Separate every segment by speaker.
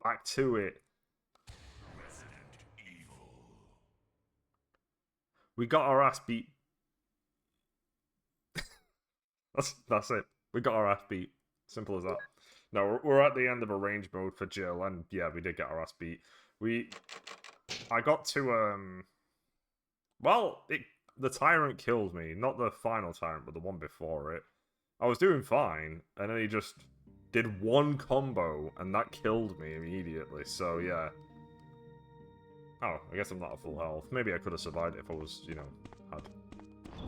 Speaker 1: back to it. We got our ass beat. That's it. We got our ass beat. Simple as that. No, we're at the end of a range mode for Jill, and yeah, we did get our ass beat. I got to well, the tyrant killed me. Not the final tyrant, but the one before it. I was doing fine, and then he just did one combo, and that killed me immediately. So yeah. Oh, I guess I'm not at full health. Maybe I could have survived it if I was, you know, had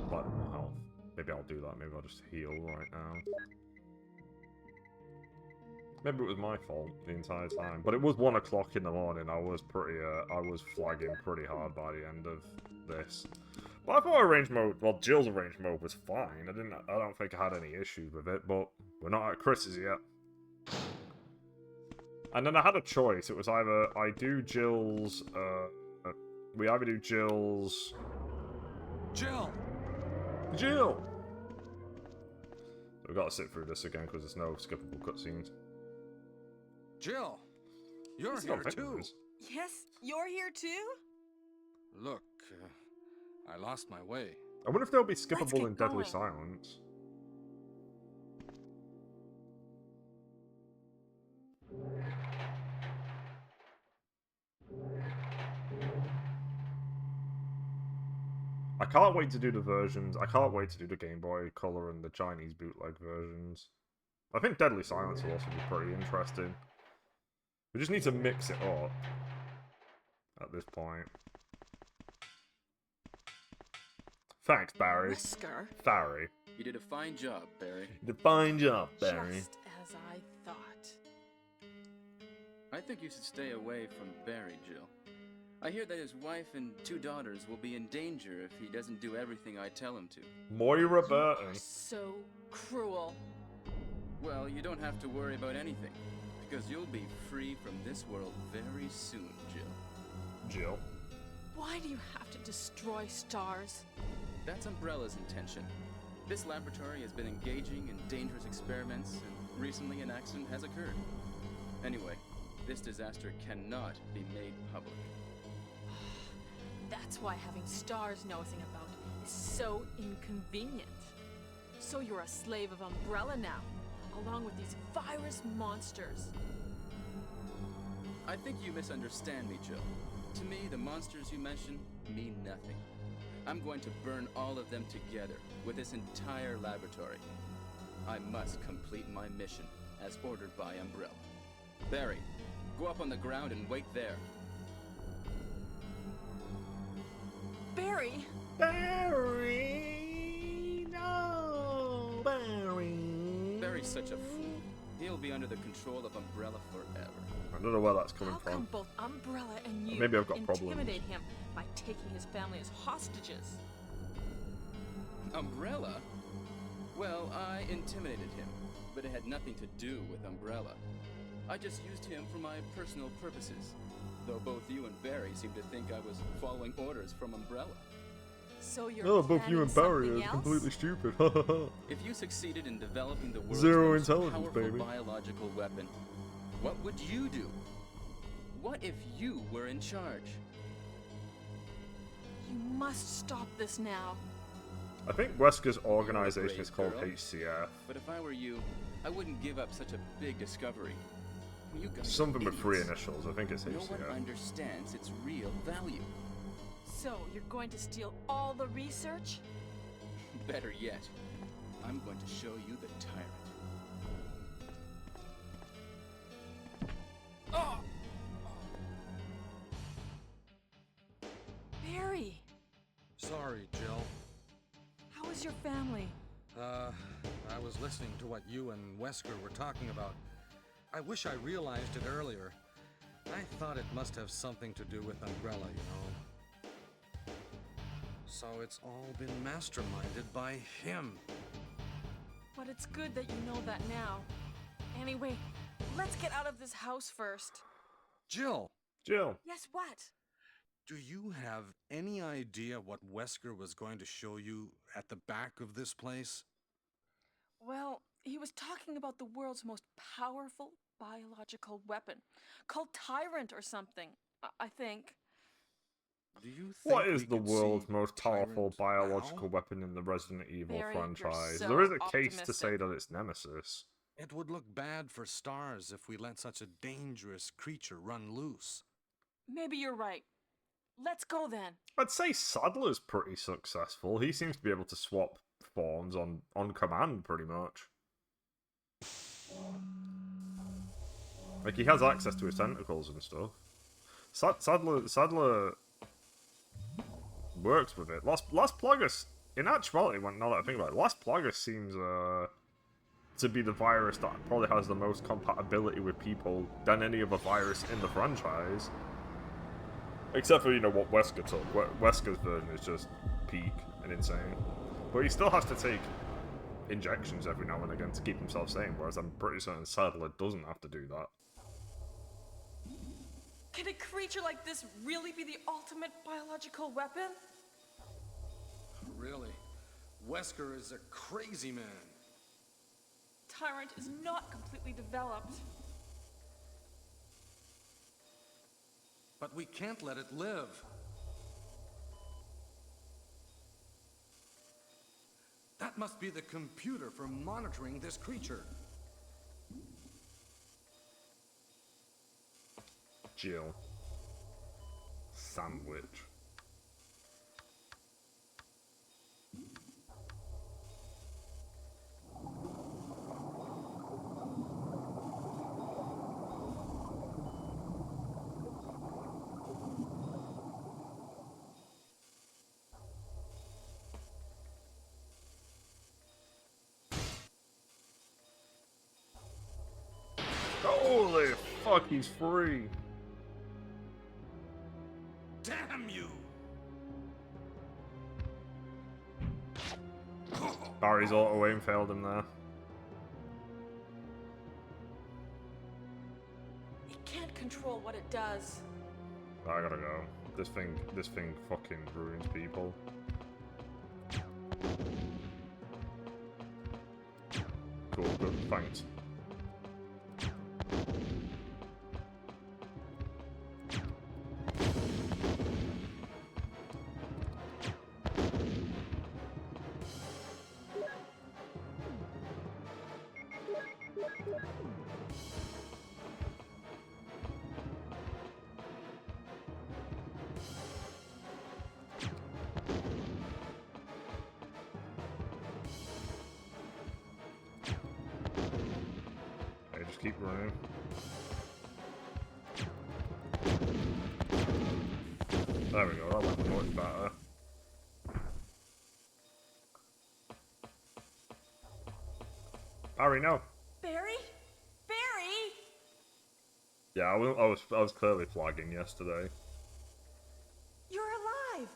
Speaker 1: slightly more health. Maybe I'll do that. Maybe I'll just heal right now. Maybe it was my fault the entire time. But it was 1 o'clock in the morning. I was flagging pretty hard by the end of this. But I thought our range mode, well, Jill's range mode was fine. I don't think I had any issues with it, but we're not at Chris's yet. And then I had a choice. It was either I do Jill's, we either do Jill's...
Speaker 2: Jill!
Speaker 1: Jill! So we've got to sit through this again because there's no skippable cutscenes.
Speaker 2: Jill! You're here too!
Speaker 3: Yes, you're here too?
Speaker 2: Look, I lost my way.
Speaker 1: I wonder if there'll be skippable in Deadly
Speaker 3: going.
Speaker 1: Silence. I can't wait to do the versions. I can't wait to do the Game Boy Color and the Chinese bootleg versions. I think Deadly Silence will also be pretty interesting. We just need to mix it up at this point. Thanks, Barry.
Speaker 3: Wesker.
Speaker 1: Barry.
Speaker 4: You did a fine job, Barry.
Speaker 1: You did a fine job, Barry.
Speaker 3: Just as I thought.
Speaker 4: I think you should stay away from Barry, Jill. I hear that his wife and 2 daughters will be in danger if he doesn't do everything I tell him to.
Speaker 1: Moira Burton.
Speaker 3: So cruel.
Speaker 4: Well, you don't have to worry about anything, because you'll be free from this world very soon, Jill.
Speaker 1: Jill.
Speaker 3: Why do you have to destroy stars?
Speaker 4: That's Umbrella's intention. This laboratory has been engaging in dangerous experiments, and recently an accident has occurred. Anyway, this disaster cannot be made public.
Speaker 3: That's why having stars nosing about is so inconvenient. So you're a slave of Umbrella now, along with these virus monsters.
Speaker 4: I think you misunderstand me, Jill. To me, the monsters you mention mean nothing. I'm going to burn all of them together with this entire laboratory. I must complete my mission, as ordered by Umbrella. Barry, go up on the ground and wait there.
Speaker 3: Barry!
Speaker 1: Barry! No! Barry!
Speaker 4: Barry's such a fool. He'll be under the control of Umbrella forever.
Speaker 1: I don't know where that's coming
Speaker 3: How
Speaker 1: from.
Speaker 3: come both Umbrella and you
Speaker 1: Maybe I've got problems.
Speaker 3: intimidate him by taking his family as hostages?
Speaker 4: Umbrella? Well, I intimidated him, but it had nothing to do with Umbrella. I just used him for my personal purposes, though both you and Barry seem to think I was following orders from Umbrella.
Speaker 3: So you're
Speaker 1: Oh, both you
Speaker 3: planning
Speaker 1: and Barry
Speaker 3: something
Speaker 1: are
Speaker 3: else?
Speaker 1: completely stupid.
Speaker 4: If you succeeded in developing the world's
Speaker 1: Zero
Speaker 4: most
Speaker 1: intelligence,
Speaker 4: powerful
Speaker 1: baby.
Speaker 4: biological weapon, what would you do? What if you were in charge?
Speaker 3: You must stop this now.
Speaker 1: I think Wesker's organization
Speaker 4: Brave
Speaker 1: is called
Speaker 4: girl.
Speaker 1: HCF.
Speaker 4: But if I were you, I wouldn't give up such a big discovery. You guys are
Speaker 1: Something with 3
Speaker 4: idiots.
Speaker 1: initials. I think it's
Speaker 4: No one
Speaker 1: HCF.
Speaker 4: understands its real value.
Speaker 3: So you're going to steal all the research?
Speaker 4: Better yet, I'm going to show you the tyrant.
Speaker 3: Barry!
Speaker 2: Sorry, Jill.
Speaker 3: How is your family?
Speaker 2: I was listening to what you and Wesker were talking about. I wish I realized it earlier. I thought it must have something to do with Umbrella, you know. So it's all been masterminded by him.
Speaker 3: But it's good that you know that now. Anyway, let's get out of this house first.
Speaker 2: Jill,
Speaker 1: Jill.
Speaker 3: Yes, what?
Speaker 2: do you have any idea what Wesker was going to show you at the back of this place?
Speaker 3: Well, He was talking about the world's most powerful biological weapon, called Tyrant or something, I think.
Speaker 2: Do you think
Speaker 1: What is
Speaker 2: we
Speaker 1: the
Speaker 2: could
Speaker 1: world's
Speaker 2: see
Speaker 1: most powerful
Speaker 2: Tyrant
Speaker 1: biological
Speaker 2: now?
Speaker 1: weapon in the Resident Evil
Speaker 3: Barry, you're
Speaker 1: franchise?
Speaker 3: so
Speaker 1: There is a case to say
Speaker 3: optimistic.
Speaker 1: that it's Nemesis.
Speaker 2: It would look bad for Stars if we let such a dangerous creature run loose.
Speaker 3: Maybe you're right. Let's go then.
Speaker 1: I'd say Sadler's pretty successful. He seems to be able to swap forms on command, pretty much. Like, he has access to his tentacles and stuff. Sadler works with it. Las Plagas, in actuality, now that I think about it, Las Plagas seems to be the virus that probably has the most compatibility with people than any other virus in the franchise. Except for, you know, what Wesker took. Wesker's version is just peak and insane. But he still has to take injections every now and again to keep himself sane, whereas I'm pretty certain Sadler doesn't have to do that.
Speaker 3: Can a creature like this really be the ultimate biological weapon?
Speaker 2: Really? Wesker is a crazy man.
Speaker 3: Tyrant is not completely developed.
Speaker 2: But we can't let it live. That must be the computer for monitoring this creature.
Speaker 1: Jill. Sandwich. Holy fuck, he's free.
Speaker 2: Damn you!
Speaker 1: Barry's auto aim failed him there.
Speaker 3: It can't control what it does.
Speaker 1: I gotta go. This thing fucking ruins people. Cool, good, thanks. Okay, just keep running. There we go, that went much better. Barry, no.
Speaker 3: Barry? Barry!
Speaker 1: Yeah, I was clearly flagging yesterday.
Speaker 3: You're alive!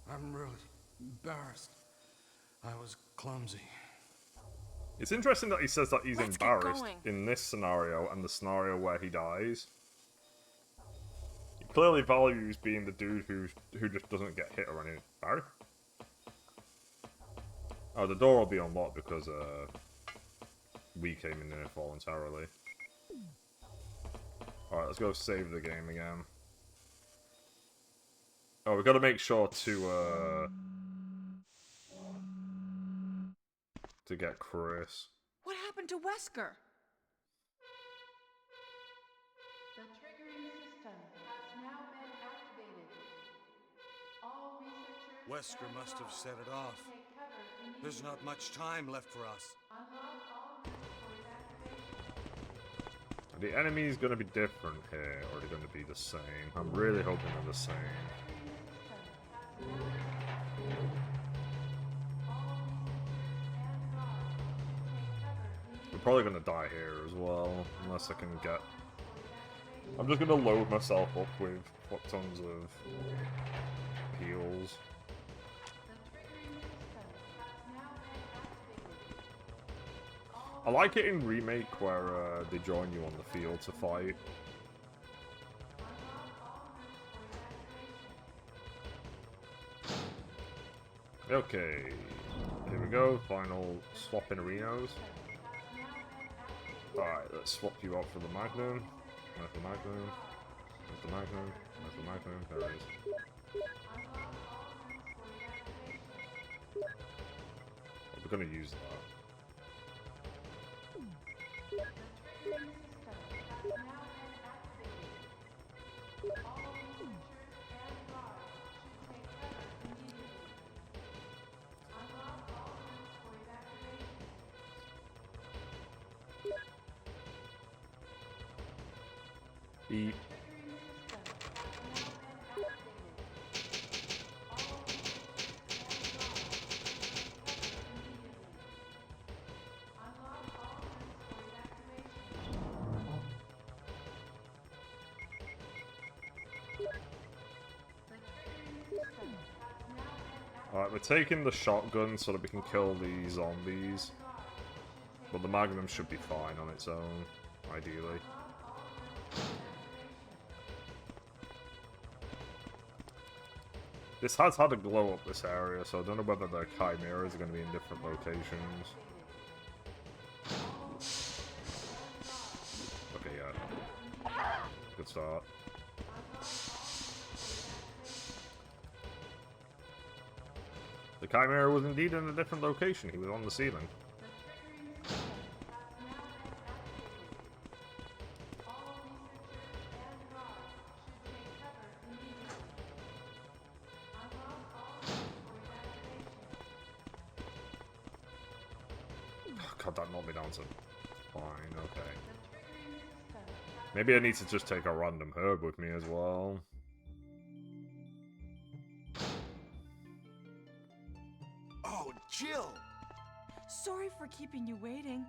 Speaker 2: I'm really embarrassed. I was clumsy.
Speaker 1: It's interesting that he says that he's
Speaker 3: Let's get
Speaker 1: embarrassed
Speaker 3: going.
Speaker 1: in this scenario and the scenario where he dies. He clearly values being the dude who just doesn't get hit or anything. Barry? Oh, the door will be unlocked because we came in there voluntarily. Alright, let's go save the game again. Oh, we've got to make sure to get Chris.
Speaker 3: What happened to Wesker?
Speaker 5: The triggering system has now been activated. All researchers
Speaker 2: Wesker
Speaker 5: and
Speaker 2: must have
Speaker 5: dogs
Speaker 2: set it off.
Speaker 5: take cover immediately.
Speaker 2: There's not much time left for us.
Speaker 5: Unlock all respiratory activation.
Speaker 1: Are the enemies going to be different here, or are they going to be the same? I'm really hoping they're the same. We're probably going to die here as well, unless I can get... I'm just going to load myself up with tons of heals. I like it in Remake where they join you on the field to fight. Okay, here we go. Final swap in arenas. Alright, let's swap you out for the Magnum. Where's the Magnum? Where's the Magnum? Where's the Magnum? There it is. Oh, we're gonna use that. Beep. Alright, we're taking the shotgun so that we can kill these zombies. But the Magnum should be fine on its own, ideally. This has had a glow up this area, so I don't know whether the chimeras are going to be in different locations. Okay, yeah. Good start. The chimera was indeed in a different location. He was on the ceiling. God, that knocked me down to... Fine, okay. Maybe I need to just take a random herb with me as well.
Speaker 6: Oh, Jill!
Speaker 7: Sorry for keeping you waiting.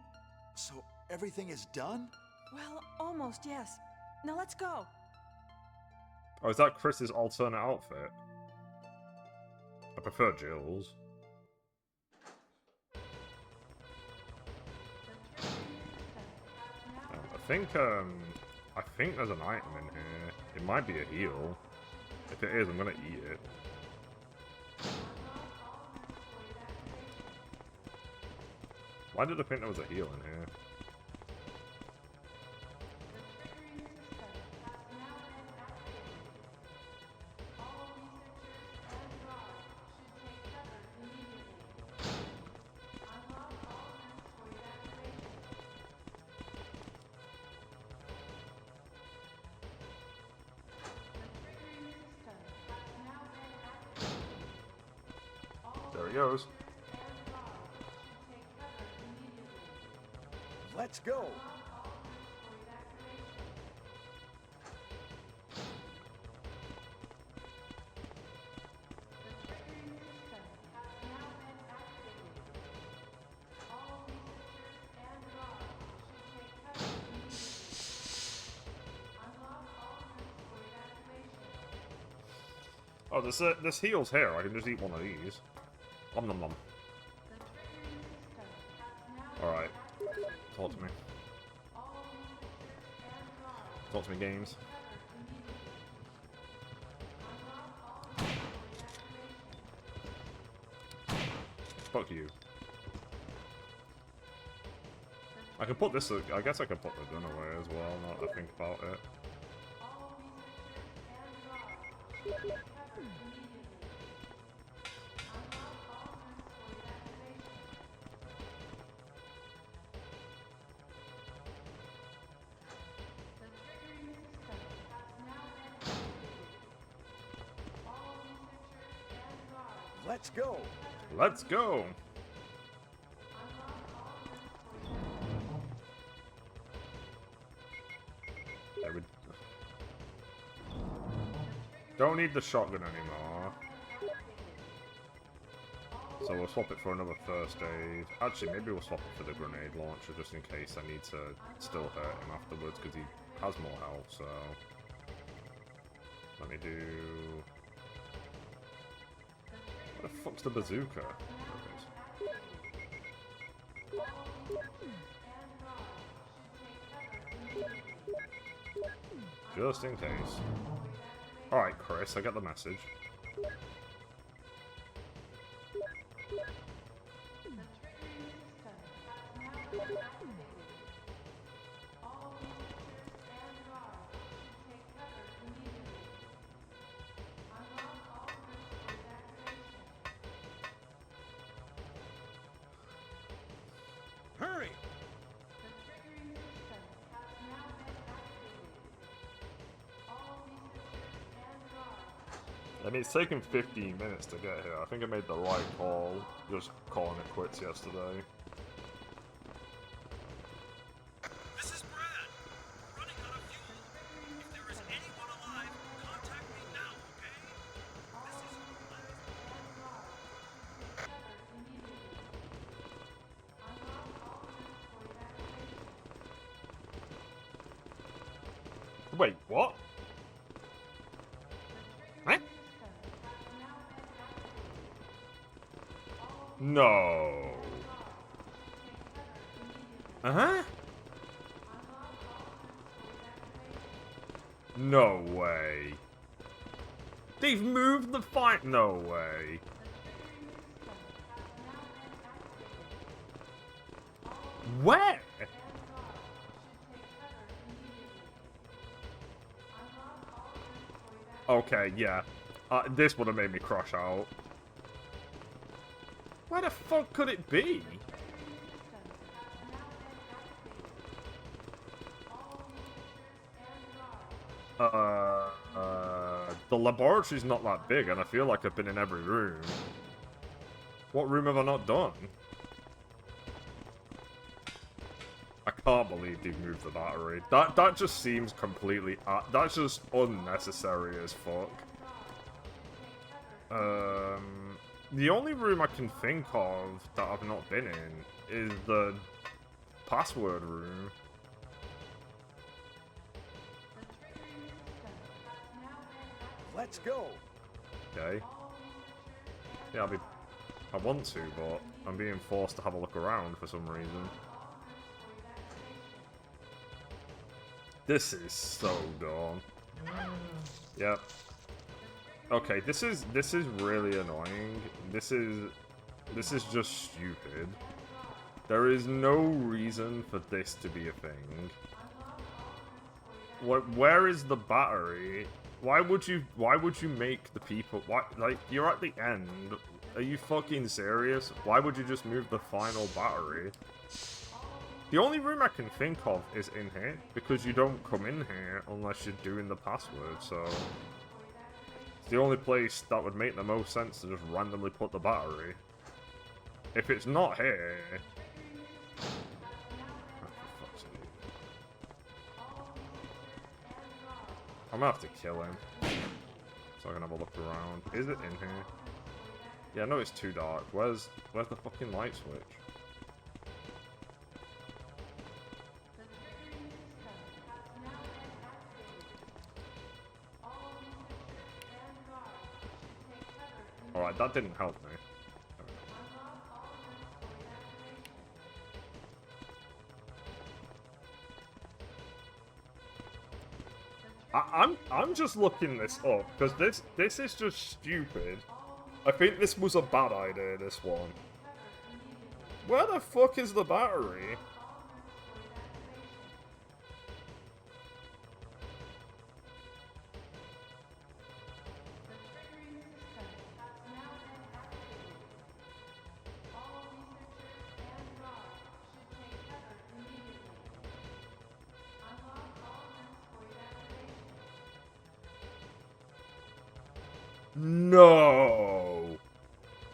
Speaker 6: So everything is done?
Speaker 7: Well, almost, yes. Now let's go.
Speaker 1: Oh, is that Chris's alternate outfit? I prefer Jill's. I think there's an item in here. It might be a heal. If it is, I'm gonna eat it. Why did I think there was a heal in here? There he goes.
Speaker 6: Let's go!
Speaker 1: Oh, there's heals here. I can just eat one of these. Nom nom nom. Alright. Talk to me. Talk to me, games. Fuck you. I can put this... I guess I can put the gun away as well, now that I think about it.
Speaker 6: Let's go!
Speaker 1: Let's go! There we... Don't need the shotgun anymore. So we'll swap it for another first aid. Actually, maybe we'll swap it for the grenade launcher just in case I need to still hurt him afterwards because he has more health, so... Let me do... Where the fuck's the bazooka? Just in case. Alright, Chris, I get the message.
Speaker 5: All researchers and guards should take cover immediately. Unlock all routes for evacuation.
Speaker 2: Hurry!
Speaker 5: The triggering system has now been activated. All researchers and guards.
Speaker 1: I mean, it's taken 15 minutes to get here. I think I made the right call, just calling it quits yesterday.
Speaker 8: This is Brad. We're running out of fuel. If there is anyone alive, contact me now, okay? This is your last.
Speaker 5: And guards should take cover immediately. Unlock all routes for evacuation.
Speaker 1: Wait, what?
Speaker 5: The
Speaker 1: Huh?
Speaker 5: triggering system has now been activated. All
Speaker 1: No.
Speaker 5: guards should take cover immediately.
Speaker 1: Uh-huh?
Speaker 5: Unlock all routes for evacuation.
Speaker 1: No way. They've moved the fight. No way.
Speaker 5: The triggering system has now been activated. All
Speaker 1: Where?
Speaker 5: and guards should take cover immediately. Unlock all routes for evacuation.
Speaker 1: Okay, yeah. This would have made me crush out. Where the fuck could it be?
Speaker 5: Triggering system has now been activated. All researchers and guards.
Speaker 1: The laboratory's not that big, and I feel like I've been in every room. What room have I not done? I can't believe they've moved the battery. That just seems completely... that's just unnecessary as fuck. The only room I can think of that I've not been in is the password room.
Speaker 5: The triggering system has now been activated.
Speaker 6: Let's go.
Speaker 1: Okay.
Speaker 5: All researchers and
Speaker 1: Yeah,
Speaker 5: guards
Speaker 1: I want to, but I'm being forced to have a look around for some reason.
Speaker 5: all routes for evacuation.
Speaker 1: This is so dumb. Yep. Okay, this is really annoying. This is just stupid. There is no reason for this to be a thing. Where is the battery? Why would you make the people... Why, like, you're at the end. Are you fucking serious? Why would you just move the final battery? The only room I can think of is in here, because you don't come in here unless you're doing the password, so... It's the only place that would make the most sense to just randomly put the battery. If it's not here... Oh, for fuck's sake. I'm gonna have to kill him. So I can have a look around. Is it in here? Yeah, no, it's too dark. Where's the fucking light switch?
Speaker 5: The triggering system has now been activated. All researchers and guards should take cover immediately.
Speaker 1: Alright, that didn't help me.
Speaker 5: Unlock all routes for evacuation.
Speaker 1: I'm just looking this up because this is just stupid. I think this was a bad idea. This one. Where the fuck is the battery?
Speaker 5: The triggering system has now been activated. All researchers and guards should take cover immediately. Unlock all routes for evacuation.
Speaker 1: No.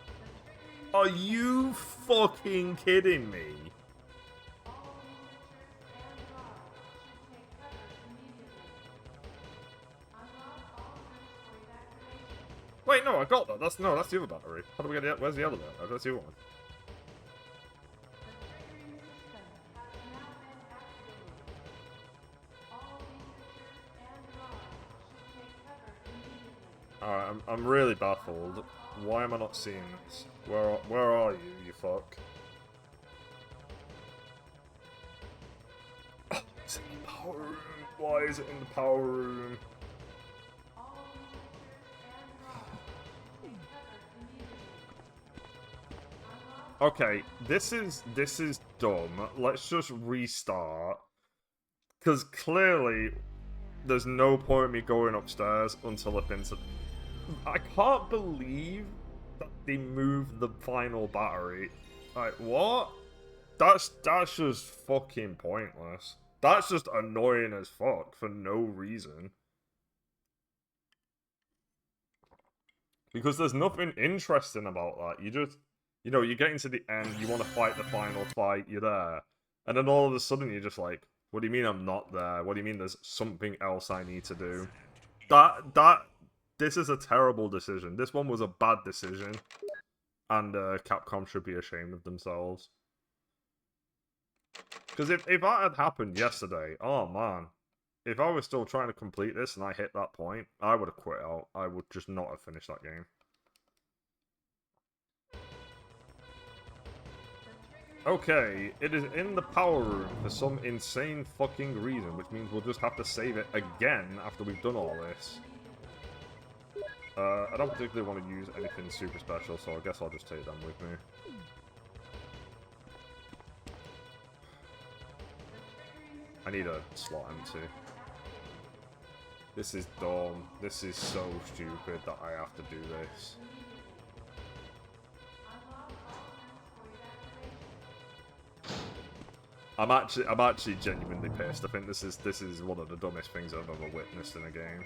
Speaker 5: The triggering
Speaker 1: Are you fucking kidding me?
Speaker 5: all researchers and guards should take cover immediately. Unlock all routes for evacuation.
Speaker 1: Wait, no, I got that. That's the other battery. How do we get the? Where's the other battery? That's the other one.
Speaker 5: The triggering system has now been activated. All researchers and guards should take cover immediately.
Speaker 1: Alright, I'm really baffled. Why am I not seeing this? Where are you, you fuck? Oh, it's in the power room. Why is it in the power room?
Speaker 5: All researchers and guards should take cover immediately. Unlock
Speaker 1: Okay, this is dumb. Let's just restart. Because clearly, there's no point in me going upstairs until I've been to... I can't believe that they moved the final battery. Like, what? That's just fucking pointless. That's just annoying as fuck for no reason. Because there's nothing interesting about that. You just... You know, you're getting to the end, you want to fight the final fight, you're there. And then all of a sudden you're just like, what do you mean I'm not there? What do you mean there's something else I need to do? This is a terrible decision. This one was a bad decision. And Capcom should be ashamed of themselves. Because if that had happened yesterday, oh man. If I was still trying to complete this and I hit that point, I would have quit out. I would just not have finished that game. Okay, it is in the power room for some insane fucking reason, which means we'll just have to save it again after we've done all this. I don't particularly want to use anything super special, so I guess I'll just take them with me. I need a slot empty. This is dumb. This is so stupid that I have to do this. I'm actually genuinely pissed. I think this is one of the dumbest things I've ever witnessed in a game.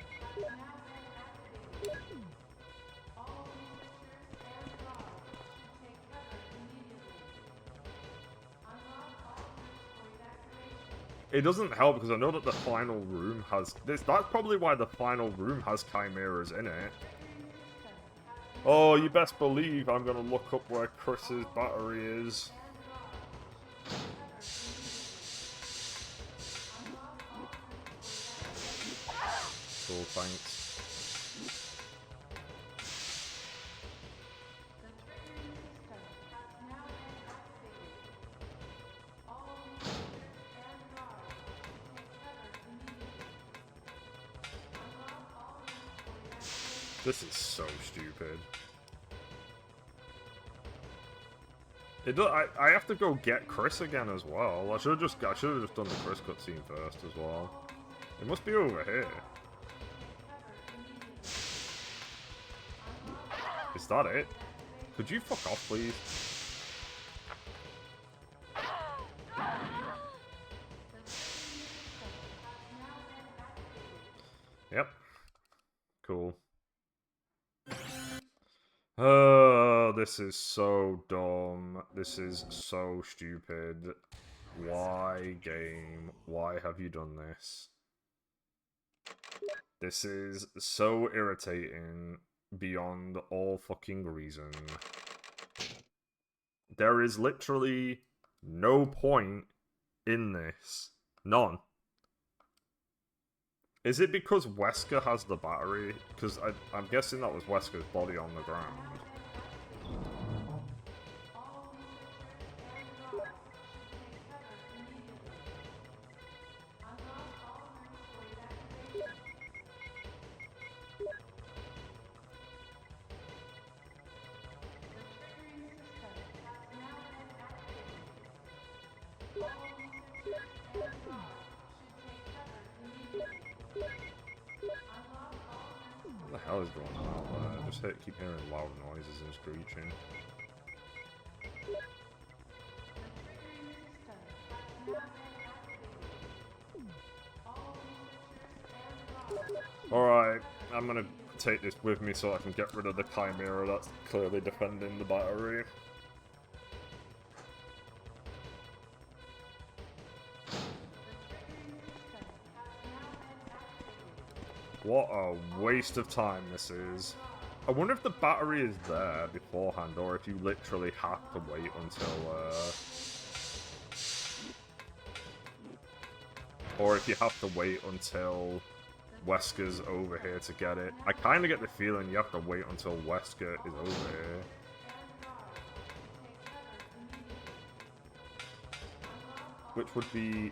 Speaker 1: It doesn't help because I know that the final room has this. That's probably why the final room has chimeras in it. Oh, you best believe I'm gonna look up where Chris's battery is. Cool, thanks. This is so stupid. I have to go get Chris again as well. I should have just done the Chris cutscene first as well. It must be over here. Is that it? Could you fuck off, please? Yep. Cool. Oh, this is so dumb. This is so stupid. Why, game? Why have you done this? This is so irritating beyond all fucking reason. There is literally no point in this. None. Is it because Wesker has the battery? Because I'm guessing that was Wesker's body on the ground. What the hell is going on out there? I just keep hearing loud noises and screeching. Alright, I'm gonna take this with me so I can get rid of the Chimera that's clearly defending the battery. What a waste of time this is. I wonder if the battery is there beforehand, or if you literally have to wait until, or if you have to wait until Wesker's over here to get it. I kind of get the feeling you have to wait until Wesker is over here. Which would be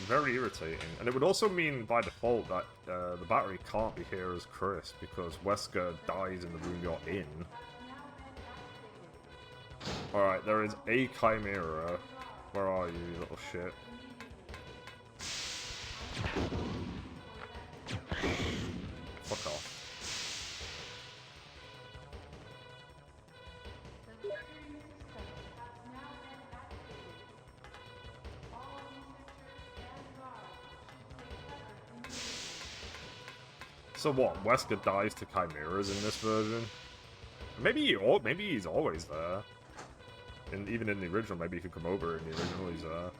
Speaker 1: very irritating. And it would also mean, by default, that the battery can't be here as Chris, because Wesker dies in the room you're in. Alright, there is a Chimera. Where are you, you little shit? Fuck off. So what? Wesker dies to chimeras in this version? Maybe he's always there. And even in the original, maybe if you come over in the original, he's there.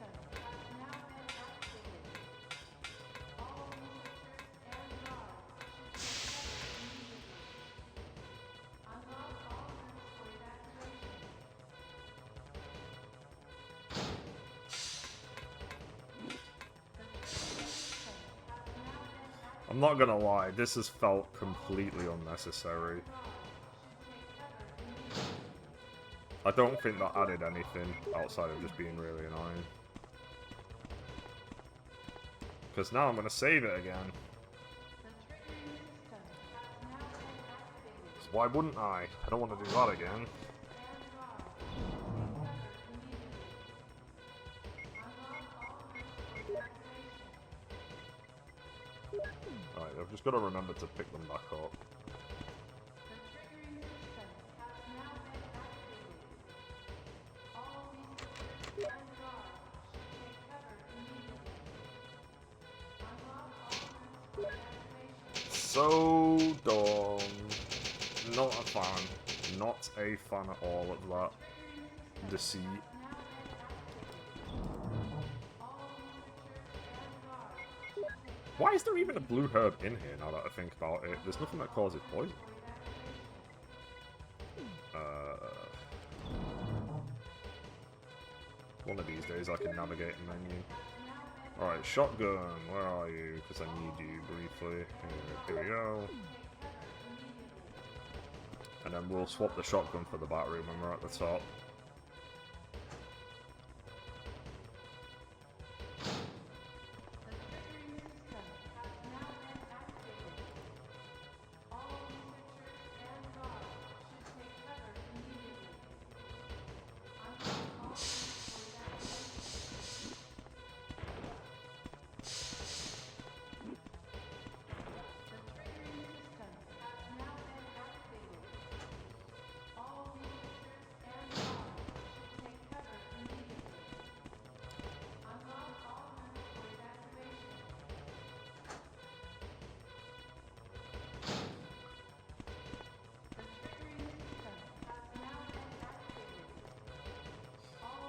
Speaker 1: I'm not gonna lie, this has felt completely unnecessary. I don't think that added anything outside of just being really annoying. Because now I'm gonna save it again. 'Cause why wouldn't I? I don't want to do that again. Alright, I've just got to remember to pick them back up. So dumb. Not a fan. Not a fan at all of that deceit. Why is there even a blue herb in here now that I think about it? There's nothing that causes poison. One of these days I can navigate a menu. Alright, shotgun, where are you? Because I need you briefly. Here we go. And then we'll swap the shotgun for the battery when we're at the top.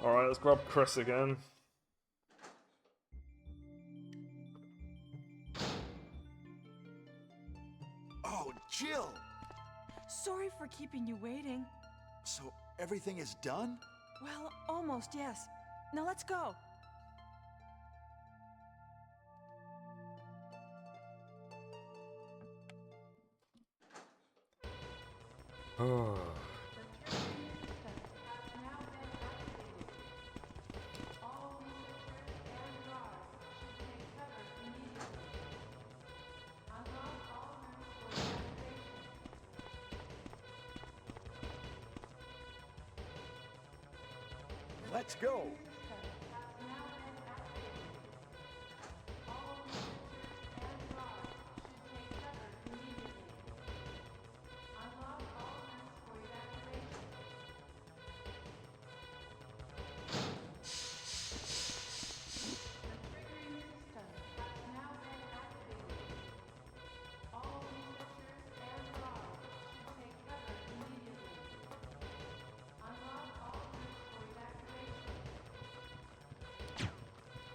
Speaker 1: Alright, let's grab Chris again.
Speaker 6: Oh, Jill!
Speaker 7: Sorry for keeping you waiting.
Speaker 6: So everything is done?
Speaker 7: Well, almost, yes. Now let's go.
Speaker 1: Oh.
Speaker 6: Let's go!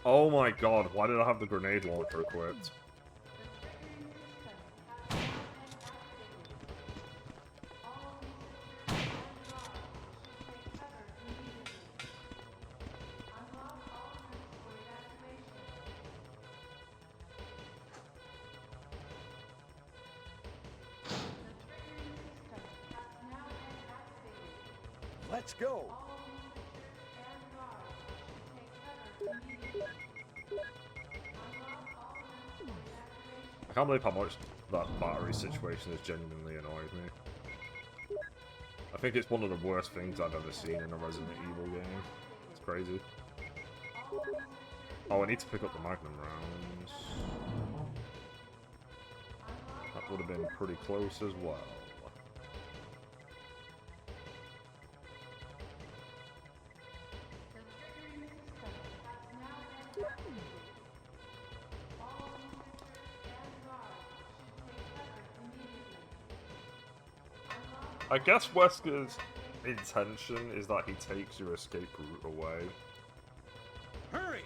Speaker 1: Oh my god, why did I have the grenade launcher equipped?
Speaker 6: Let's go!
Speaker 1: I can't believe how much that battery situation has genuinely annoyed me. I think it's one of the worst things I've ever seen in a Resident Evil game. It's crazy. Oh, I need to pick up the Magnum rounds. That would have been pretty close as well. I guess Wesker's intention is that he takes your escape route away.
Speaker 2: Hurry!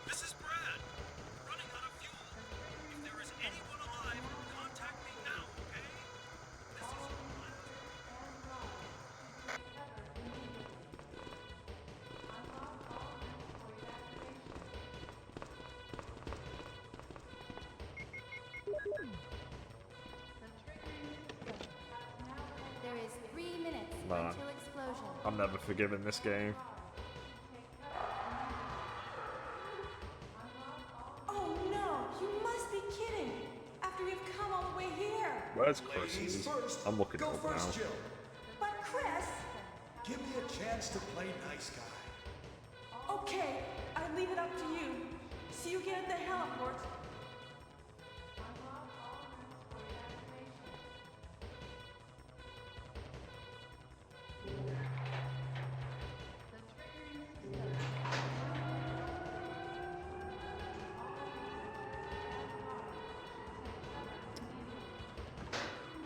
Speaker 8: This is Brad. We're running out of fuel. If there is anyone alive, contact me now, okay? This is Brad.
Speaker 5: There is 3 minutes
Speaker 1: Man.
Speaker 5: until explosion.
Speaker 1: I'm never forgiving this game.
Speaker 7: Oh no! You must be kidding! After we've come all the way here!
Speaker 1: Where's
Speaker 6: Ladies
Speaker 1: Chris?
Speaker 6: first.
Speaker 1: I'm looking
Speaker 6: Go
Speaker 1: it up
Speaker 6: first,
Speaker 1: now.
Speaker 6: Jill.
Speaker 7: But Chris!
Speaker 6: Give me a chance to play nice guy.
Speaker 7: Okay, I leave it up to you. See you again at the heliport.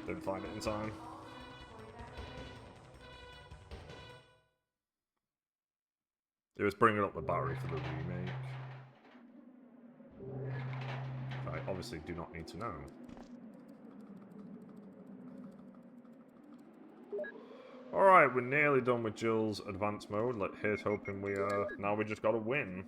Speaker 1: Didn't find it in time. It was bringing up the battery for the remake. I obviously do not need to know. Alright, we're nearly done with Jill's advanced mode. Here's hoping now we just gotta win.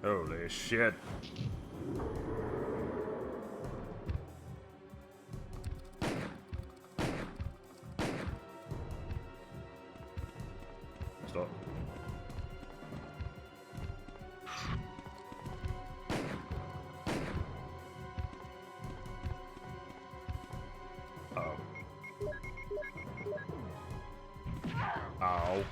Speaker 1: Holy shit. Stop. Oh. Ow.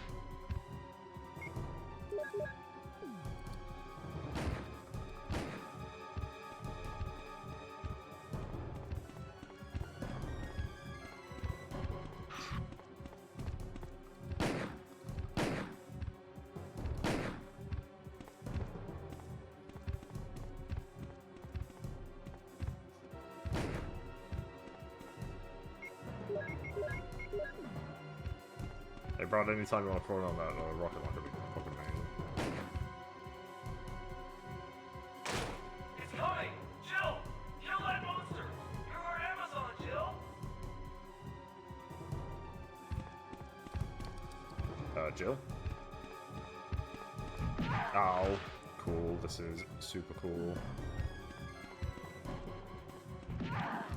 Speaker 1: Hey Brad, anytime you want to throw on that rocket launcher, we can fucking amazing.
Speaker 8: It's coming! Jill! Kill that monster! You're our Amazon, Jill!
Speaker 1: Jill? Ow. Cool, this is super cool.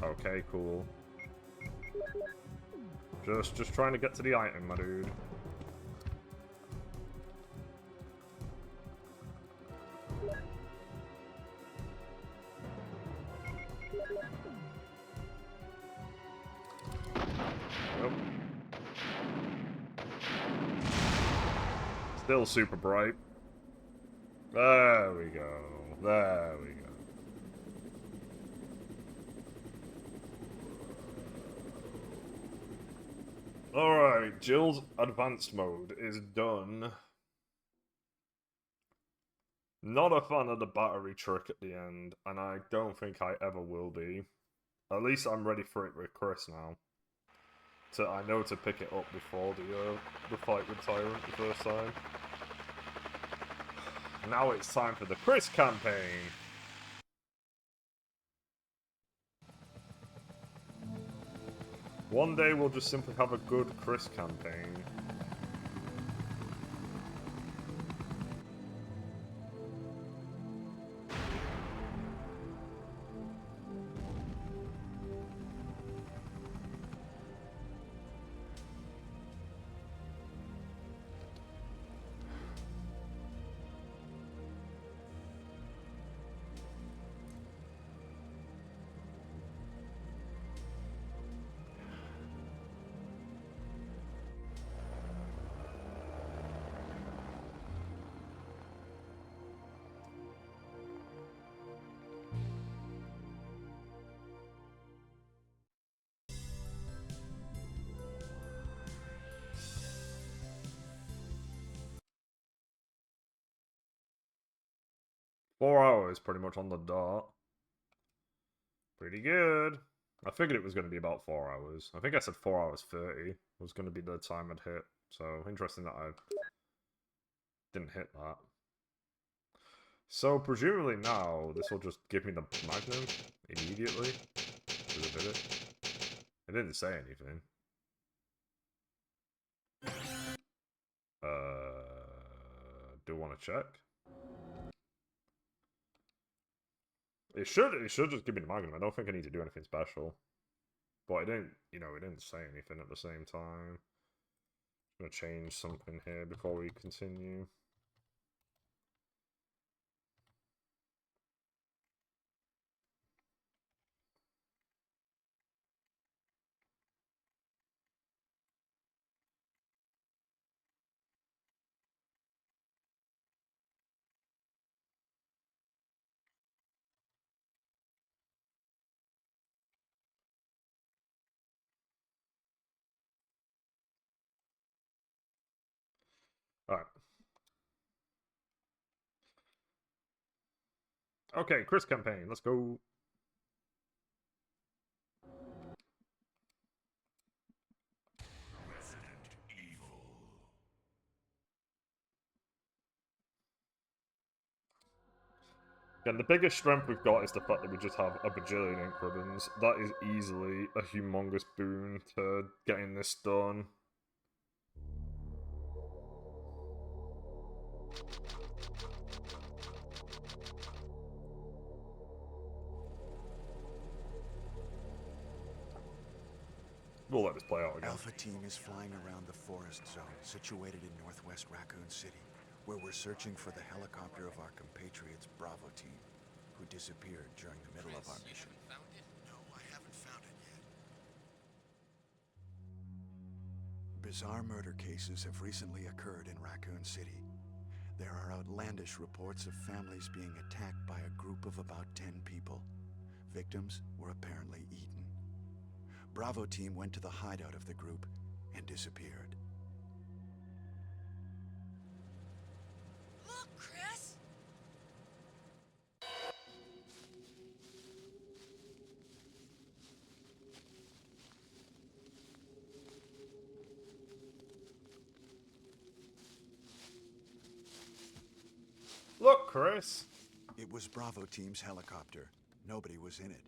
Speaker 1: Okay, cool. Just trying to get to the item, my dude. Nope. Still super bright. There we go. There we go. Alright, Jill's advanced mode is done. Not a fan of the battery trick at the end, and I don't think I ever will be. At least I'm ready for it with Chris now. I know to pick it up before the fight with Tyrant the first time. Now it's time for the Chris campaign. One day we'll just simply have a good Chris campaign. Four hours, pretty much on the dot. Pretty good. I figured it was going to be about 4 hours. I think I said 4 hours 30 was going to be the time I'd hit. So, interesting that I didn't hit that. So, presumably now, this will just give me the Magnum immediately. It didn't say anything. Do want to check? It should just give me the Magnum. I don't think I need to do anything special. But it didn't say anything at the same time. I'm gonna change something here before we continue. Alright. Okay, Chris campaign, let's go. Again, the biggest strength we've got is the fact that we just have a bajillion ink ribbons. That is easily a humongous boon to getting this done. We'll let this play out again.
Speaker 6: Alpha Team is flying around the forest zone situated in northwest Raccoon City, where we're searching for the helicopter of our compatriots Bravo Team, who disappeared during the middle of our mission. No, I haven't found it yet. Bizarre murder cases have recently occurred in Raccoon City. There are outlandish reports of families being attacked by a group of about 10 people. Victims were apparently eaten. Bravo Team went to the hideout of the group and disappeared.
Speaker 7: Look, Chris!
Speaker 1: Look, Chris!
Speaker 6: It was Bravo Team's helicopter. Nobody was in it.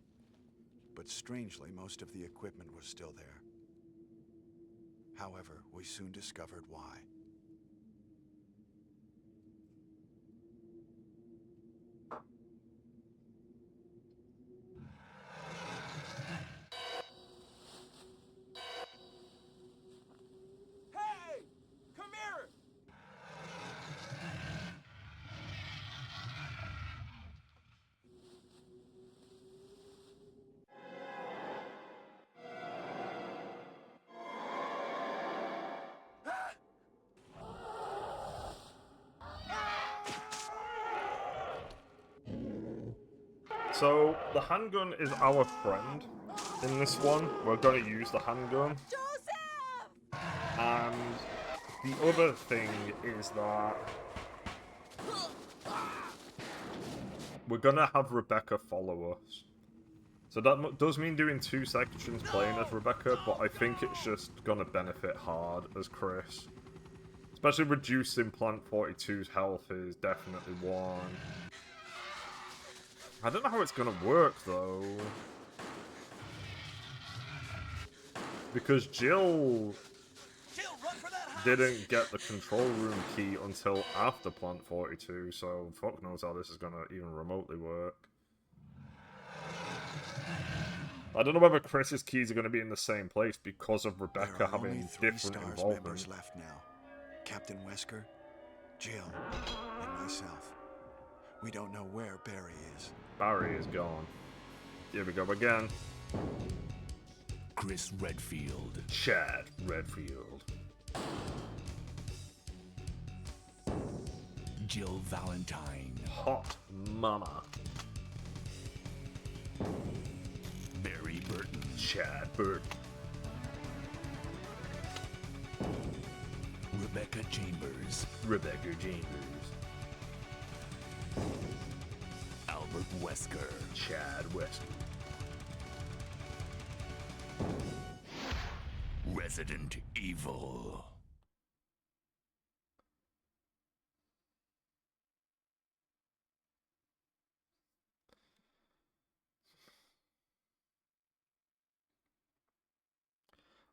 Speaker 6: But strangely, most of the equipment was still there. However, we soon discovered why.
Speaker 8: Hey! Come here!
Speaker 1: So, the handgun is our friend in this one. We're going to use the handgun.
Speaker 7: Joseph!
Speaker 1: And the other thing is that we're gonna have Rebecca follow us. So that does mean doing 2 sections playing as Rebecca, but I think it's just gonna benefit hard as Chris. Especially reducing Plant 42's health is definitely one. I don't know how it's gonna work though. Because Jill didn't get the control room key until after Plant 42, so fuck knows how this is gonna even remotely work. I don't know whether Chris's keys are gonna be in the same place because of Rebecca
Speaker 6: There are
Speaker 1: having
Speaker 6: only 3
Speaker 1: different
Speaker 6: STARS
Speaker 1: involvement.
Speaker 6: members left now. Captain Wesker, Jill, and myself. We don't know where Barry is.
Speaker 1: Barry is gone. Here we go again.
Speaker 9: Chris Redfield.
Speaker 1: Chad Redfield.
Speaker 9: Jill Valentine.
Speaker 1: Hot Mama.
Speaker 9: Barry Burton.
Speaker 1: Chad Burton.
Speaker 9: Rebecca Chambers.
Speaker 1: Rebecca Chambers.
Speaker 9: Albert Wesker.
Speaker 1: Chad Wesker.
Speaker 9: Resident Evil.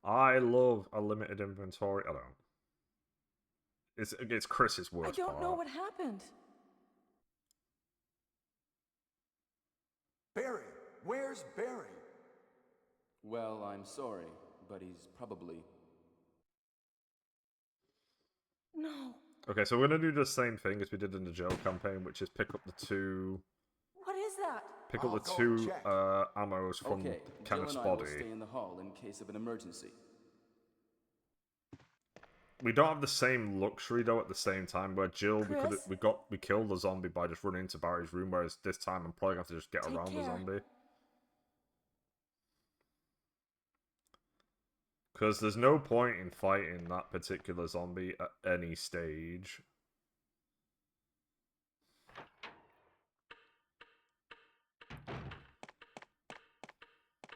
Speaker 1: I love a limited inventory. I don't. It's Chris's
Speaker 7: I
Speaker 1: worst
Speaker 7: don't know
Speaker 1: part.
Speaker 7: what happened.
Speaker 6: Barry! Where's Barry?
Speaker 4: Well, I'm sorry, but he's probably...
Speaker 7: No.
Speaker 1: Okay, so we're gonna do the same thing as we did in the Joe campaign, which is pick up the 2
Speaker 7: What is that?
Speaker 1: Pick up
Speaker 6: I'll
Speaker 1: the
Speaker 6: go
Speaker 1: 2
Speaker 6: and check.
Speaker 1: ammos from
Speaker 4: Okay, Jill
Speaker 1: Kenneth's
Speaker 4: and I will
Speaker 1: body.
Speaker 4: stay in the hall in case of an emergency.
Speaker 1: We don't have the same luxury though at the same time. Where Jill,
Speaker 7: Chris?
Speaker 1: we killed the zombie by just running into Barry's room, whereas this time I'm probably gonna have to just get
Speaker 7: Take
Speaker 1: around the
Speaker 7: care.
Speaker 1: zombie. Because there's no point in fighting that particular zombie at any stage.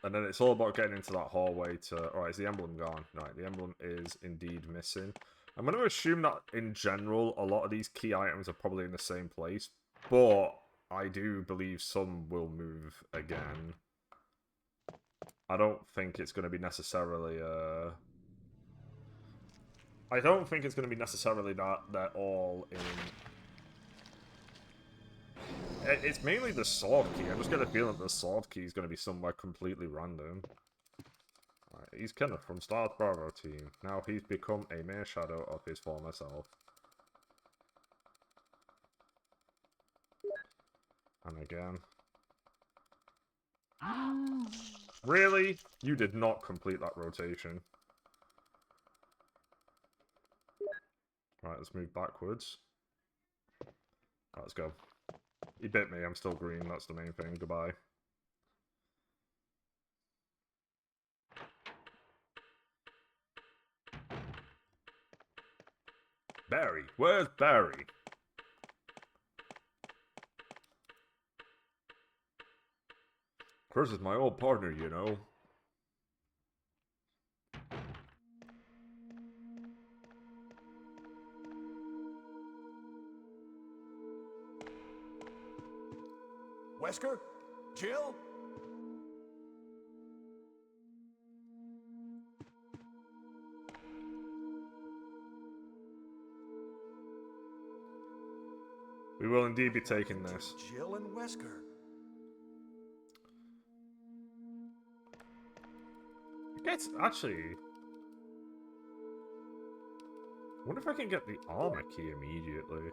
Speaker 1: And then it's all about getting into that hallway to... Alright, is the emblem gone? Right, the emblem is indeed missing. I'm going to assume that, in general, a lot of these key items are probably in the same place. But I do believe some will move again. I don't think it's going to be necessarily... I don't think it's going to be necessarily that they're all in... It's mainly the sword key. I just get a feeling the sword key is going to be somewhere completely random. Right, he's Kenneth from Star Bravo team. Now he's become a mere shadow of his former self. And again. Really? You did not complete that rotation. Right, let's move backwards. Right, let's go. He bit me, I'm still green, that's the main thing. Goodbye. Barry! Where's Barry? Chris is my old partner, you know.
Speaker 6: Wesker? Jill?
Speaker 1: We will indeed be taking this.
Speaker 6: Jill and Wesker.
Speaker 1: It's actually... I wonder if I can get the armor key immediately.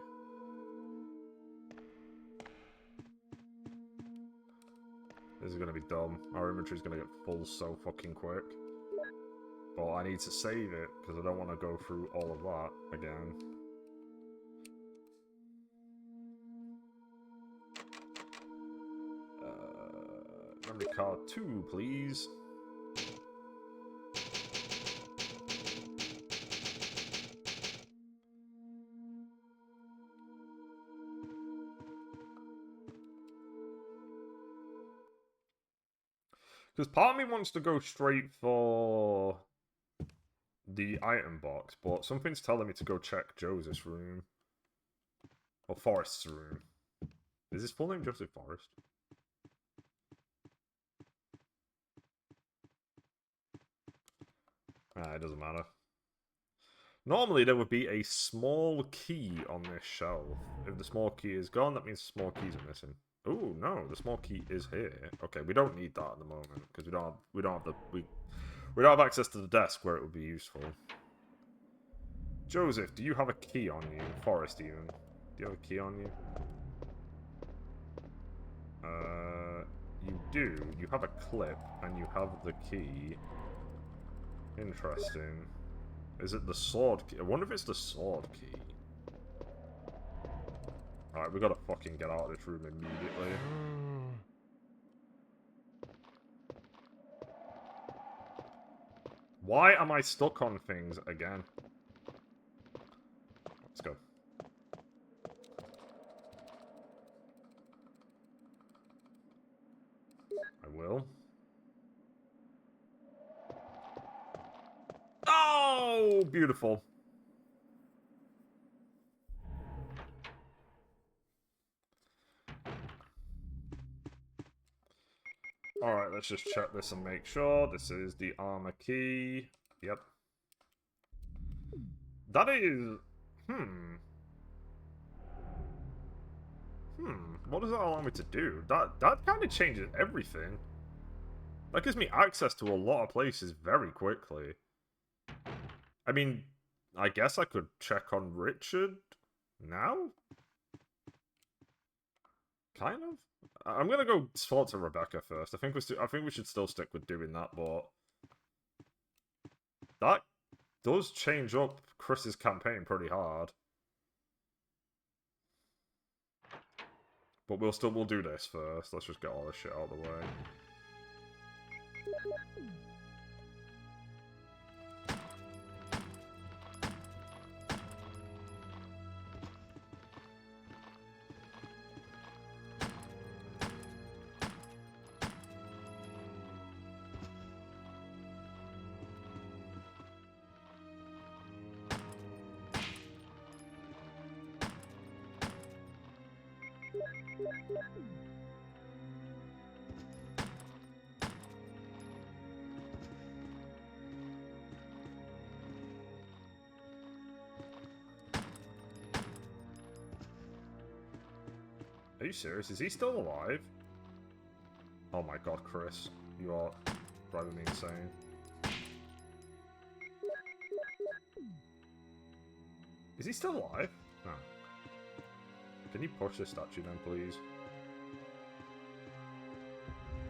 Speaker 1: This is gonna be dumb. Our inventory's gonna get full so fucking quick. But I need to save it, because I don't want to go through all of that again. Memory card 2, please. Because part of me wants to go straight for the item box, but something's telling me to go check Joseph's room. Or Forrest's room. Is his full name Joseph Forrest? It doesn't matter. Normally there would be a small key on this shelf. If the small key is gone, that means small keys are missing. Oh no, the small key is here. Okay, we don't need that at the moment because we don't have access to the desk where it would be useful. Joseph, do you have a key on you? Forrest, even. Do you have a key on you? You do. You have a clip and you have the key. Interesting. Is it the sword key? I wonder if it's the sword key. Alright, we gotta fucking get out of this room immediately. Why am I stuck on things again? Let's go. I will. Oh, beautiful. Alright, let's just check this and make sure. This is the armor key. Yep. That is... What does that allow me to do? That kind of changes everything. That gives me access to a lot of places very quickly. I mean, I guess I could check on Richard now? Kind of? I'm gonna go talk to Rebecca first. I think we should still stick with doing that, but that does change up Chris's campaign pretty hard. But we'll do this first. Let's just get all this shit out of the way. Are you serious? Is he still alive? Oh my god, Chris. You are driving me insane. Is he still alive? No. Can you push this statue then, please?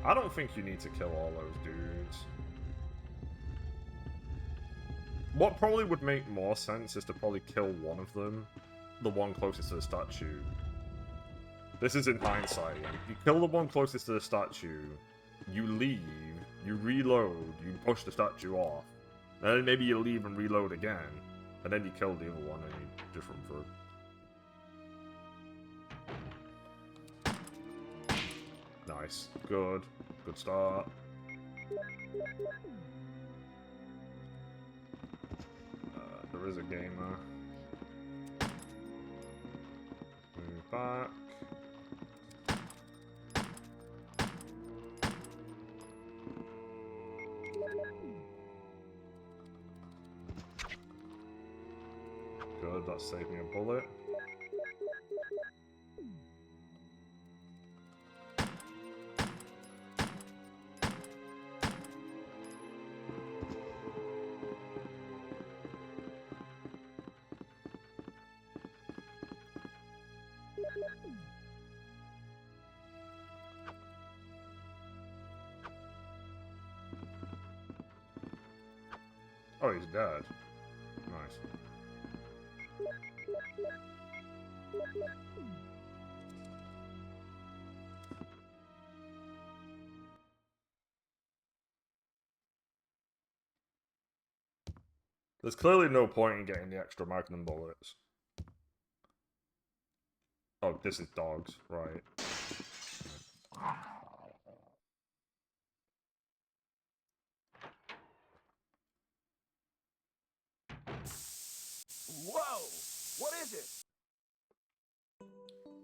Speaker 1: I don't think you need to kill all those dudes. What probably would make more sense is to probably kill one of them. The one closest to the statue. This is in hindsight. You kill the one closest to the statue, you leave, you reload, you push the statue off, and then maybe you leave and reload again, and then you kill the other one and you just run through. Nice. Good. Good start. There is a gamer. Move back. Good, that saved me a bullet. Oh, he's dead. Nice. There's clearly no point in getting the extra magnum bullets. Oh, this is dogs, right.
Speaker 6: Whoa! What is it?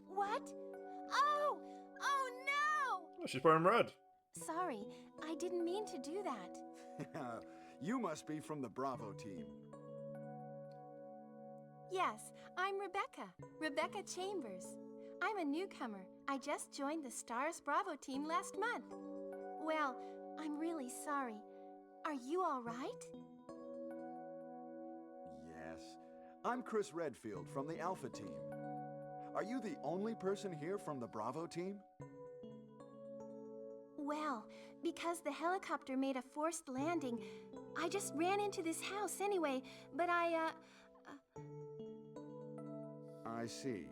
Speaker 7: What? Oh! Oh no!
Speaker 1: Oh, she's wearing red.
Speaker 7: Sorry, I didn't mean to do that.
Speaker 6: You must be from the Bravo team.
Speaker 7: Yes, I'm Rebecca. Rebecca Chambers. I'm a newcomer. I just joined the Stars Bravo team last month. Well, I'm really sorry. Are you all right?
Speaker 6: Yes. I'm Chris Redfield from the Alpha team. Are you the only person here from the Bravo team?
Speaker 7: Well, because the helicopter made a forced landing, I just ran into this house anyway, but I
Speaker 6: see.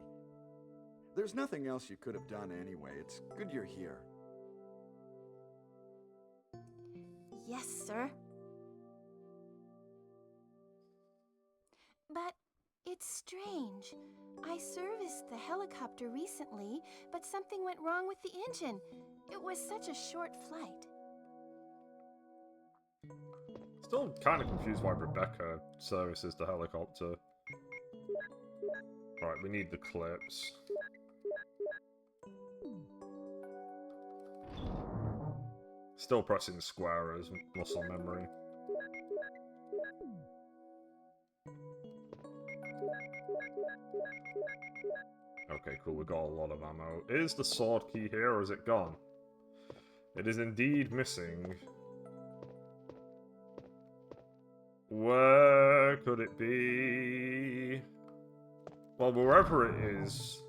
Speaker 6: There's nothing else you could have done anyway. It's good you're here.
Speaker 7: Yes, sir. But it's strange. I serviced the helicopter recently, but something went wrong with the engine. It was such a short flight.
Speaker 1: Still kind of confused why Rebecca services the helicopter. Alright, we need the clips. Still pressing square as muscle memory. Okay, cool, we got a lot of ammo. Is the sword key here, or is it gone? It is indeed missing. Where could it be? Well, wherever it is,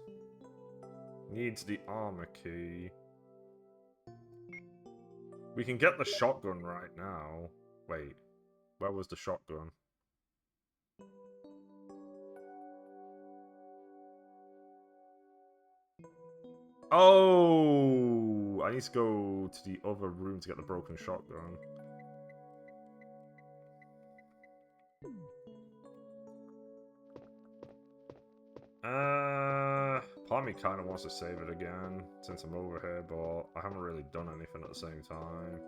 Speaker 1: needs the armor key. We can get the shotgun right now. Wait, where was the shotgun? Oh, I need to go to the other room to get the broken shotgun. Part of me kind of wants to save it again since I'm over here, but I haven't really done anything at the same time.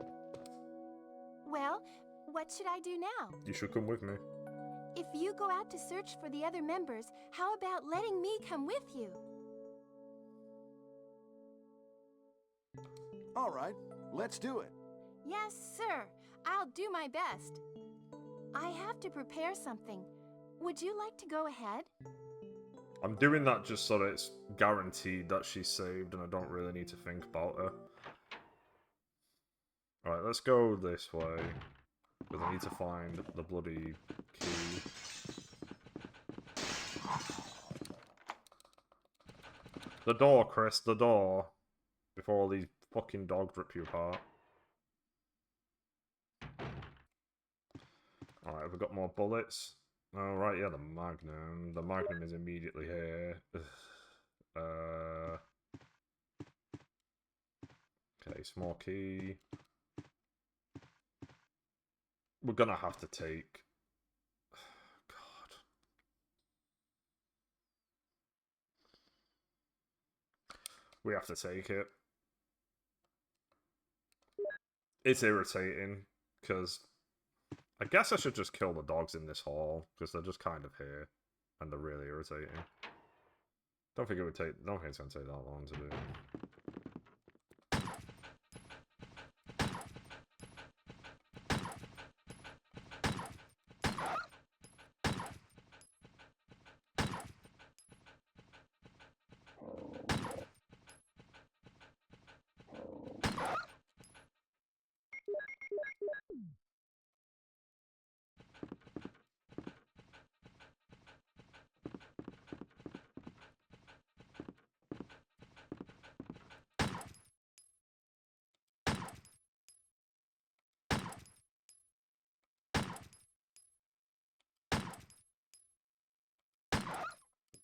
Speaker 7: Well, what should I do now?
Speaker 1: You should come with me.
Speaker 7: If you go out to search for the other members, how about letting me come with you?
Speaker 6: All right, let's do it.
Speaker 7: Yes, sir. I'll do my best. I have to prepare something. Would you like to go ahead?
Speaker 1: I'm doing that just so that it's guaranteed that she's saved and I don't really need to think about her. Alright, let's go this way. Because I need to find the bloody key. The door, Chris, the door. Before all these fucking dogs rip you apart. Alright, have we got more bullets? Oh, right, yeah, the Magnum. The Magnum is immediately here. Okay, small key. We're gonna have to take... God. We have to take it. It's irritating, because... I guess I should just kill the dogs in this hall, because they're just kind of here, and they're really irritating. Don't think it's gonna take that long to do.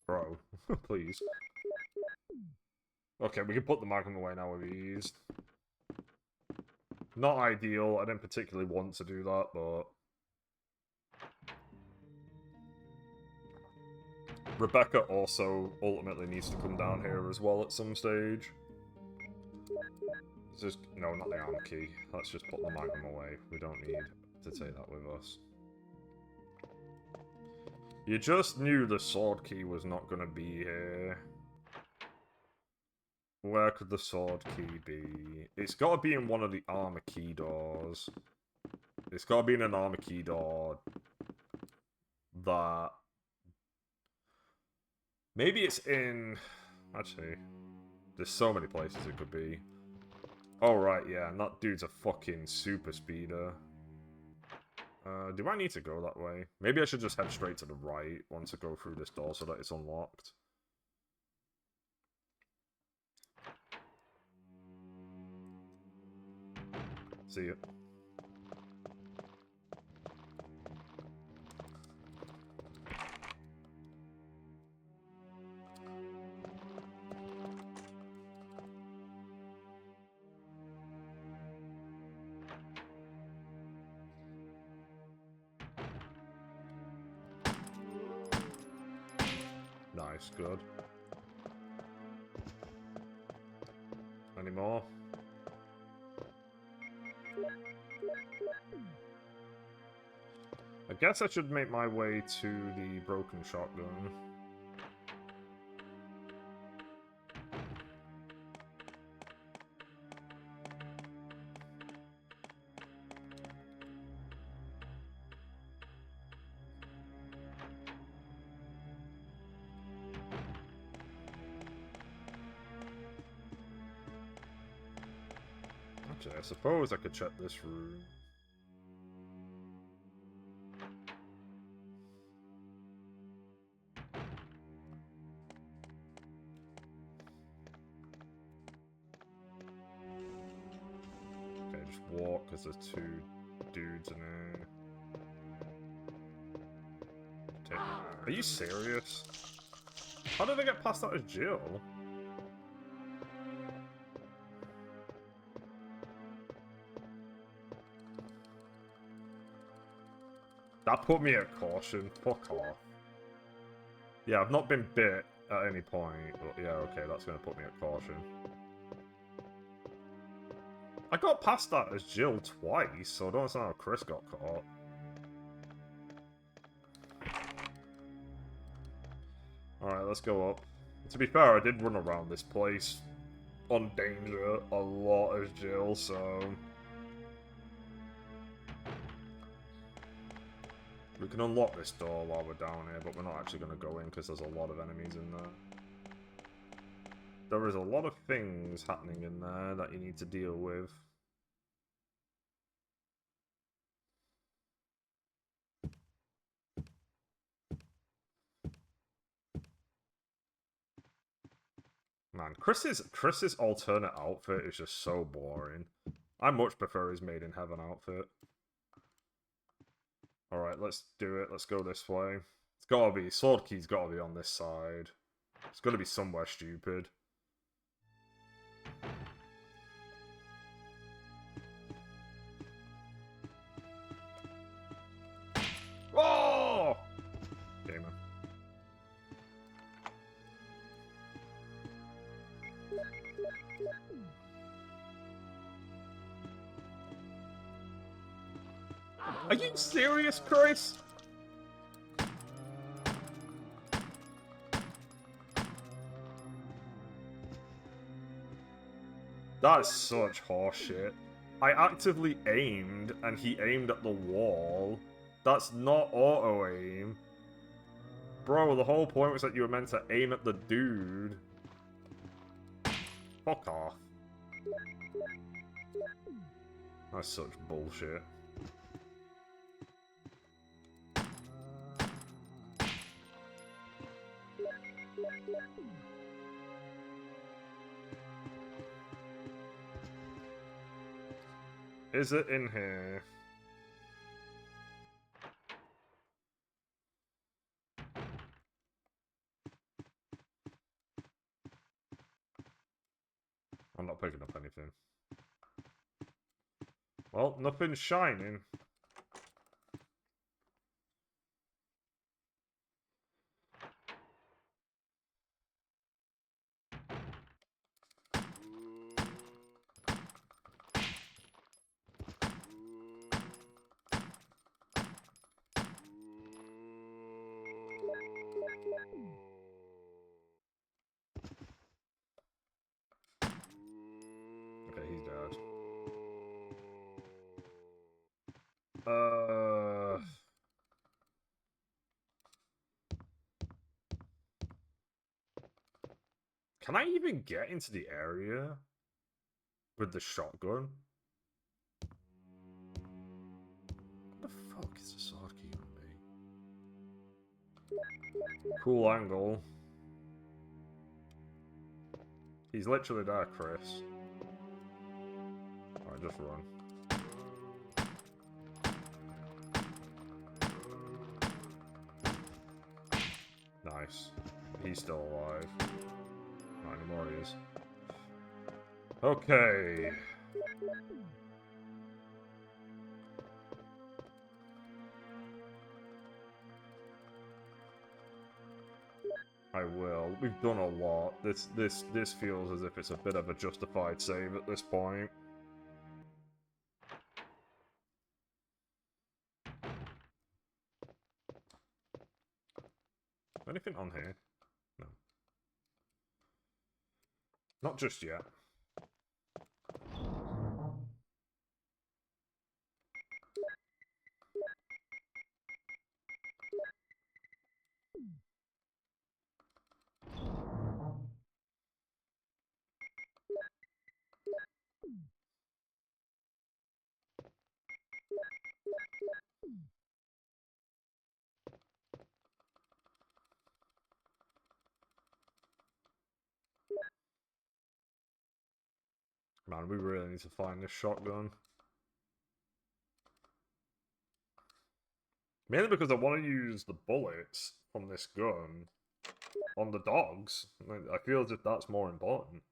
Speaker 1: Bro, please. Okay, we can put the Magnum away now with ease. Not ideal, I didn't particularly want to do that, but... Rebecca also ultimately needs to come down here as well at some stage. Just, no, not the armor key. Let's just put the Magnum away. We don't need to take that with us. You just knew the sword key was not going to be here. Where could the sword key be? It's got to be in one of the armor key doors. It's got to be in an armor key door. That... Maybe it's in... Actually, there's so many places it could be. Oh, right, yeah, and that dude's a fucking super speeder. Do I need to go that way? Maybe I should just head straight to the right once I go through this door so that it's unlocked. See it. Nice, good. Any more? I guess I should make my way to the broken shotgun. Actually, I suppose I could check this room. Okay, just walk because there's two dudes in there. Are you serious? How did I get past that as Jill? That put me at caution. Fuck off. Yeah, I've not been bit at any point, but yeah, okay, that's gonna put me at caution. I got past that as Jill twice, so I don't understand how Chris got caught. Alright, let's go up. To be fair, I did run around this place on danger a lot as Jill, so... We can unlock this door while we're down here, but we're not actually going to go in because there's a lot of enemies in there. There is a lot of things happening in there that you need to deal with. Man, Chris's alternate outfit is just so boring. I much prefer his Made in Heaven outfit. Alright, let's do it. Let's go this way. It's gotta be... Sword key's gotta be on this side. It's gotta be somewhere stupid. Oh! Gamer. Are you serious, Chris? That's such horseshit. I actively aimed, and he aimed at the wall. That's not auto-aim. Bro, the whole point was that you were meant to aim at the dude. Fuck off. That's such bullshit. Is it in here? I'm not picking up anything. Well, nothing's shining. Can I even get into the area with the shotgun? What the fuck is the sword key on me? Cool angle. He's literally there, Chris. Alright, just run. Nice. He's still alive. Not anymore, he is. Okay. I will. We've done a lot. This feels as if it's a bit of a justified save at this point. Anything on here? No. Not just yet. Man, we really need to find this shotgun. Mainly because I want to use the bullets from this gun on the dogs. I feel as if that's more important.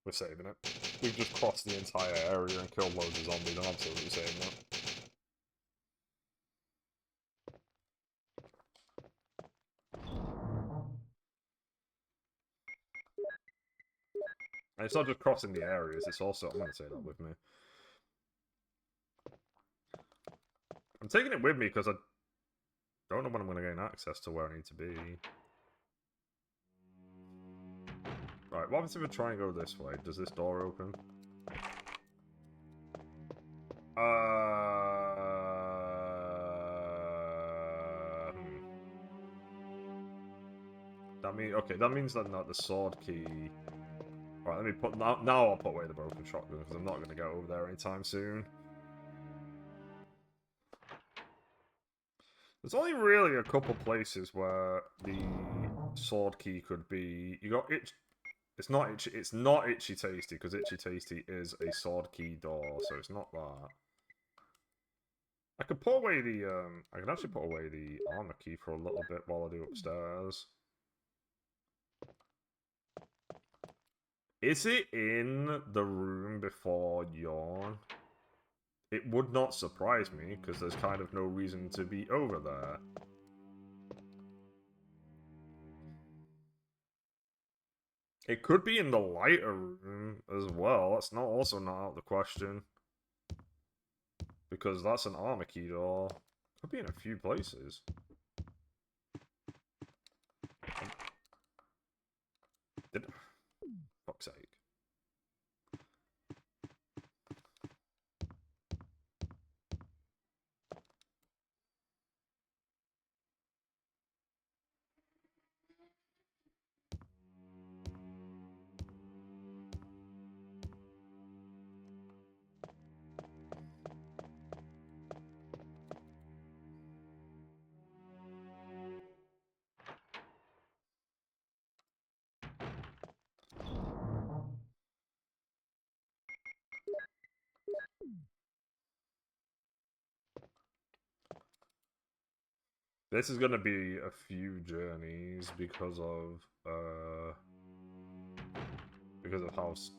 Speaker 1: We're saving it. We've just crossed the entire area and killed loads of zombies. I'm absolutely saving it. And it's not just crossing the areas, it's also... I'm going to say that with me. I'm taking it with me because I don't know when I'm going to gain access to where I need to be. Right, what happens if I try and go this way? Does this door open? That means... Okay, that means that not the sword key... Alright, let me put... Now I'll put away the broken shotgun, because I'm not going to go over there anytime soon. There's only really a couple places where the sword key could be... You got Itch... It's not Itchy Tasty, because Itchy Tasty is a sword key door, so it's not that. I could put away the... I can actually put away the armor key for a little bit while I do upstairs. Is it in the room before Yawn? It would not surprise me, because there's kind of no reason to be over there. It could be in the lighter room as well. That's also not out of the question. Because that's an armor key door. Could be in a few places. Fuck's sake. This is gonna be a few journeys because of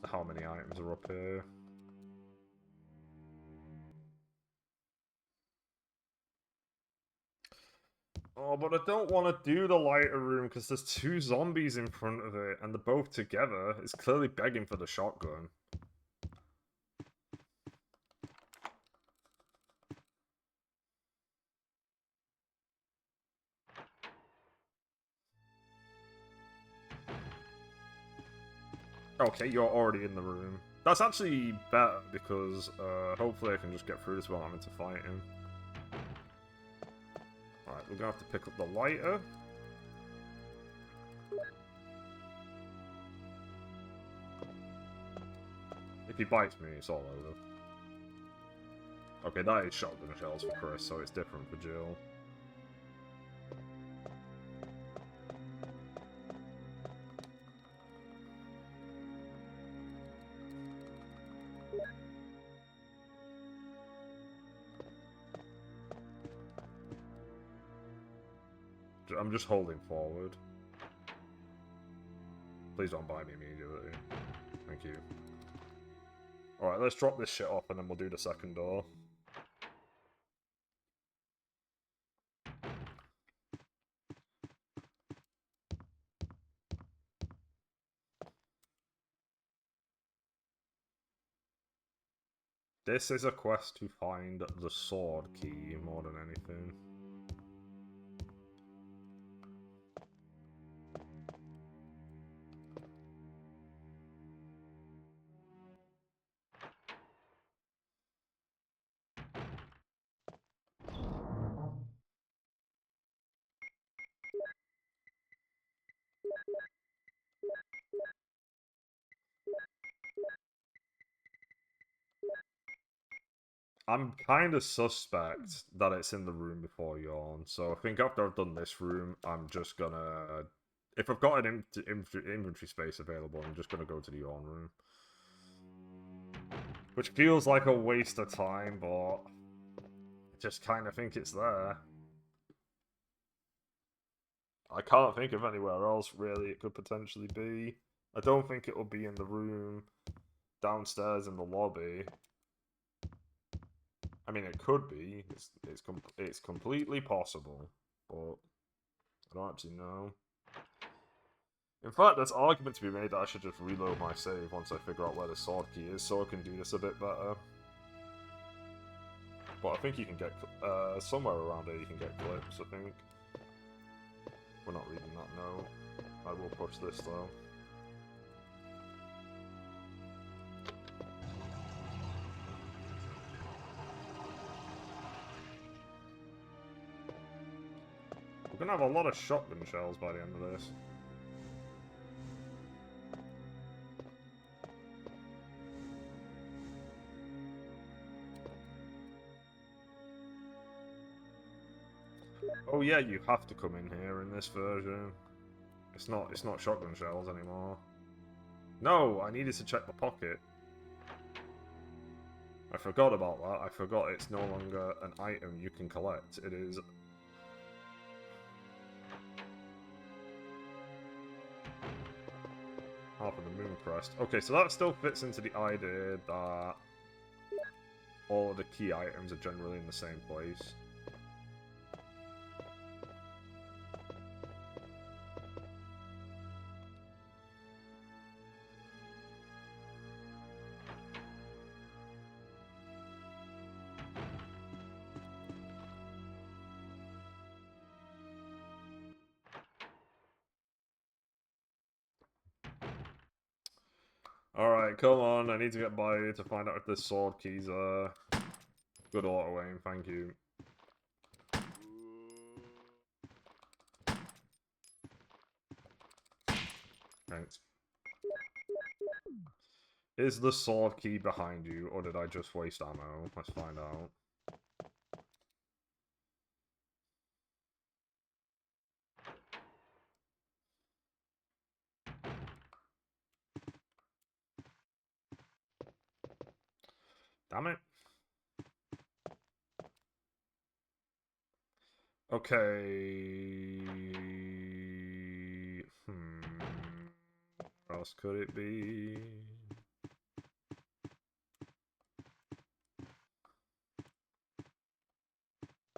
Speaker 1: how many items are up here. Oh, but I don't want to do the lighter room because there's two zombies in front of it and they're both together. It's clearly begging for the shotgun. Okay, you're already in the room. That's actually better because hopefully I can just get through this without having to fight him. Alright, we're gonna have to pick up the lighter. If he bites me, it's all over. Okay, that is shotgun shells for Chris, so it's different for Jill. I'm just holding forward. Please don't buy me immediately. Thank you. Alright, let's drop this shit off and then we'll do the second door. This is a quest to find the sword key more than anything. I'm kind of suspect that it's in the room before Yawn, so I think after I've done this room, I'm just gonna... If I've got an inventory space available, I'm just gonna go to the Yawn room. Which feels like a waste of time, but... I just kind of think it's there. I can't think of anywhere else, really, it could potentially be. I don't think it will be in the room downstairs in the lobby. I mean, it could be. It's completely possible, but I don't actually know. In fact, there's argument to be made that I should just reload my save once I figure out where the sword key is, so I can do this a bit better. But I think you can get somewhere around here. You can get clips. I think we're not reading that note. I will push this though. We're gonna have a lot of shotgun shells by the end of this. Oh yeah, you have to come in here in this version. It's not shotgun shells anymore. No, I needed to check the pocket. I forgot about that. I forgot it's no longer an item you can collect. It is... half of the moon crest. Okay, so that still fits into the idea that all of the key items are generally in the same place. Alright, come on, I need to get by you to find out if the sword keys are... Good auto aim, thank you. Thanks. Is the sword key behind you, or did I just waste ammo? Let's find out. Damn it. Okay. Where else could it be?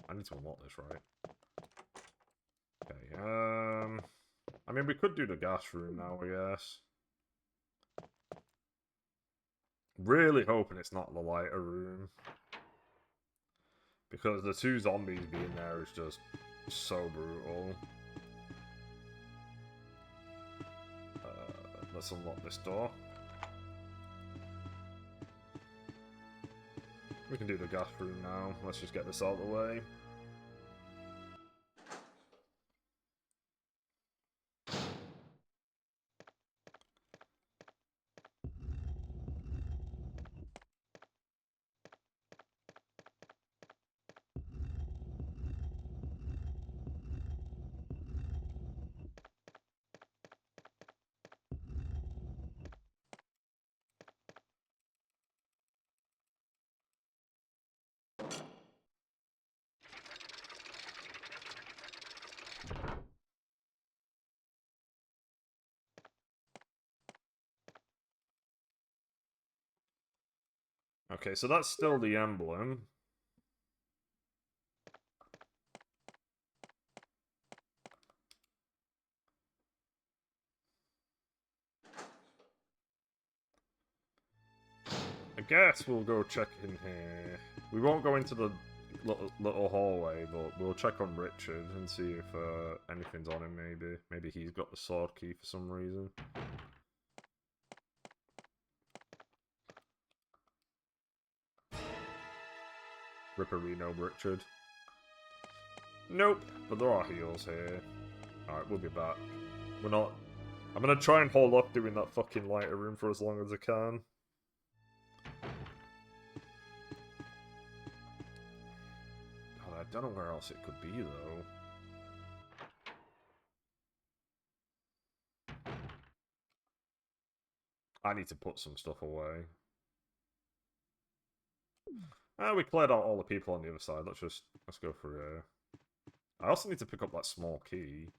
Speaker 1: I need to unlock this, right? Okay, I mean, we could do the gas room now, I guess. Really hoping it's not the lighter room. Because the two zombies being there is just so brutal. Let's unlock this door. We can do the gas room now. Let's just get this out of the way. Okay, so that's still the emblem. I guess we'll go check in here. We won't go into the little hallway, but we'll check on Richard and see if anything's on him, maybe. Maybe he's got the sword key for some reason. Ripperino Richard. Nope, but there are heals here. Alright, we'll be back. We're not... I'm gonna try and hold off doing that fucking lighter room for as long as I can. God, I don't know where else it could be, though. I need to put some stuff away. We cleared out all the people on the other side. Let's go through here. I also need to pick up that small key.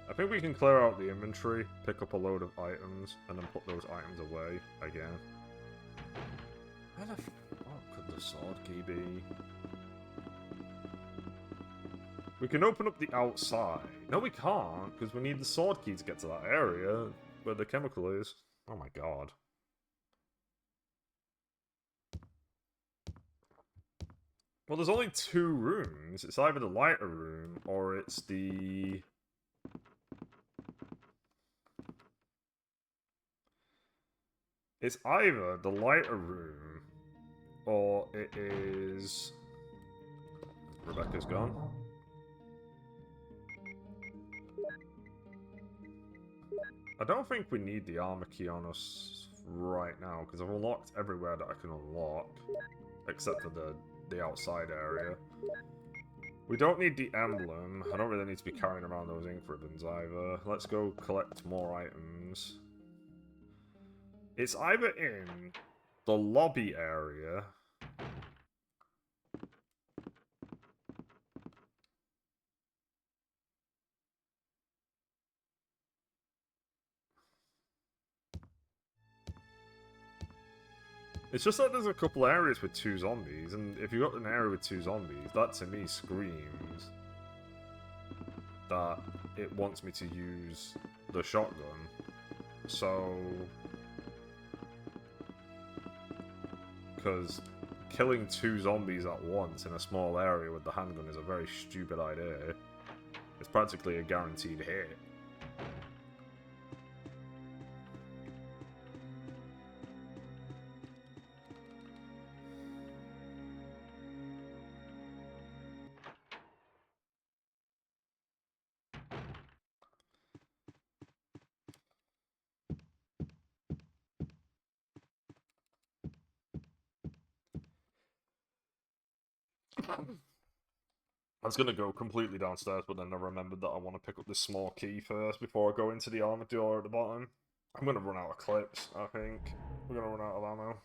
Speaker 1: I think we can clear out the inventory, pick up a load of items, and then put those items away again. Where the fuck could the sword key be? We can open up the outside. No, we can't, because we need the sword key to get to that area where the chemical is. Oh my god. Well, there's only 2 rooms. It's either the lighter room, or it's the... It's either the lighter room, or it is... Rebecca's gone. I don't think we need the armor key on us right now, because I've unlocked everywhere that I can unlock, except for the outside area. We don't need the emblem. I don't really need to be carrying around those ink ribbons either. Let's go collect more items. It's either in the lobby area. It's just that there's a couple areas with 2 zombies, and if you've got an area with 2 zombies, that to me screams that it wants me to use the shotgun. So... Because killing 2 zombies at once in a small area with the handgun is a very stupid idea. It's practically a guaranteed hit. I was going to go completely downstairs, but then I remembered that I want to pick up this small key first before I go into the armor door at the bottom. I'm going to run out of clips, I think. We're going to run out of ammo.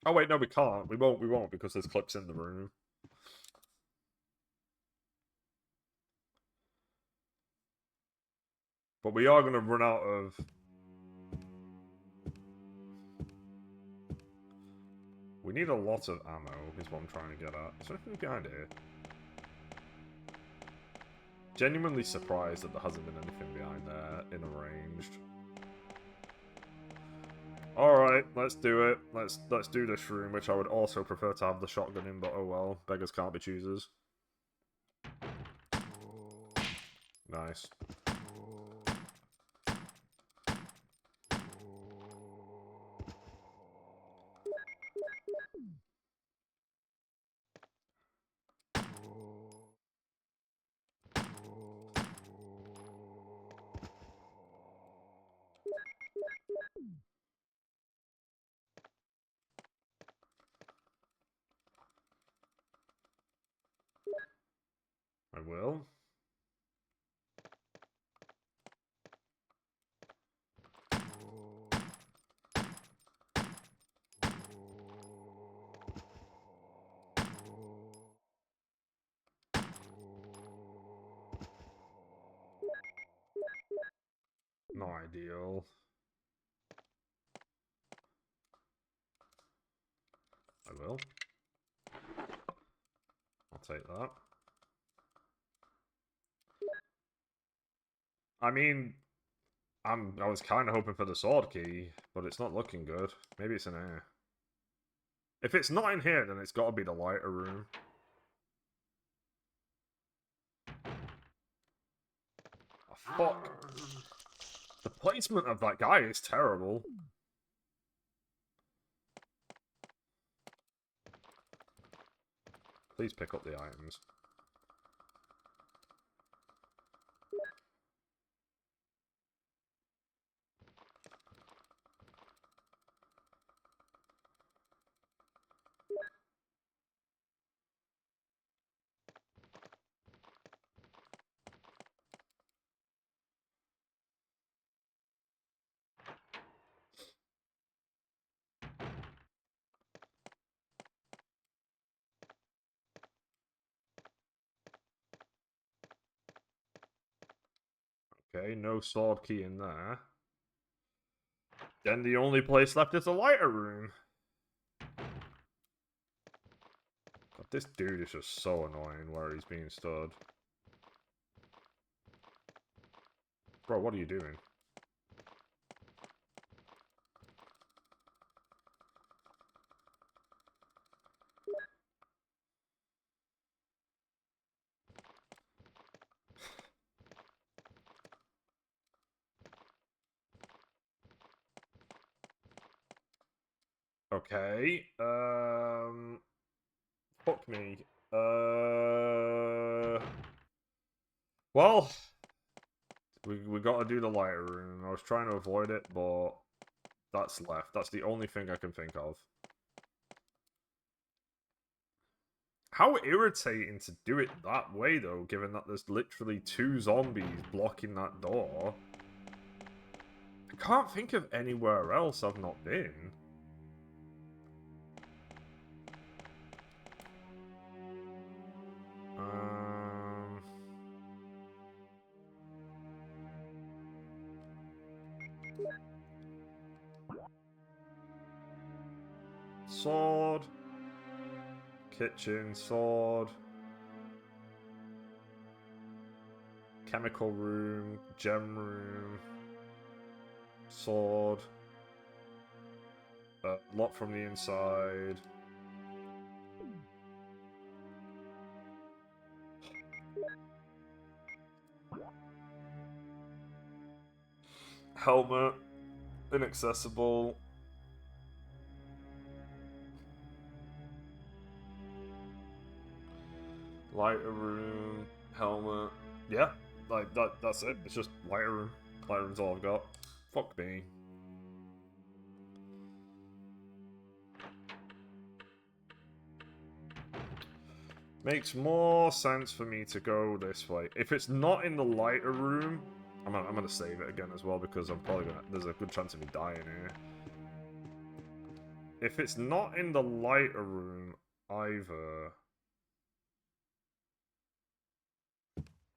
Speaker 1: Oh wait, no, we can't. We won't because there's clips in the room. But we are going to run out of... We need a lot of ammo, is what I'm trying to get at. Is there anything behind here? Genuinely surprised that there hasn't been anything behind there in a ranged. Alright, let's do it. Let's do this room, which I would also prefer to have the shotgun in, but oh well. Beggars can't be choosers. Nice. I will. Not ideal. I will. I'll take that. I mean, I was kind of hoping for the sword key, but it's not looking good. Maybe it's in here. If it's not in here, then it's got to be the lighter room. Oh, fuck. The placement of that guy is terrible. Please pick up the items. Okay, no sword key in there. Then the only place left is the lighter room. God, this dude is just so annoying where he's being stood. Bro, what are you doing? Okay, fuck me. Well, we got to do the lighter room. I was trying to avoid it, but that's left. That's the only thing I can think of. How irritating to do it that way, though, given that there's literally 2 zombies blocking that door. I can't think of anywhere else I've not been. Sword. Kitchen, sword. Chemical room, gem room. Sword. Lock from the inside. Helmet. Inaccessible. Lighter room, helmet. Yeah, like that's it. It's just lighter room. Lighter room's all I've got. Fuck me. Makes more sense for me to go this way. If it's not in the lighter room, I'm gonna save it again as well because I'm probably gonna. There's a good chance of me dying here. If it's not in the lighter room either.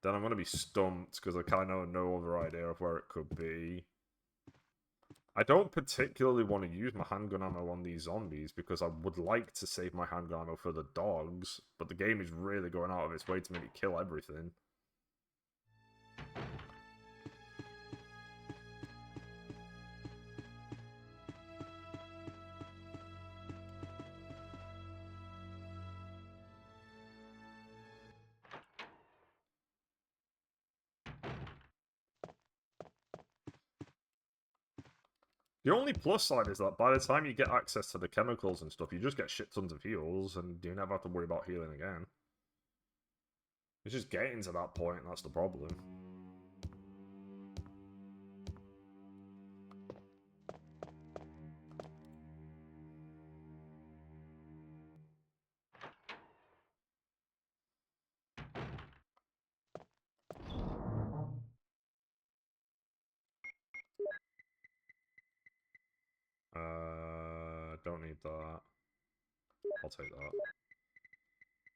Speaker 1: then I'm going to be stumped because I kind of have no other idea of where it could be. I don't particularly want to use my handgun ammo on these zombies because I would like to save my handgun ammo for the dogs, but the game is really going out of its way to make me kill everything. The only plus side is that by the time you get access to the chemicals and stuff, you just get shit tons of heals, and you never have to worry about healing again. It's just getting to that point, that's the problem. Don't need that. I'll take that.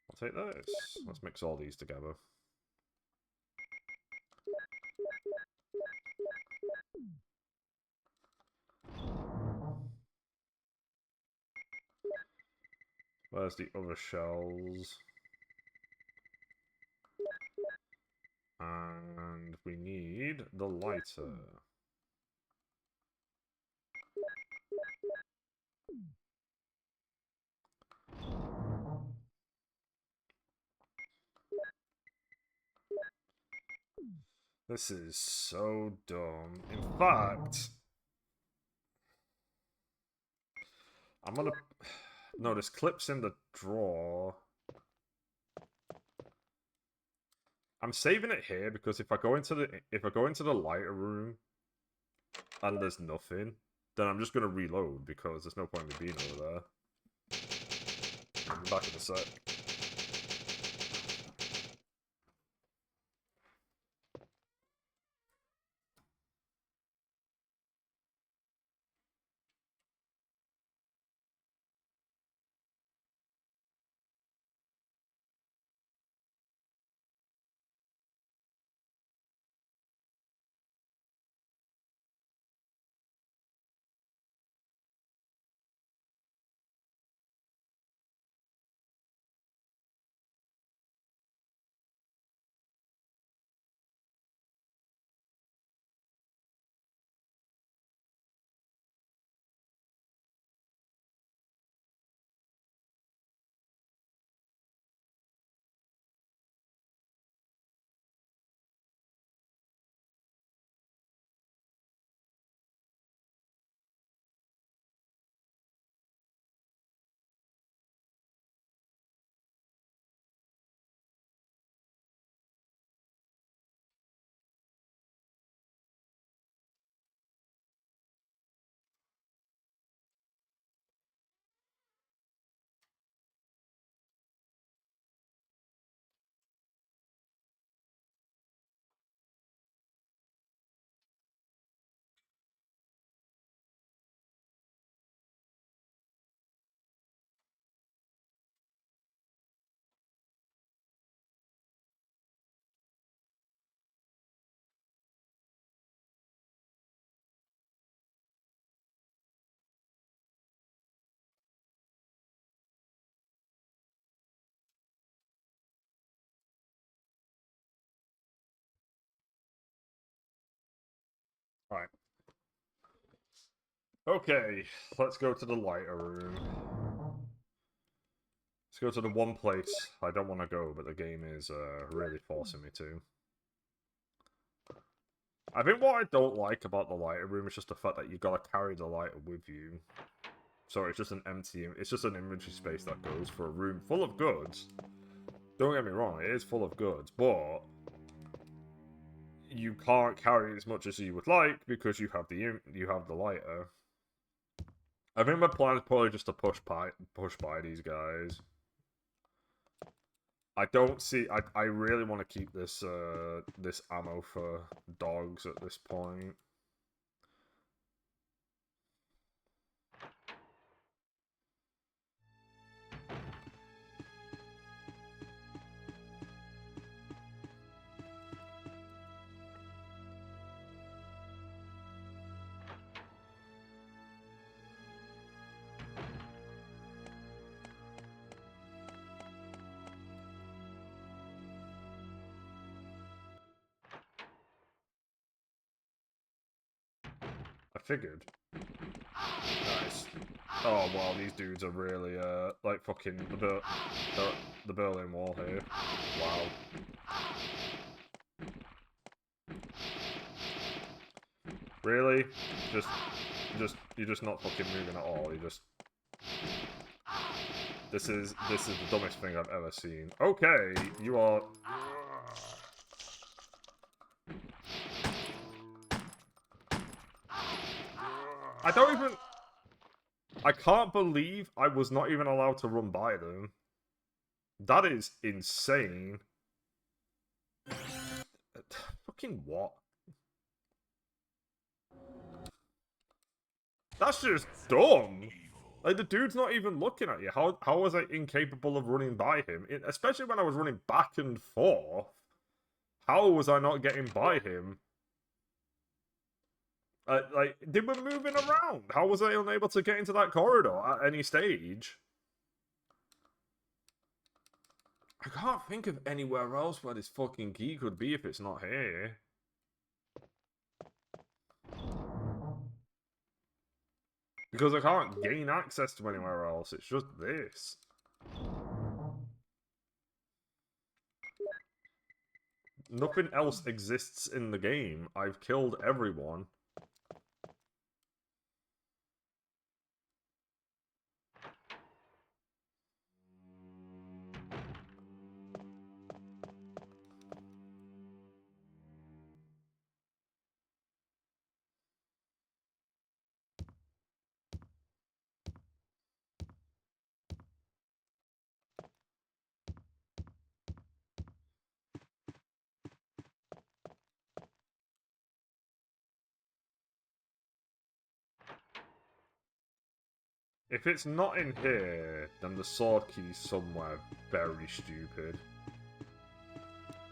Speaker 1: I'll take this. Let's mix all these together. Where's the other shells? And we need the lighter. This is so dumb. In fact, I'm gonna... No, there's clips in the drawer. I'm saving it here because if I go into the lighter room and there's nothing, then I'm just gonna reload because there's no point in me being over there. I'm back in a sec. Alright. Okay, let's go to the lighter room. Let's go to the one place I don't want to go, but the game is really forcing me to. I think what I don't like about the lighter room is just the fact that you gotta carry the lighter with you. So it's just an inventory space that goes for a room full of goods. Don't get me wrong, it is full of goods, but you can't carry as much as you would like because you have the lighter. I think my plan is probably just to push by these guys. I really want to keep this this ammo for dogs at this point. I figured. Nice. Oh wow, these dudes are really like fucking the Berlin Wall here. Wow. Really? You're just not fucking moving at all. You just. This is the dumbest thing I've ever seen. Okay, you are. I don't even. I can't believe I was not even allowed to run by them. That is insane. Fucking what? That's just dumb. Like, the dude's not even looking at you. How was I incapable of running by him? Especially when I was running back and forth. How was I not getting by him? Like, they were moving around. How was I unable to get into that corridor at any stage? I can't think of anywhere else where this fucking key could be if it's not here. Because I can't gain access to anywhere else. It's just this. Nothing else exists in the game. I've killed everyone. If it's not in here, then the sword key's somewhere very stupid.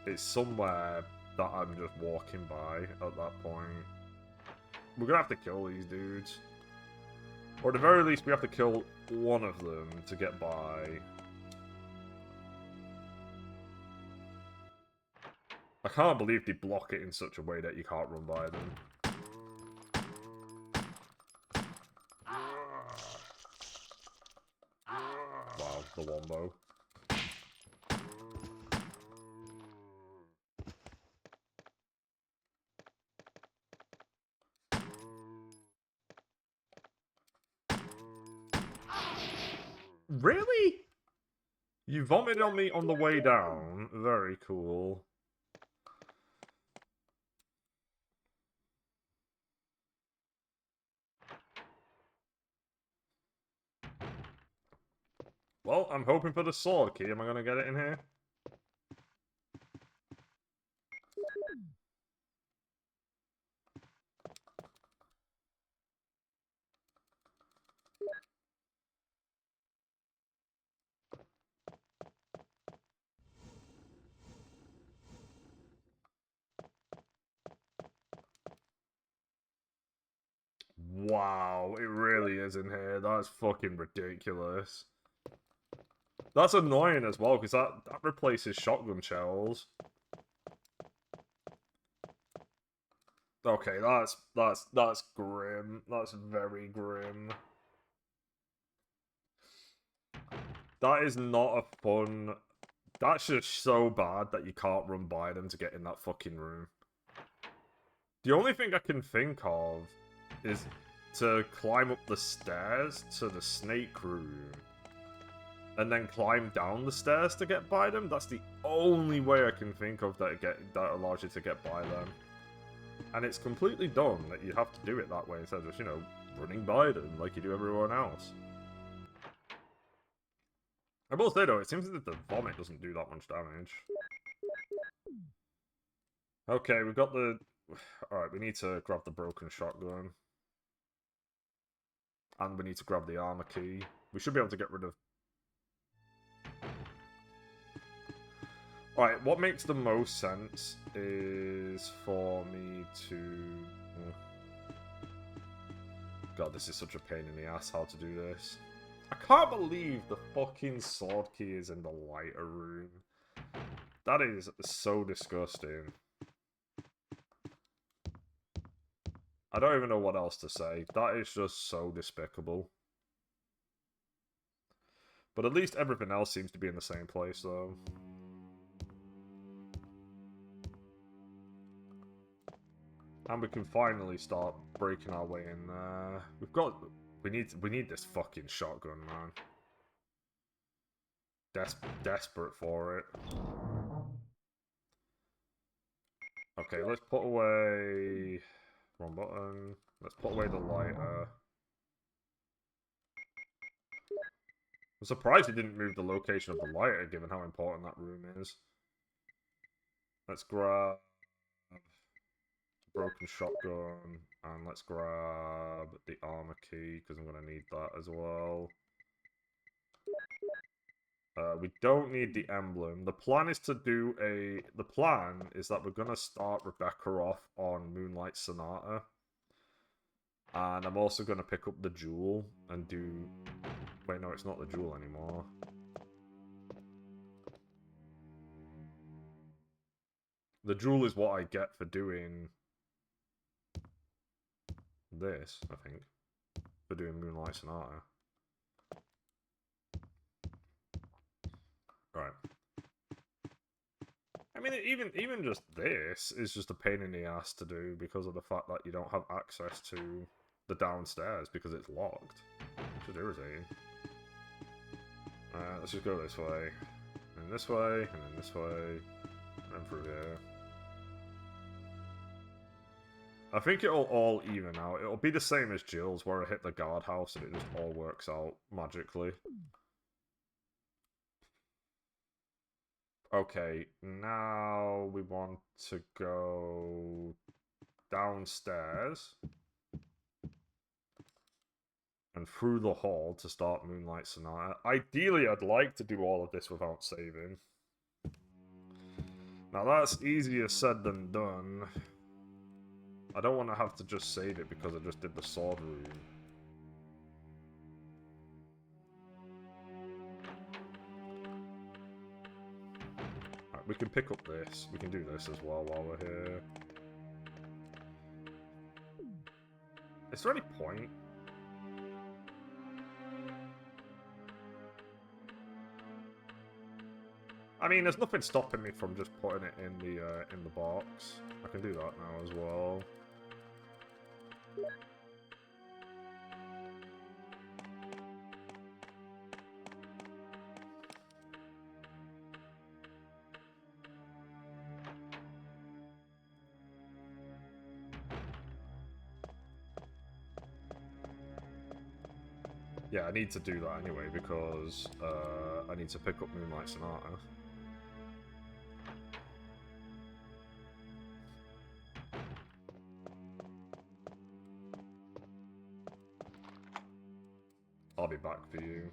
Speaker 1: It's somewhere that I'm just walking by at that point. We're gonna have to kill these dudes. Or at the very least, we have to kill one of them to get by. I can't believe they block it in such a way that you can't run by them. Wow, the wombo. Really? You vomited on me on the way down. Very cool. Well, I'm hoping for the sword key. Am I going to get it in here? Wow, it really is in here. That's fucking ridiculous. That's annoying as well, because that replaces shotgun shells. Okay, that's grim. That's very grim. That is not a fun... That's just so bad that you can't run by them to get in that fucking room. The only thing I can think of is to climb up the stairs to the snake room. And then climb down the stairs to get by them. That's the only way I can think of that allows you to get by them. And it's completely dumb that you have to do it that way instead of just, you know, running by them like you do everyone else. I will say though, it seems that the vomit doesn't do that much damage. Okay, we've got the... Alright, we need to grab the broken shotgun. And we need to grab the armor key. We should be able to get rid of... Alright, what makes the most sense is for me to... God, this is such a pain in the ass how to do this. I can't believe the fucking sword key is in the lighter room. That is so disgusting. I don't even know what else to say. That is just so despicable. But at least everything else seems to be in the same place, though. And we can finally start breaking our way in there. We need this fucking shotgun, man. Desperate for it. Okay, let's put away... Wrong button. Let's put away the lighter. I'm surprised he didn't move the location of the lighter, given how important that room is. Let's grab... broken shotgun, and let's grab the armor key, because I'm going to need that as well. We don't need the emblem. The plan is to do a... The plan is that we're going to start Rebecca off on Moonlight Sonata. And I'm also going to pick up the jewel and do... Wait, no, it's not the jewel anymore. The jewel is what I get for doing... this, I think. For doing Moonlight Sonata. Right. I mean, even just this is just a pain in the ass to do because of the fact that you don't have access to the downstairs because it's locked. Which is irritating. Alright, let's just go this way. And this way, and then this way. And through here. I think it'll all even out. It'll be the same as Jill's, where I hit the guardhouse and it just all works out magically. Okay, now we want to go downstairs and through the hall to start Moonlight Sonata. Ideally, I'd like to do all of this without saving. Now that's easier said than done. I don't want to have to just save it because I just did the sword room. Right, we can pick up this. We can do this as well while we're here. Is there any point? I mean, there's nothing stopping me from just putting it in the box. I can do that now as well. Yeah, I need to do that anyway because I need to pick up Moonlight Sonata. I'll be back for you.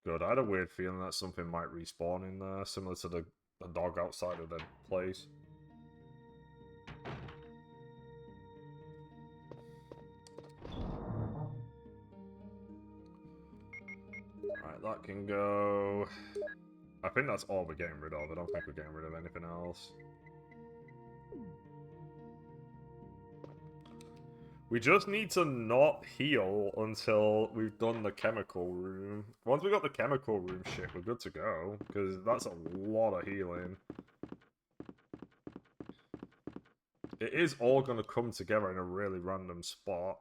Speaker 1: Good. I had a weird feeling that something might respawn in there, similar to the dog outside of the place. Right, that can go. I think that's all we're getting rid of. I don't think we're getting rid of anything else. We just need to not heal until we've done the chemical room. Once we got the chemical room shit, we're good to go. Because that's a lot of healing. It is all going to come together in a really random spot.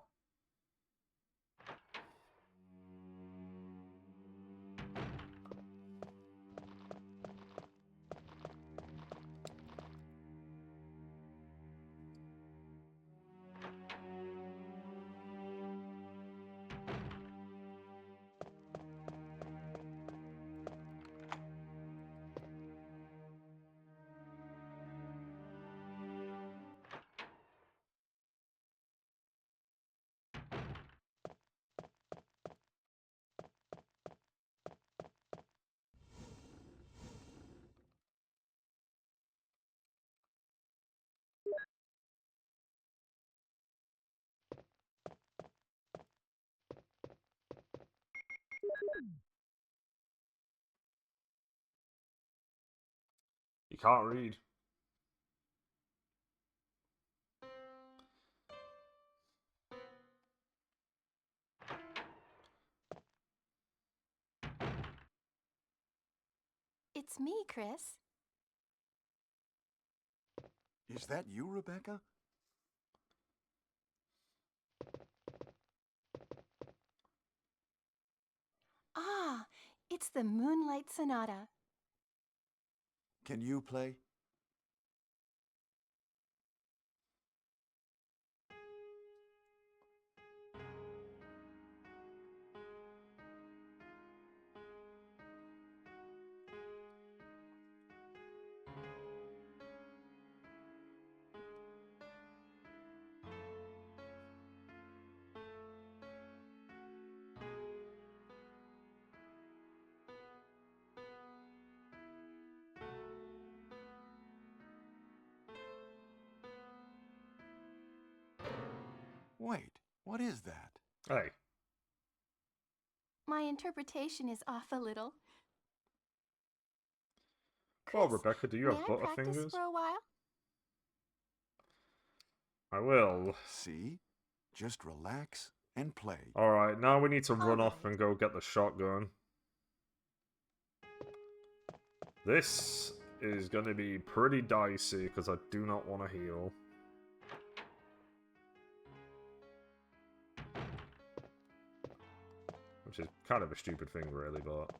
Speaker 1: You can't read.
Speaker 7: It's me, Chris.
Speaker 6: Is that you, Rebecca?
Speaker 7: Ah, it's the Moonlight Sonata.
Speaker 6: Can you play? Wait, what is that?
Speaker 1: Hey.
Speaker 7: My interpretation is off a little.
Speaker 1: Well,
Speaker 7: Chris,
Speaker 1: Rebecca, do you
Speaker 7: may
Speaker 1: have
Speaker 7: I practice
Speaker 1: butterfingers?
Speaker 7: for a while?
Speaker 1: I will.
Speaker 6: See? Just relax and play.
Speaker 1: Alright, now we need to run off
Speaker 7: Alright.
Speaker 1: and go get the shotgun. This is going to be pretty dicey because I do not want to heal. Which is kind of a stupid thing, really, but...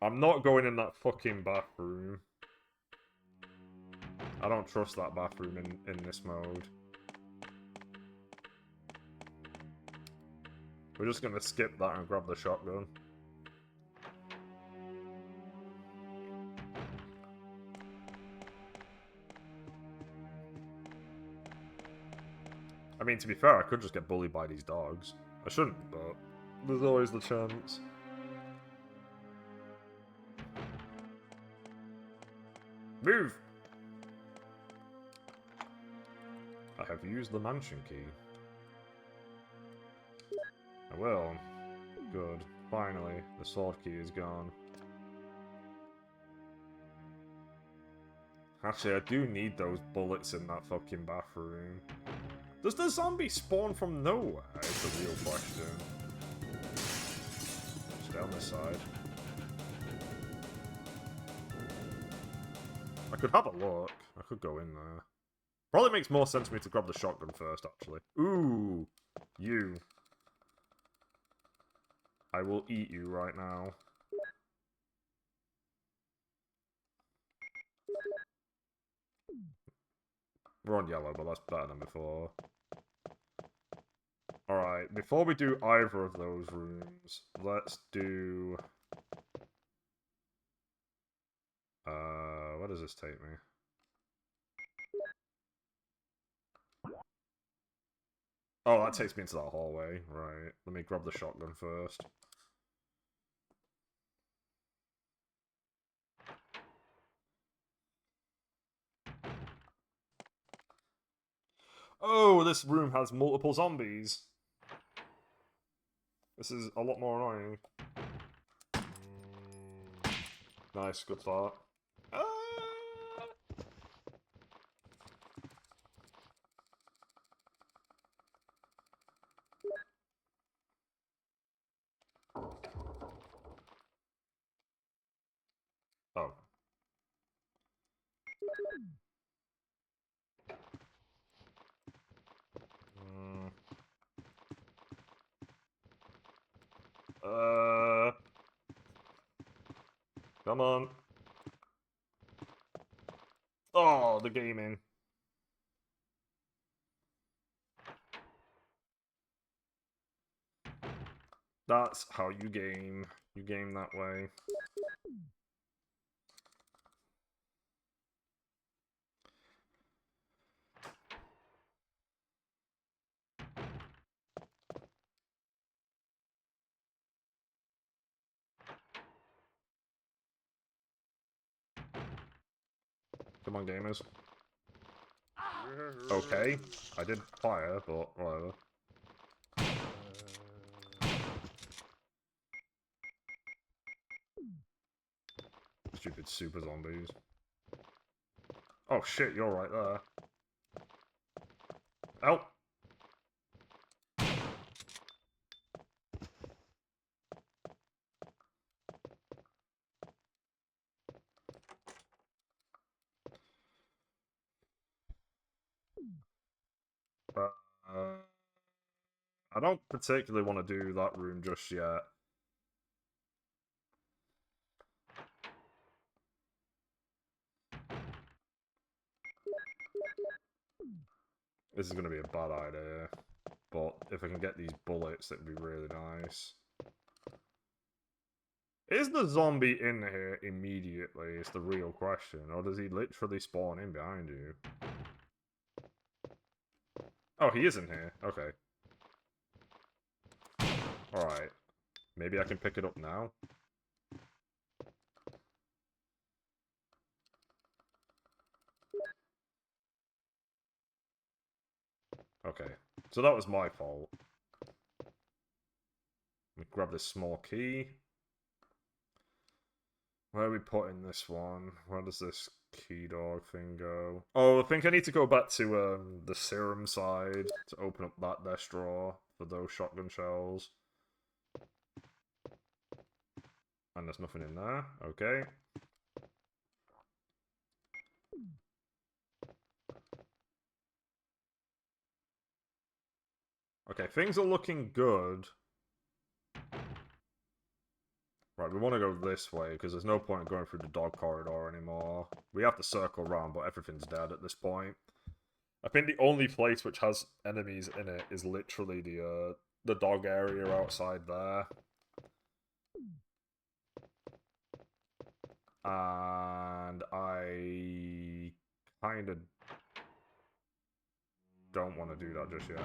Speaker 1: I'm not going in that fucking bathroom. I don't trust that bathroom in this mode. We're just gonna skip that and grab the shotgun. I mean, to be fair, I could just get bullied by these dogs. I shouldn't, but there's always the chance. Move! I have used the mansion key. I will. Good. Finally, the sword key is gone. Actually, I do need those bullets in that fucking bathroom. Does the zombie spawn from nowhere? Is the real question. Stay on this side. I could have a look. I could go in there. Probably makes more sense for me to grab the shotgun first, actually. Ooh! You. I will eat you right now. We're on yellow, but that's better than before. Alright, before we do either of those rooms, let's do... where does this take me? Oh, that takes me into that hallway. Right, let me grab the shotgun first. Oh, this room has multiple zombies. This is a lot more annoying. Nice, good start. Oh. Come on. Oh, the gaming. That's how you game. You game that way. Come on, gamers. Okay, I did fire, but whatever. super zombies. Oh shit, you're right there. Help! Uh, I don't particularly want to do that room just yet. This is going to be a bad idea. But if I can get these bullets, it'd be really nice. Is the zombie in here immediately is the real question, or does he literally spawn in behind you? Oh, he is in here. Okay. Alright. Maybe I can pick it up now? Okay. So that was my fault. Let me grab this small key. Where are we putting this one? Where does this key dog thing go? Oh, I think I need to go back to the serum side to open up that desk drawer for those shotgun shells. And there's nothing in there. Okay. Okay, things are looking good. Right, we want to go this way, because there's no point in going through the dog corridor anymore. We have to circle around, but everything's dead at this point. I think the only place which has enemies in it is literally the dog area outside there. And I kind of don't want to do that just yet.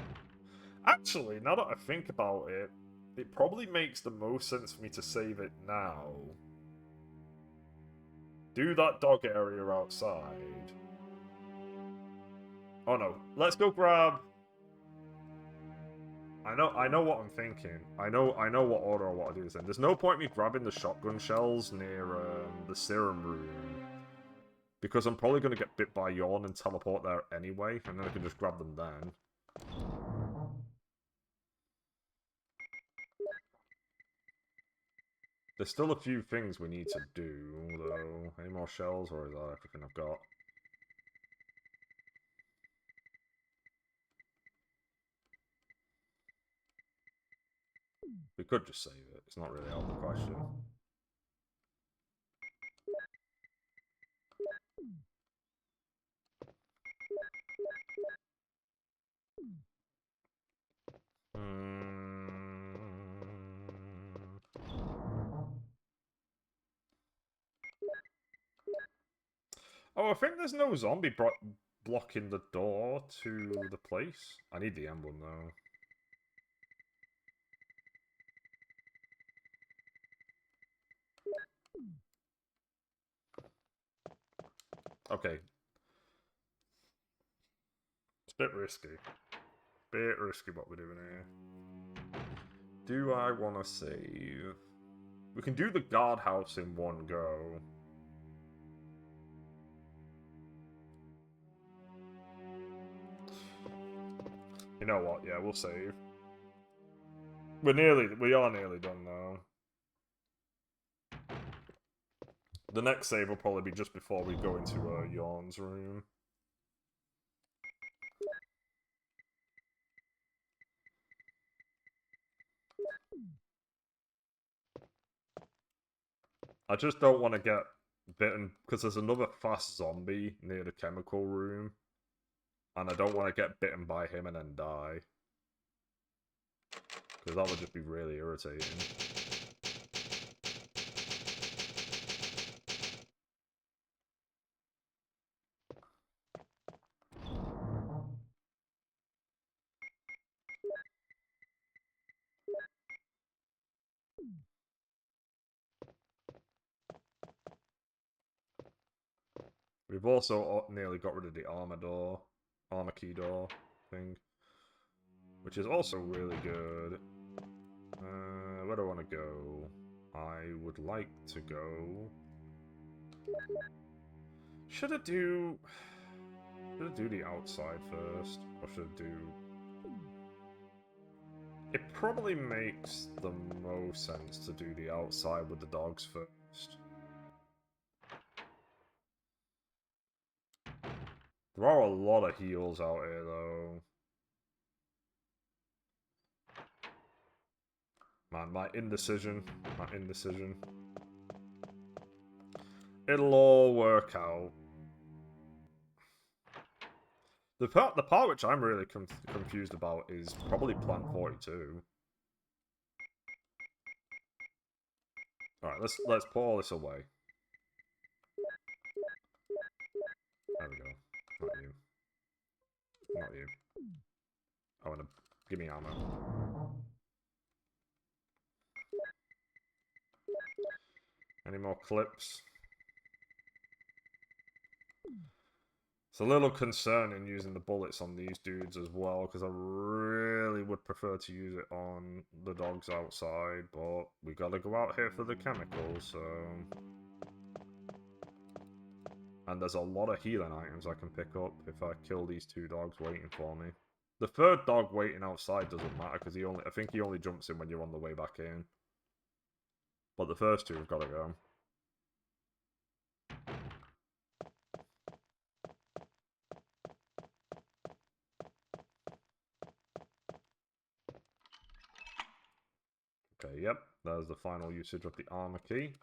Speaker 1: Actually, now that I think about it, it probably makes the most sense for me to save it now. Do that dog area outside. Oh no, let's go grab... I know what I'm thinking. I know what order I want to do this in. There's no point in me grabbing the shotgun shells near the serum room. Because I'm probably going to get bit by Yawn and teleport there anyway, and then I can just grab them then. There's still a few things we need to do, though. Any more shells, or is that everything I've got? We could just save it. It's not really out of the question. Oh, I think there's no zombie blocking the door to the place. I need the emblem, though. Okay. It's a bit risky. Bit risky what we're doing here. Do I want to save? We can do the guardhouse in one go. You know what? Yeah, we'll save. We are nearly done now. The next save will probably be just before we go into Yawn's room. I just don't want to get bitten, because there's another fast zombie near the chemical room. And I don't want to get bitten by him and then die. Because that would just be really irritating. We've also nearly got rid of the armor key door thing, which is also really good. Where do I want to go? I would like to go Should I do the outside first, or should I do? It probably makes the most sense to do the outside with the dogs first. There are a lot of heals out here, though. Man, my indecision. It'll all work out. The part which I'm really confused about is probably Plant 42. Alright, let's put all this away. There we go. Not you. Not you. I wanna give me ammo. Any more clips? It's a little concerning using the bullets on these dudes as well, because I really would prefer to use it on the dogs outside, but we gotta go out here for the chemicals, so... And there's a lot of healing items I can pick up if I kill these two dogs waiting for me. The third dog waiting outside doesn't matter, because I think he only jumps in when you're on the way back in. But the first two have gotta go. Okay, yep, there's the final usage of the armor key.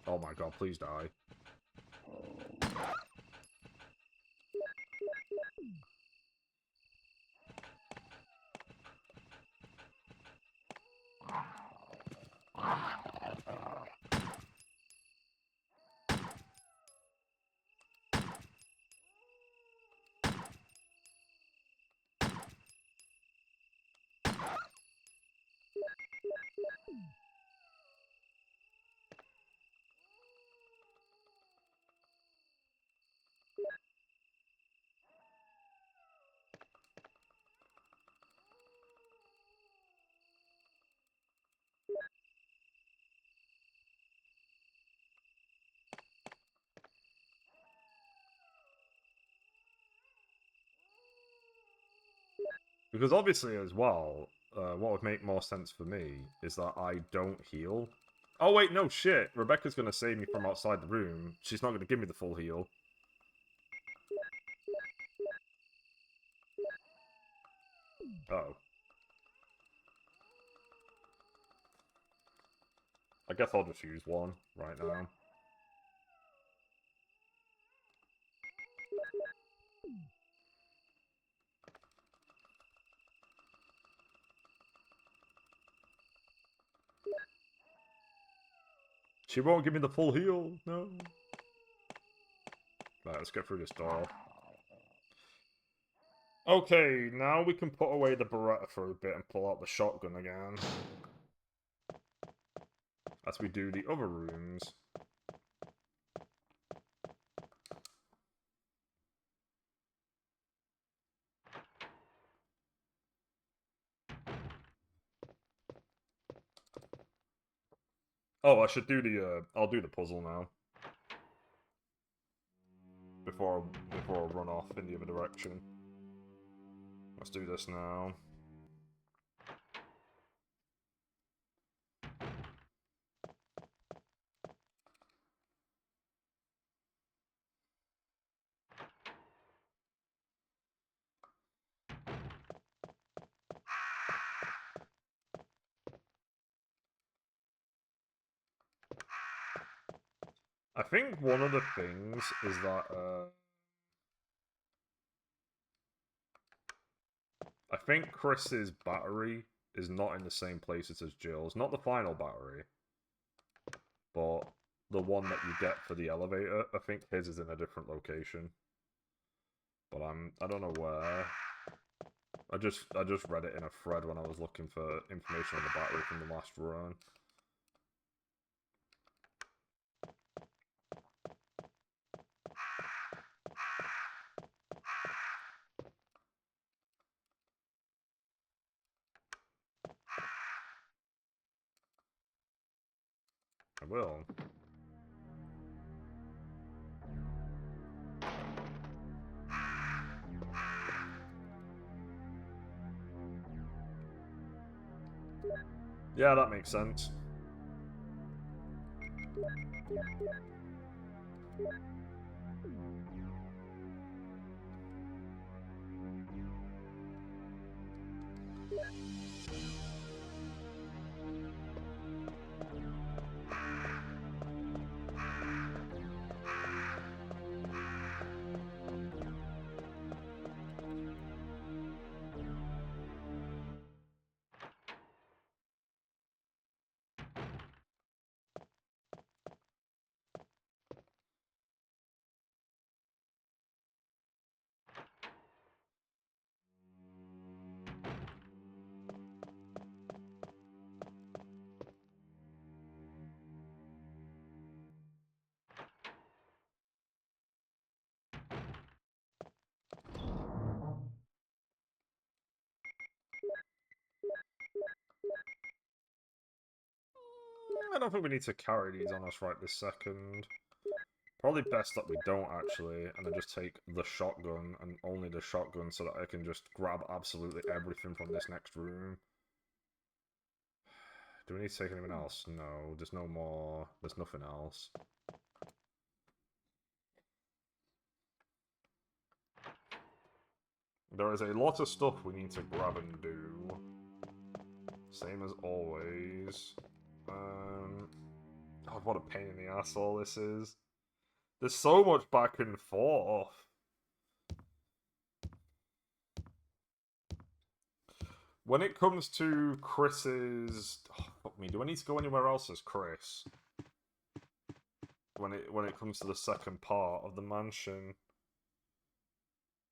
Speaker 1: Oh my god, please die. Because obviously as well, what would make more sense for me is that I don't heal. Oh wait, no shit. Rebecca's gonna save me from outside the room. She's not gonna give me the full heal. Oh. I guess I'll just use one right now. She won't give me the full heal. No. Right, let's get through this door. Okay, now we can put away the Beretta for a bit and pull out the shotgun again. As we do the other rooms. Oh, I should do the, I'll do the puzzle now. Before I run off in the other direction. Let's do this now. I think one of the things is that, I think Chris's battery is not in the same places as Jill's. Not the final battery, but the one that you get for the elevator. I think his is in a different location. but I don't know where. I just read it in a thread when I was looking for information on the battery from the last run. I will. Yeah, that makes sense. I don't think we need to carry these on us right this second. Probably best that we don't, actually, and I just take the shotgun, and only the shotgun, so that I can just grab absolutely everything from this next room. Do we need to take anything else? No, there's no more... There's nothing else. There is a lot of stuff we need to grab and do. Same as always. God, what a pain in the ass all this is. There's so much back and forth. When it comes to Chris's... Oh, fuck me, do I need to go anywhere else as Chris? When it comes to the second part of the mansion.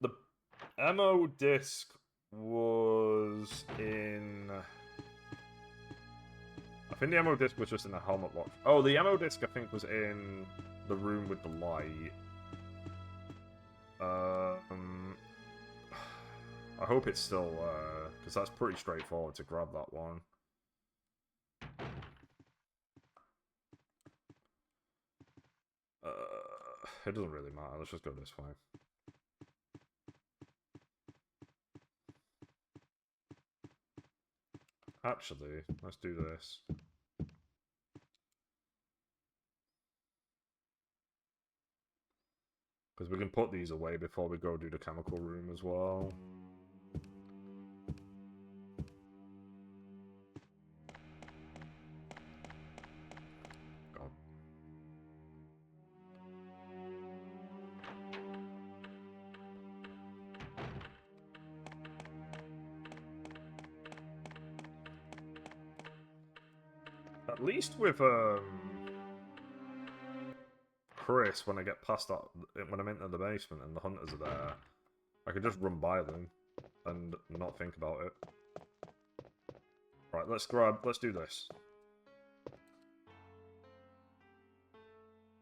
Speaker 1: The ammo disc was in... I think the ammo disc was just in the helmet lock. Oh, the ammo disc I think was in the room with the light. I hope it's still because that's pretty straightforward to grab that one. It doesn't really matter. Let's just go this way. Actually, let's do this. Because we can put these away before we go do the chemical room as well. God. At least with Chris, when I get past that, when I'm into the basement and the hunters are there, I can just run by them and not think about it. Right, let's do this.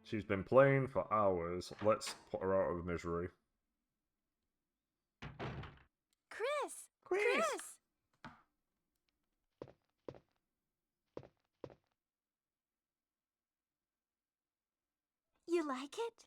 Speaker 1: She's been playing for hours. Let's put her out of misery.
Speaker 7: Chris! You like it?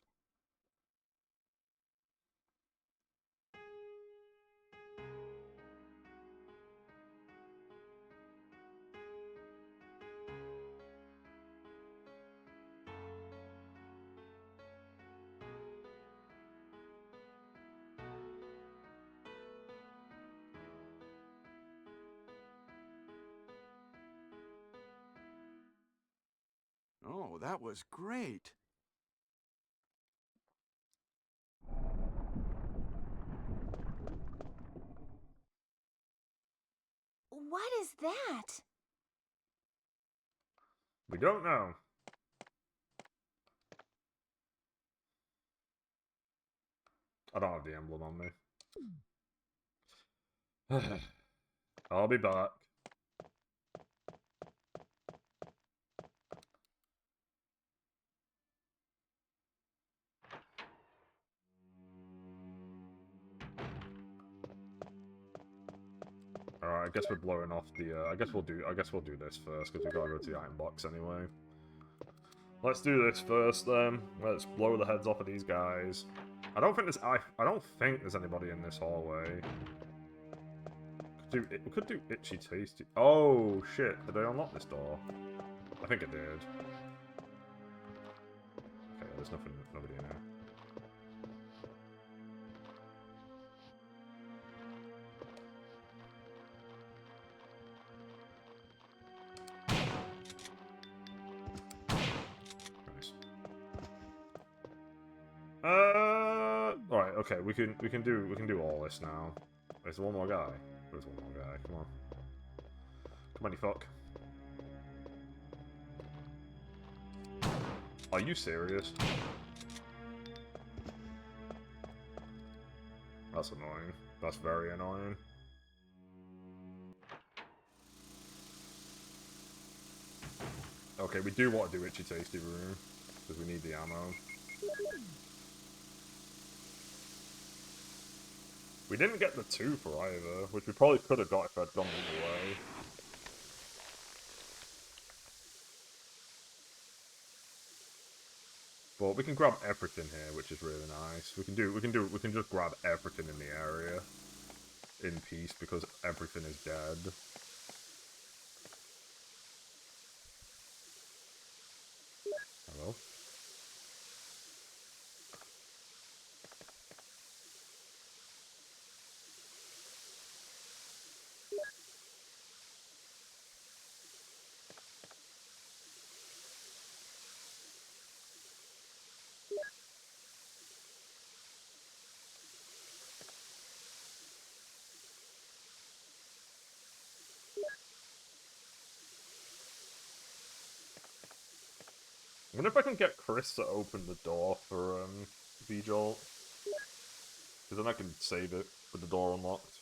Speaker 6: Oh, that was great.
Speaker 7: What is that?
Speaker 1: We don't know. I don't have the emblem on me. I'll be back. Alright, I guess we're blowing off the, I guess we'll do this first, because we've got to go to the item box anyway. Let's do this first, then. Let's blow the heads off of these guys. I don't think there's anybody in this hallway. We could do Itchy Tasty. Oh, shit. Did I unlock this door? I think it did. Okay, there's nobody in here. Alright, okay, we can do all this now. There's one more guy. There's one more guy, come on. Come on, you fuck. Are you serious? That's annoying. That's very annoying. Okay, we do want to do Itchy Tasty Room, because we need the ammo. We didn't get the tooth either, which we probably could have got if I'd gone the other way. But we can grab everything here, which is really nice. We can just grab everything in the area in peace because everything is dead. Hello? I wonder if I can get Chris to open the door for V-Jolt. Because then I can save it with the door unlocked.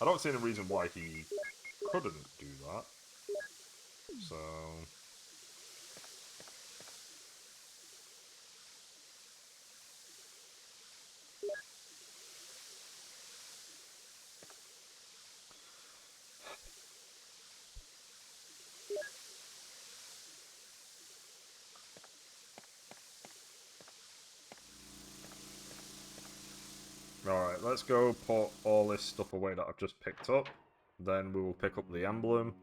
Speaker 1: I don't see any reason why he couldn't do that. So... Alright, let's go put all this stuff away that I've just picked up. Then we will pick up the emblem.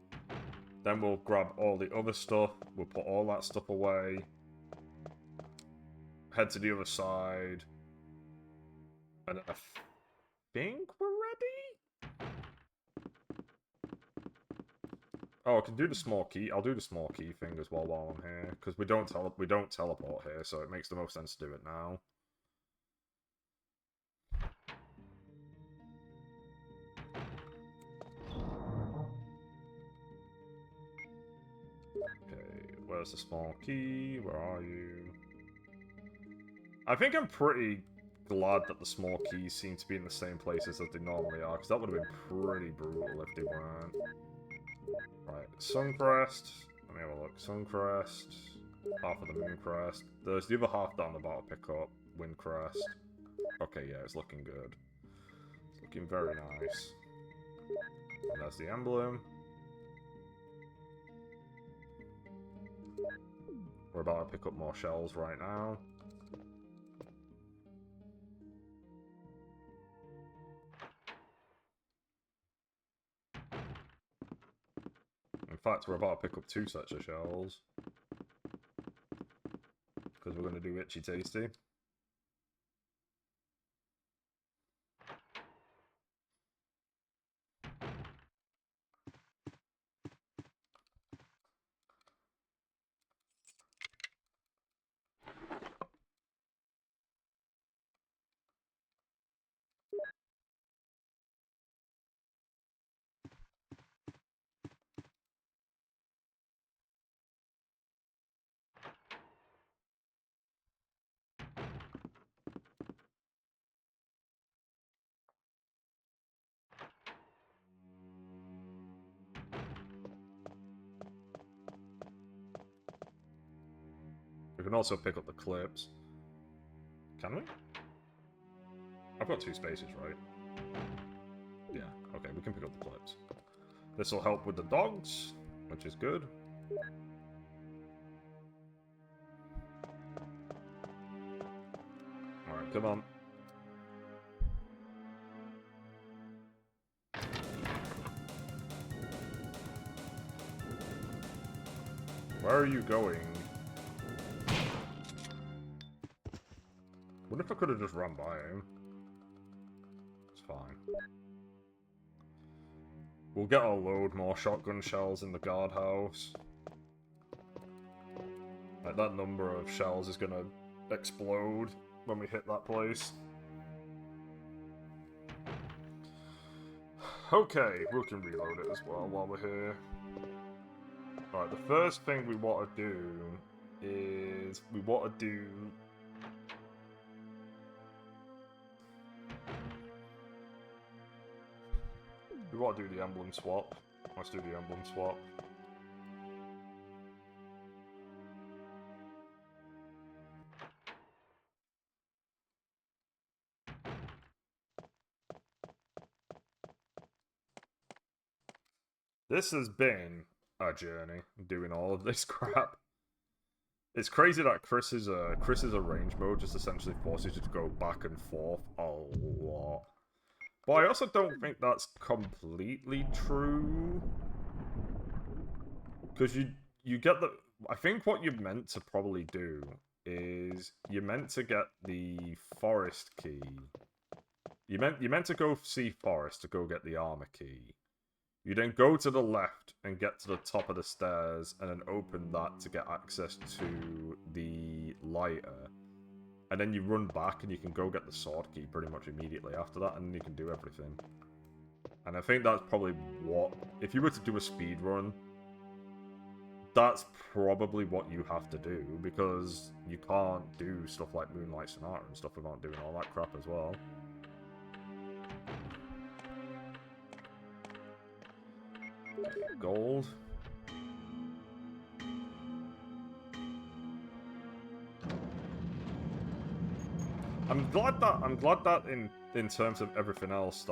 Speaker 1: Then we'll grab all the other stuff. We'll put all that stuff away. Head to the other side. And I think we're ready? Oh, I can do the small key. I'll do the small key thing as well while I'm here. Because we don't teleport here, so it makes the most sense to do it now. Where's the small key? Where are you? I think I'm pretty glad that the small keys seem to be in the same places as they normally are, because that would have been pretty brutal if they weren't. Right, Suncrest. Let me have a look. Suncrest. Half of the Mooncrest. There's the other half down the bottom pick up. Windcrest. Okay, yeah, it's looking good. It's looking very nice. And there's the emblem. We're about to pick up more shells right now. In fact, we're about to pick up 2 sets of shells. Because we're going to do Itchy Tasty. can also pick up the clips. Can we? I've got 2 spaces, right? Yeah, okay, we can pick up the clips. This will help with the dogs, which is good. Alright, come on. Where are you going? What if I could have just run by him? It's fine. We'll get a load more shotgun shells in the guardhouse. Like, that number of shells is gonna explode when we hit that place. Okay, we can reload it as well while we're here. Alright, the first thing we want to do is... we want to do... we want to do the emblem swap. Let's do the emblem swap. This has been a journey, doing all of this crap. It's crazy that Chris's range mode just essentially forces you to go back and forth a lot. But I also don't think that's completely true. Because you get the... I think what you're meant to probably do is you're meant to get the forest key. You're meant to go see Forest to go get the armor key. You then go to the left and get to the top of the stairs and then open that to get access to the lighter. And then you run back and you can go get the sword key pretty much immediately after that, and then you can do everything. And I think that's probably what... if you were to do a speed run, that's probably what you have to do, because you can't do stuff like Moonlight Sonata and stuff without doing all that crap as well. Gold. I'm glad that in terms of everything else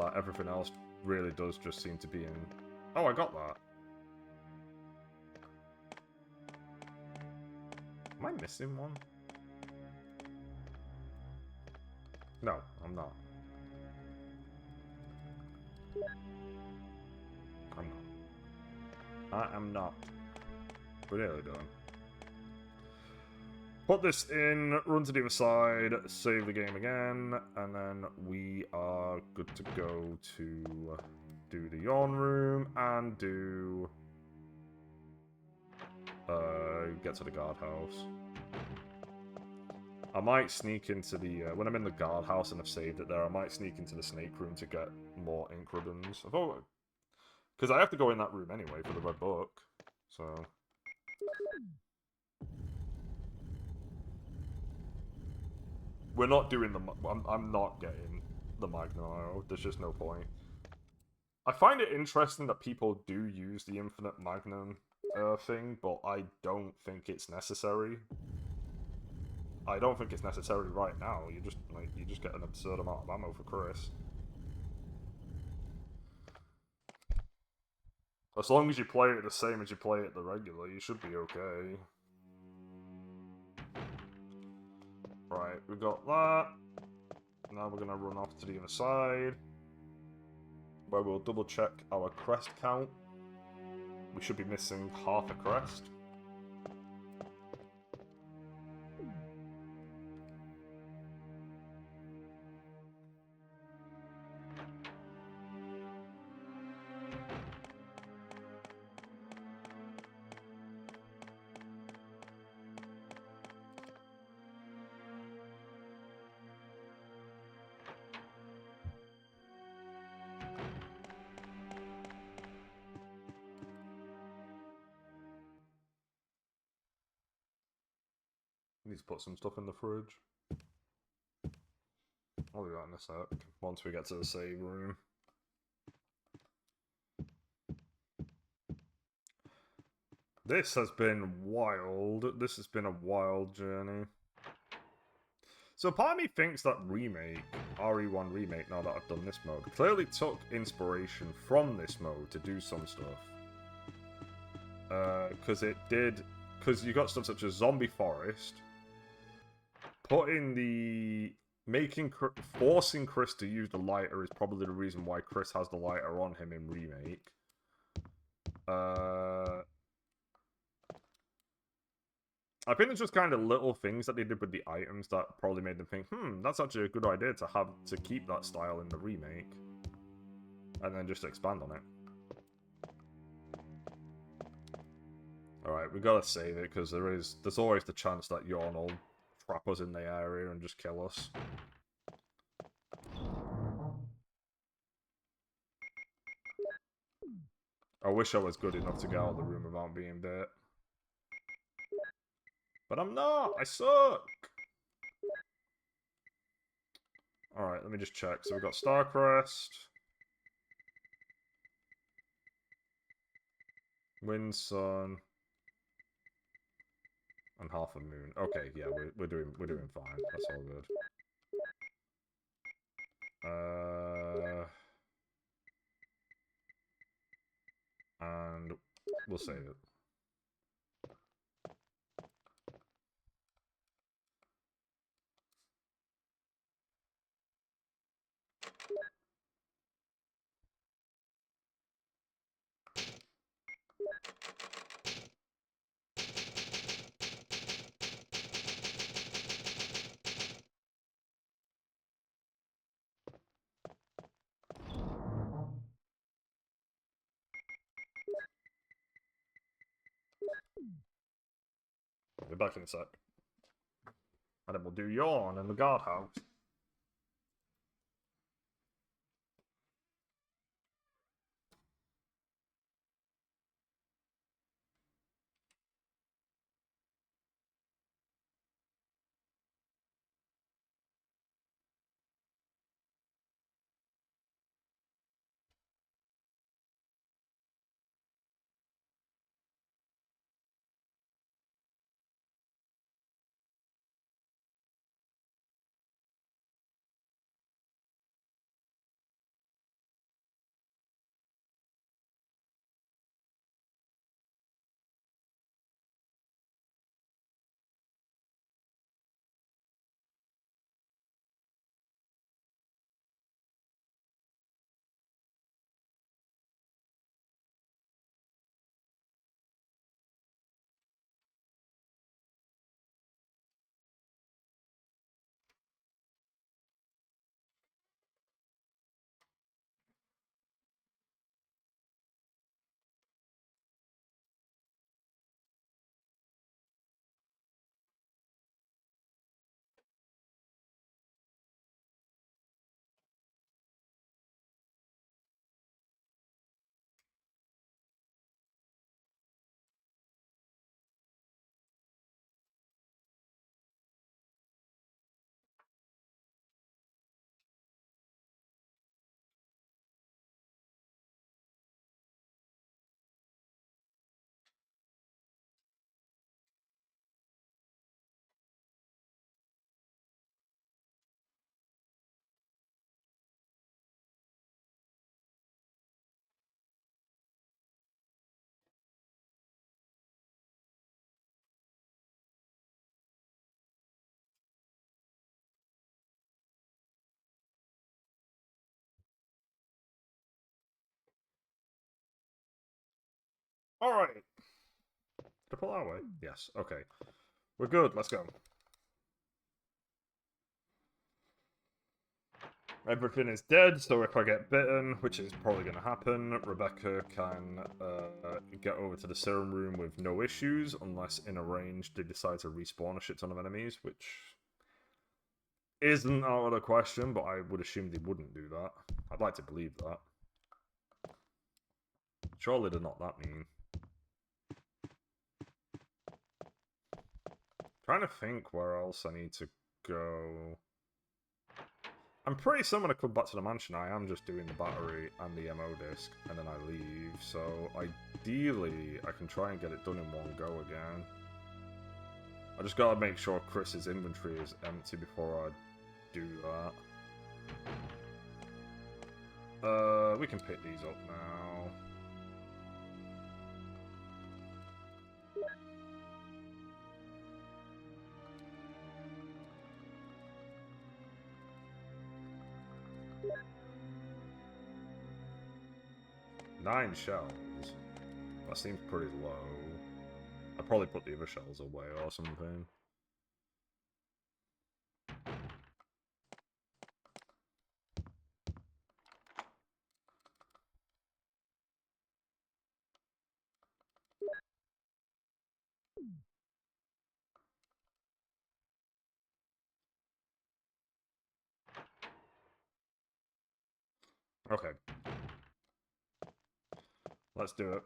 Speaker 1: really does just seem to be in... oh, I got that. Am I missing one? No, I'm not. I'm not. I am not. We're nearly done. Put this in, run to the other side, save the game again, and then we are good to go to do the yawn room and do... get to the guardhouse. I might sneak into the... when I'm in the guardhouse and I've saved it there, I might sneak into the snake room to get more ink ribbons. Because I have to go in that room anyway for the red book, so... we're not doing the... I'm not getting the Magnum. There's just no point. I find it interesting that people do use the Infinite Magnum thing, but I don't think it's necessary. I don't think it's necessary right now. You just get an absurd amount of ammo for Chris. As long as you play it the same as you play it the regular, you should be okay. Right, we got that. Now we're gonna run off to the other side, where we'll double check our crest count. We should be missing half a crest. Need to put some stuff in the fridge. I'll do that in a sec, once we get to the save room. This has been wild. This has been a wild journey. So part of me thinks that remake, RE1 remake, now that I've done this mode, clearly took inspiration from this mode to do some stuff. Because it did... Because you got stuff such as Zombie Forest, putting the... Forcing Chris to use the lighter is probably the reason why Chris has the lighter on him in remake. I think it's just kind of little things that they did with the items that probably made them think, that's actually a good idea to keep that style in the remake. And then just expand on it. Alright, we gotta save it, because there's always the chance that Yawn will trap us in the area and just kill us. I wish I was good enough to get out of the room without being bit. But I'm not! I suck! Alright, let me just check. So we've got Starcrest. Wind, Sun. And half a moon. Okay, yeah, we're doing fine. That's all good. And we'll save it. We're back in a sec. And then we'll do Yawn in the guardhouse. Alright. Did I pull that way? Yes, okay. We're good, let's go. Everything is dead, so if I get bitten, which is probably going to happen, Rebecca can get over to the serum room with no issues, unless in a range they decide to respawn a shit ton of enemies, which isn't out of the question, but I would assume they wouldn't do that. I'd like to believe that. Surely they're not that mean. Trying to think where else I need to go. I'm pretty sure I'm gonna come back to the mansion. I am just doing the battery and the MO disc, and then I leave. So ideally, I can try and get it done in one go again. I just gotta make sure Chris's inventory is empty before I do that. We can pick these up now. Nine shells. That seems pretty low. I'll probably put the other shells away or something. Okay. Let's do it.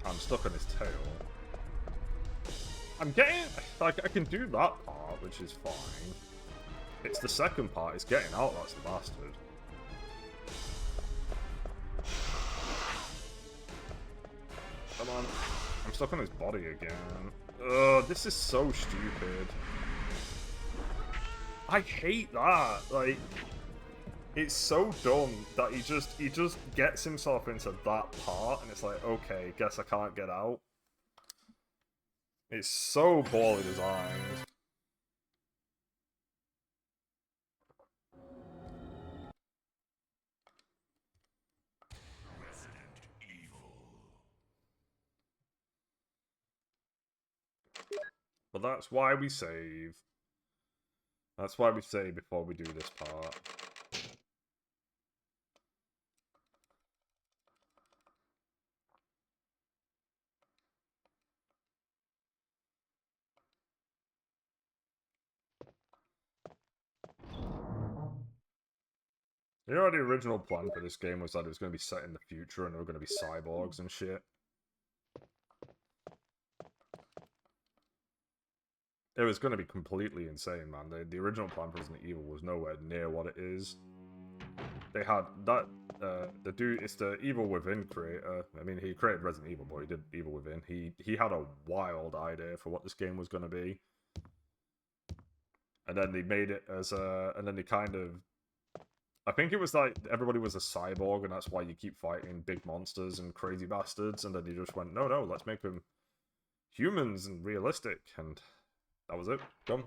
Speaker 1: I'm stuck on his tail. I'm getting... like, I can do that part, which is fine. It's the second part, it's getting out, that's the bastard. Come on. I'm stuck on his body again. Ugh, this is so stupid. I hate that. Like, it's so dumb that he just gets himself into that part, and it's like, okay, guess I can't get out. It's so poorly designed. But that's why we save. That's why we save before we do this part. You know, the original plan for this game was that it was going to be set in the future and there were going to be cyborgs and shit. It was going to be completely insane, man. The original plan for Resident Evil was nowhere near what it is. They had that, the dude, it's the Evil Within creator. I mean, he created Resident Evil, but he did Evil Within. He had a wild idea for what this game was going to be. And then they made it as a, and then they kind of, I think it was like, everybody was a cyborg, and that's why you keep fighting big monsters and crazy bastards, and then they just went, no, let's make them humans and realistic, and that was it. Done.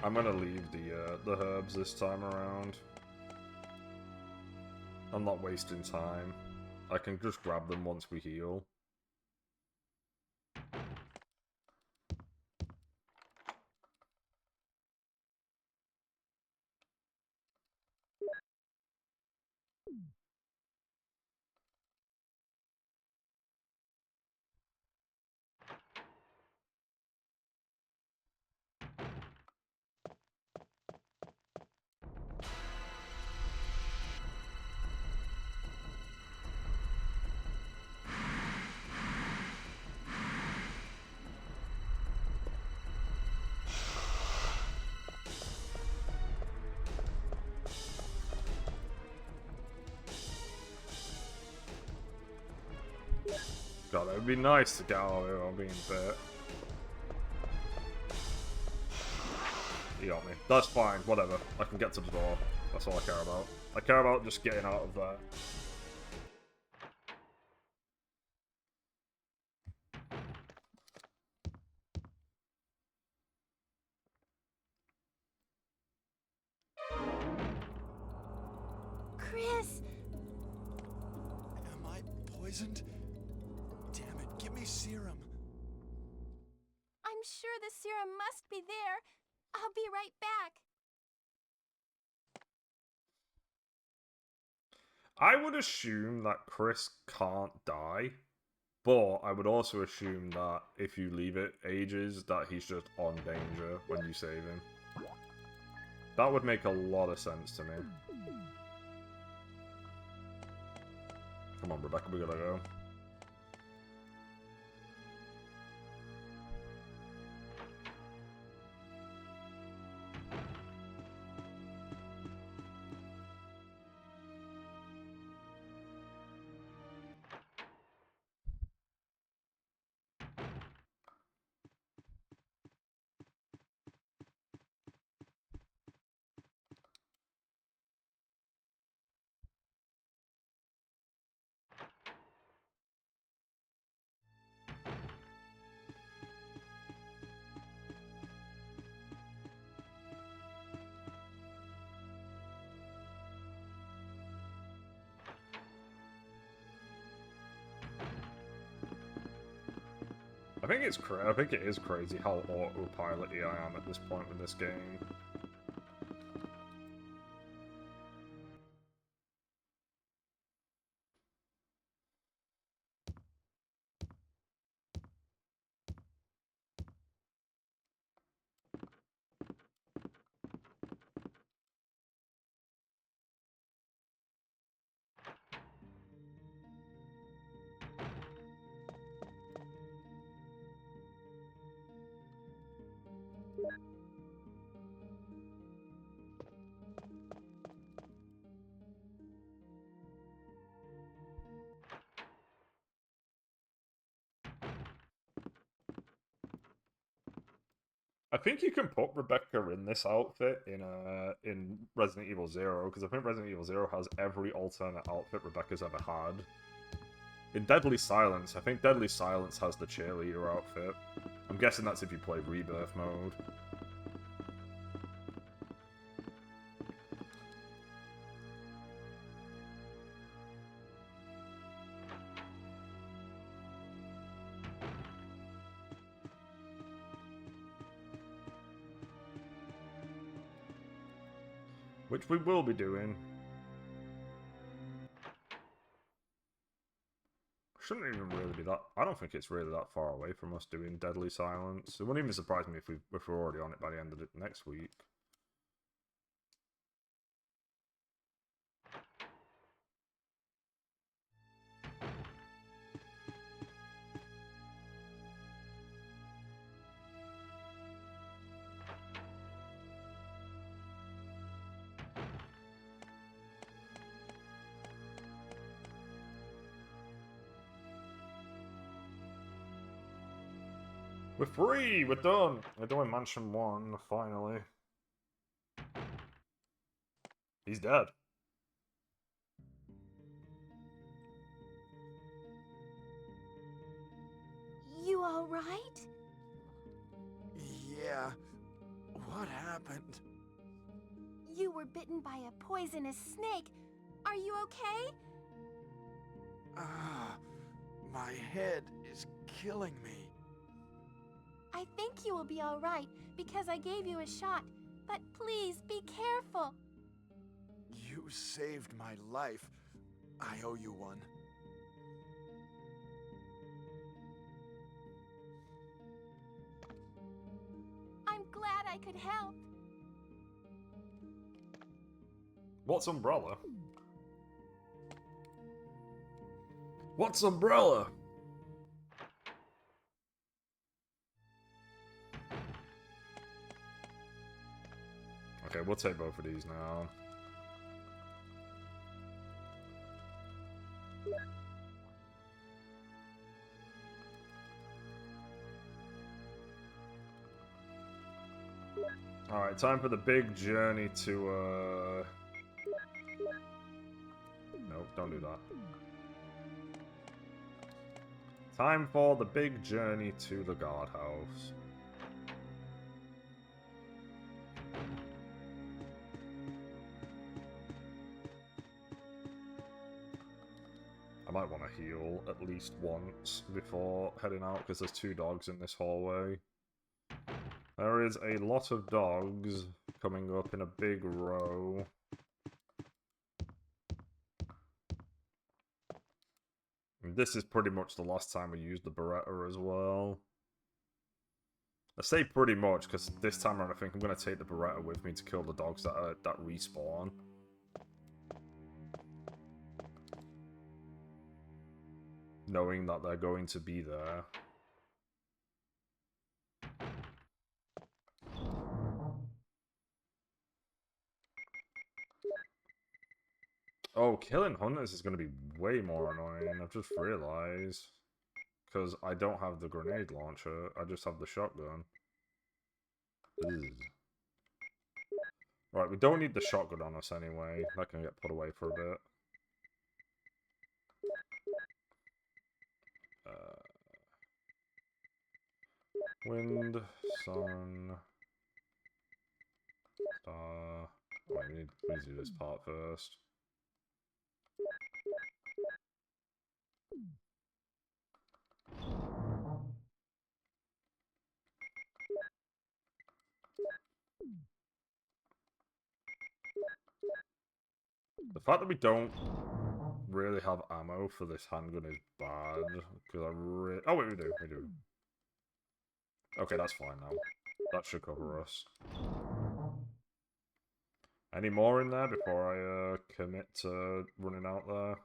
Speaker 1: I'm gonna leave the herbs this time around. I'm not wasting time. I can just grab them once we heal. God, it would be nice to get out of here while being fair. He got me. That's fine, whatever. I can get to the door. That's all I care about. I care about just getting out of there.
Speaker 7: Chris!
Speaker 6: Am I poisoned? Damn it, give me serum.
Speaker 7: I'm sure the serum must be there. I'll be right back.
Speaker 1: I would assume that Chris can't die, but I would also assume that if you leave it ages, that he's just on danger when you save him. That would make a lot of sense to me. Come on, Rebecca, we gotta go. I think it is crazy how autopilot-y I am at this point in this game. I think you can put Rebecca in this outfit in Resident Evil 0, because I think Resident Evil 0 has every alternate outfit Rebecca's ever had. In Deadly Silence, I think Deadly Silence has the cheerleader outfit. I'm guessing that's if you play Rebirth mode. Which we will be doing. Shouldn't even really be that... I don't think it's really that far away from us doing Deadly Silence. It wouldn't even surprise me if we're already on it by the end of it next week. We're free! We're done! We're doing Mansion 1, finally. He's dead.
Speaker 7: You all right?
Speaker 6: Yeah. What happened?
Speaker 7: You were bitten by a poisonous snake. Are you okay?
Speaker 6: Ah, my head is killing me.
Speaker 7: I think you will be all right because I gave you a shot. But please be careful.
Speaker 6: You saved my life. I owe you one.
Speaker 7: I'm glad I could help.
Speaker 1: What's Umbrella? What's Umbrella? Okay, we'll take both of these now. Alright, time for the big journey to, Nope, don't do that. Time for the big journey to the guardhouse. I might want to heal at least once before heading out, because there's 2 dogs in this hallway. There is a lot of dogs coming up in a big row. And this is pretty much the last time we used the Beretta as well. I say pretty much, because this time around I think I'm going to take the Beretta with me to kill the dogs that respawn. Knowing that they're going to be there. Oh, killing hunters is going to be way more annoying, I've just realised. Because I don't have the grenade launcher, I just have the shotgun. Ugh. Right, we don't need the shotgun on us anyway. That can get put away for a bit. Wind, sun, star. Wait, we need to do this part first. The fact that we don't really have ammo for this handgun is bad, because I really... Oh wait, we do. Okay, that's fine now. That should cover us. Any more in there before I commit to running out there?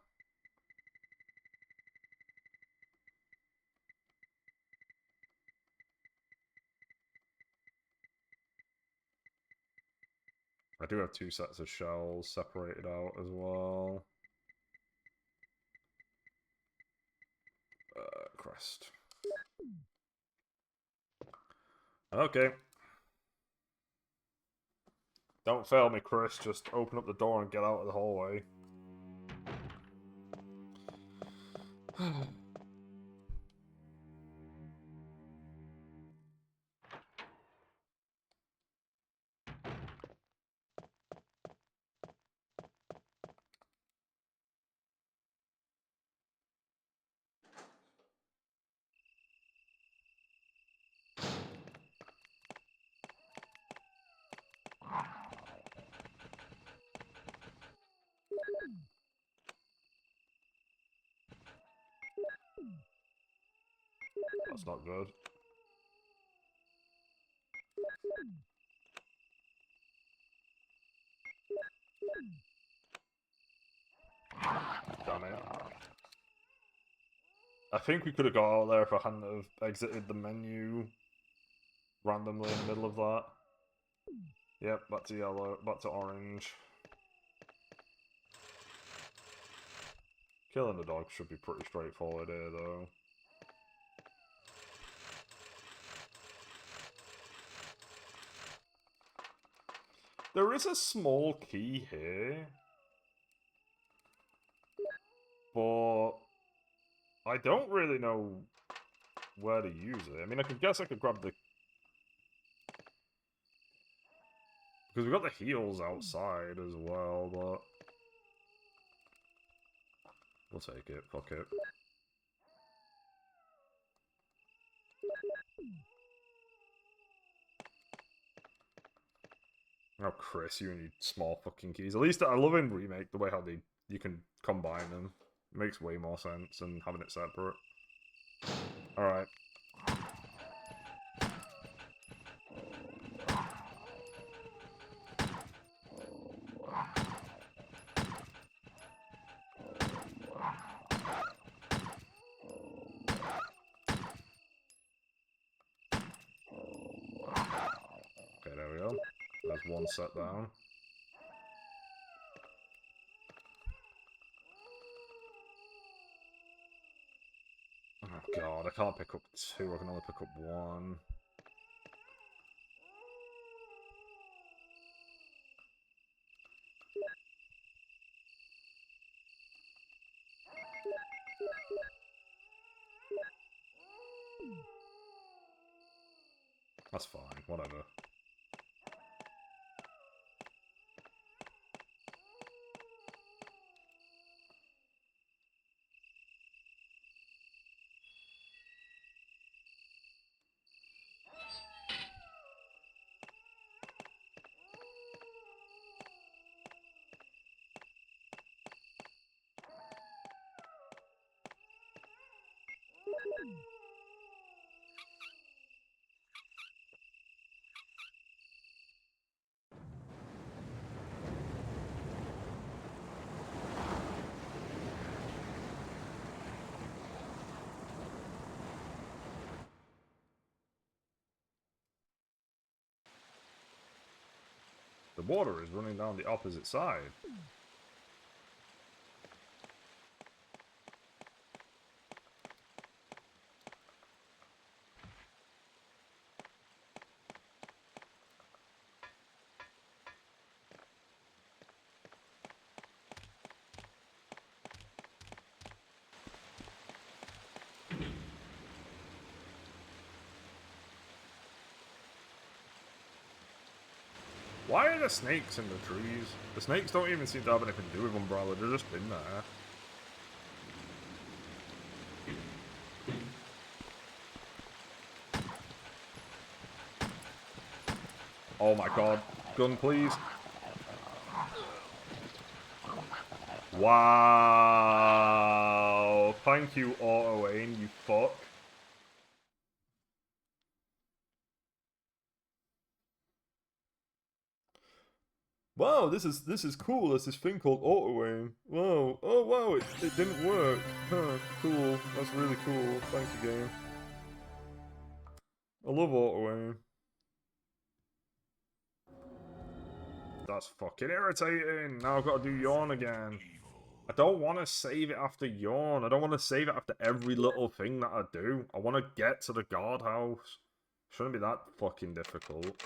Speaker 1: I do have 2 sets of shells separated out as well. Crest. Okay. Don't fail me, Chris. Just open up the door and get out of the hallway. That's not good. Damn it. I think we could have got out there if I hadn't have exited the menu randomly in the middle of that. Yep, back to yellow, back to orange. Killing the dog should be pretty straightforward here, though. There is a small key here, but I don't really know where to use it. I mean, I guess I could grab the... Because we've got the heals outside as well, but... We'll take it, fuck it. Oh, Chris, you need small fucking keys. At least I love in Remake the way how you can combine them. It makes way more sense than having it separate. Alright. Okay, there we go. There's one set down. Oh god, I can't pick up 2, I can only pick up 1. That's fine, whatever. The water is running down the opposite side. Why are there snakes in the trees? The snakes don't even seem to have anything to do with Umbrella, they've just been there. Oh my god. Gun, please. Wow. Thank you, auto aim, you fuck. Wow, this is cool. There's this thing called auto aim. Wow. Oh wow, it didn't work. Huh, cool. That's really cool. Thank you, game. I love auto aim. That's fucking irritating. Now I've got to do yawn again. I don't want to save it after yawn. I don't want to save it after every little thing that I do. I want to get to the guardhouse. Shouldn't be that fucking difficult.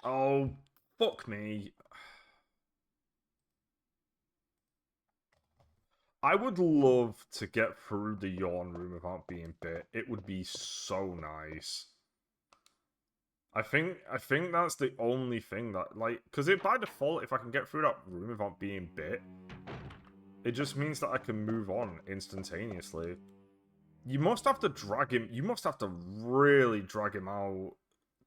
Speaker 1: Oh, fuck me. I would love to get through the yawn room without being bit. It would be so nice. I think that's the only thing that, like, because by default, if I can get through that room without being bit, it just means that I can move on instantaneously. You must have to drag him, you must have to really drag him out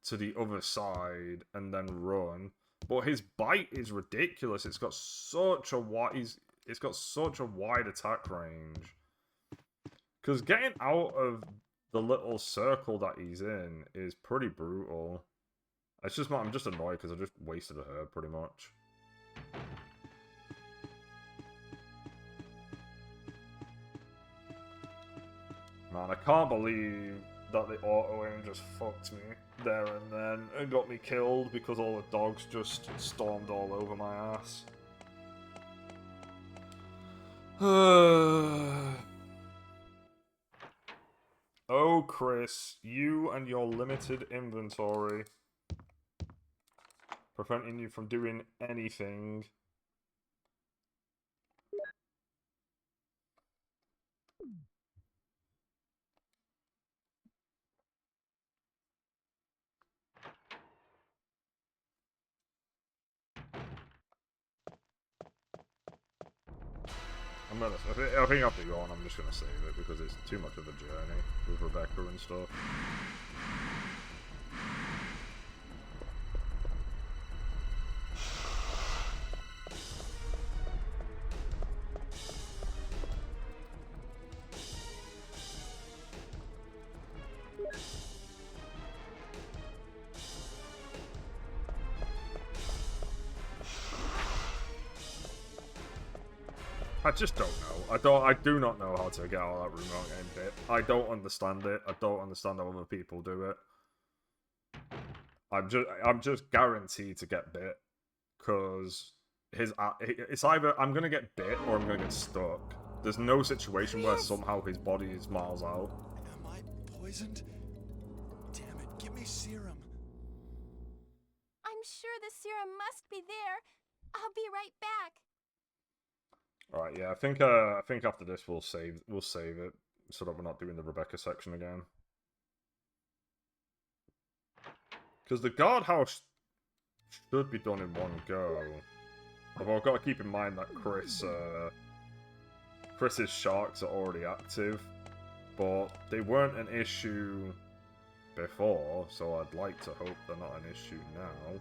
Speaker 1: to the other side and then run. But his bite is ridiculous. It's got such a wide, it's got such a wide attack range. Because getting out of the little circle that he's in is pretty brutal. It's just, I'm just annoyed because I just wasted a herb pretty much. Man, I can't believe that the auto aim just fucked me there and then and got me killed because all the dogs just stormed all over my ass. Oh, Chris, you and your limited inventory preventing you from doing anything. I think after yawn, I'm just gonna save it because it's too much of a journey with Rebecca and stuff. I just don't know. I do not know how to get out of that room without getting bit. I don't understand it. I don't understand how other people do it. I'm just guaranteed to get bit. Cause it's either I'm gonna get bit or I'm gonna get stuck. There's no situation where somehow his body is miles out.
Speaker 6: Am I poisoned? Damn it, give me serum.
Speaker 7: I'm sure the serum must be there. I'll be right back.
Speaker 1: Alright, yeah, I think after this we'll save it so that we're not doing the Rebecca section again. Because the guardhouse should be done in one go. Although I've got to keep in mind that Chris's sharks are already active, but they weren't an issue before, so I'd like to hope they're not an issue now.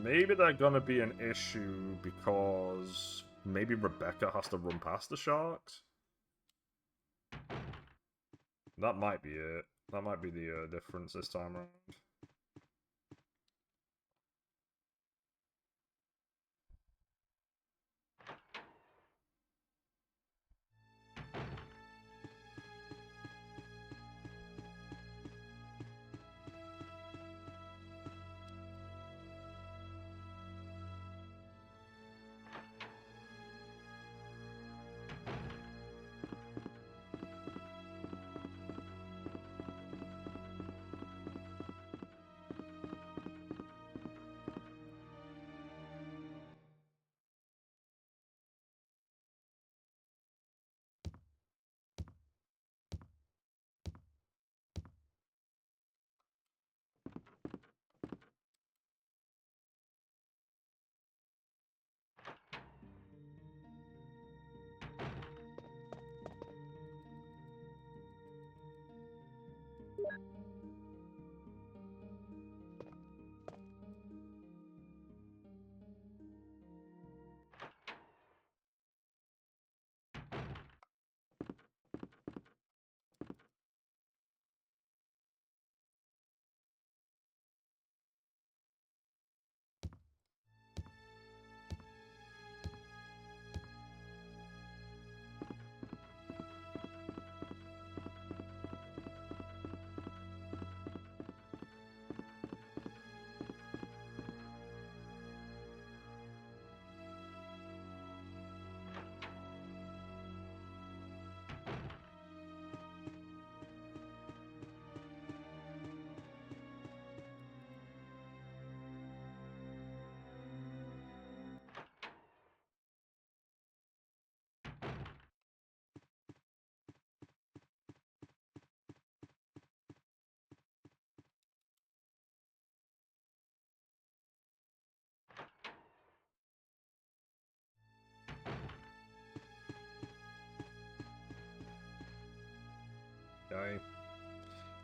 Speaker 1: Maybe they're gonna be an issue because maybe Rebecca has to run past the sharks? That might be it. That might be the difference this time around.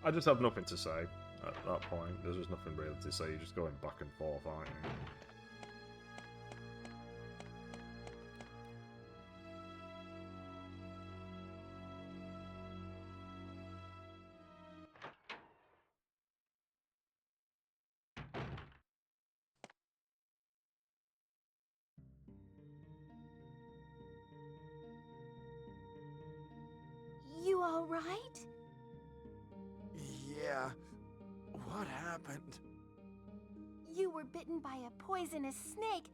Speaker 1: I just have nothing to say at that point. There's just nothing really to say. You're just going back and forth, aren't you?
Speaker 7: You all right?
Speaker 6: Yeah. What happened?
Speaker 7: You were bitten by a poisonous snake.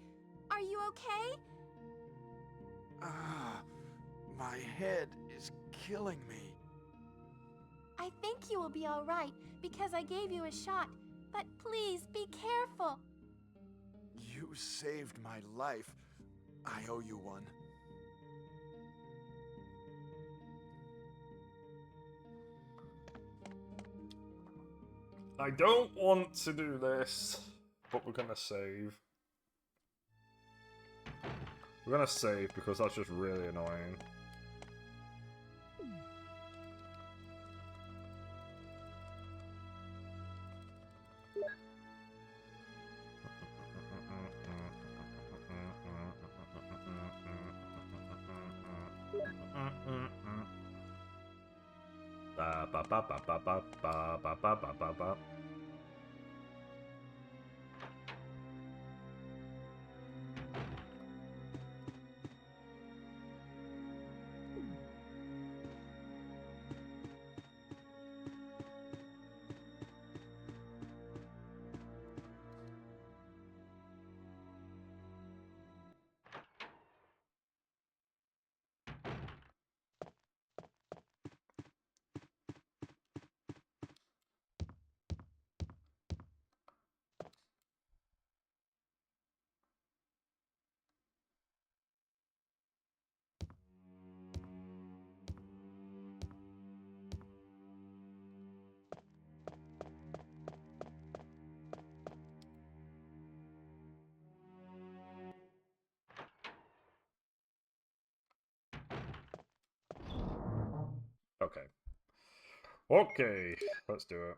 Speaker 7: Are you okay?
Speaker 6: My head is killing me.
Speaker 7: I think you will be all right because I gave you a shot. But please be careful.
Speaker 6: You saved my life. I owe you one.
Speaker 1: I don't want to do this, but we're gonna save. We're gonna save because that's just really annoying. Ba ba ba ba ba ba ba ba ba ba ba ba. Okay. Okay, let's do it.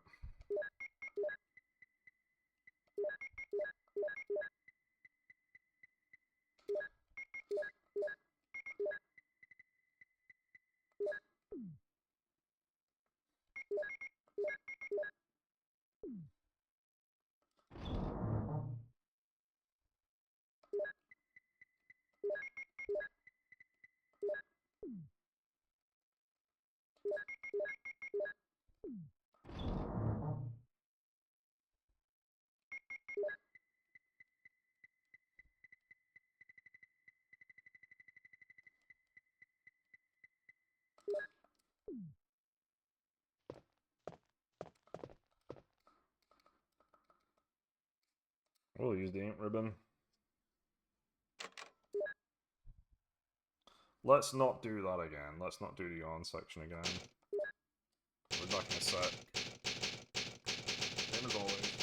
Speaker 1: We'll use the ink ribbon. Let's not do that again. Let's not do the yarn section again. We're back in a sec. Same as always.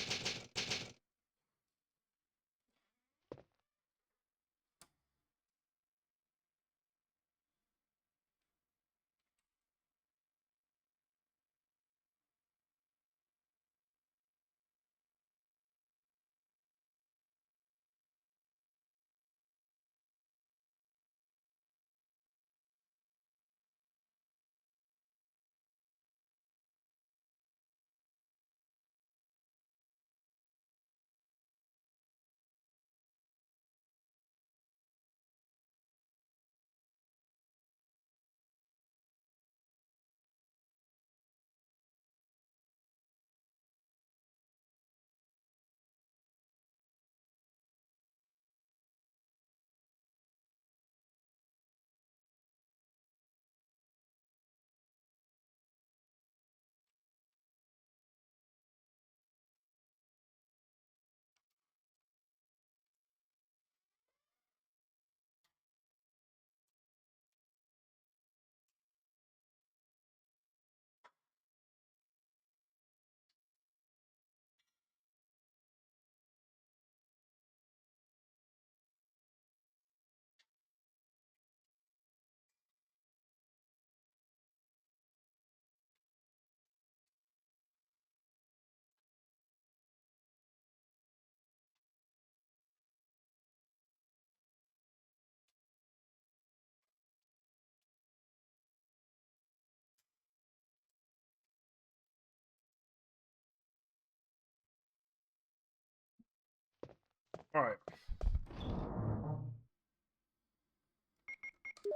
Speaker 1: Alright.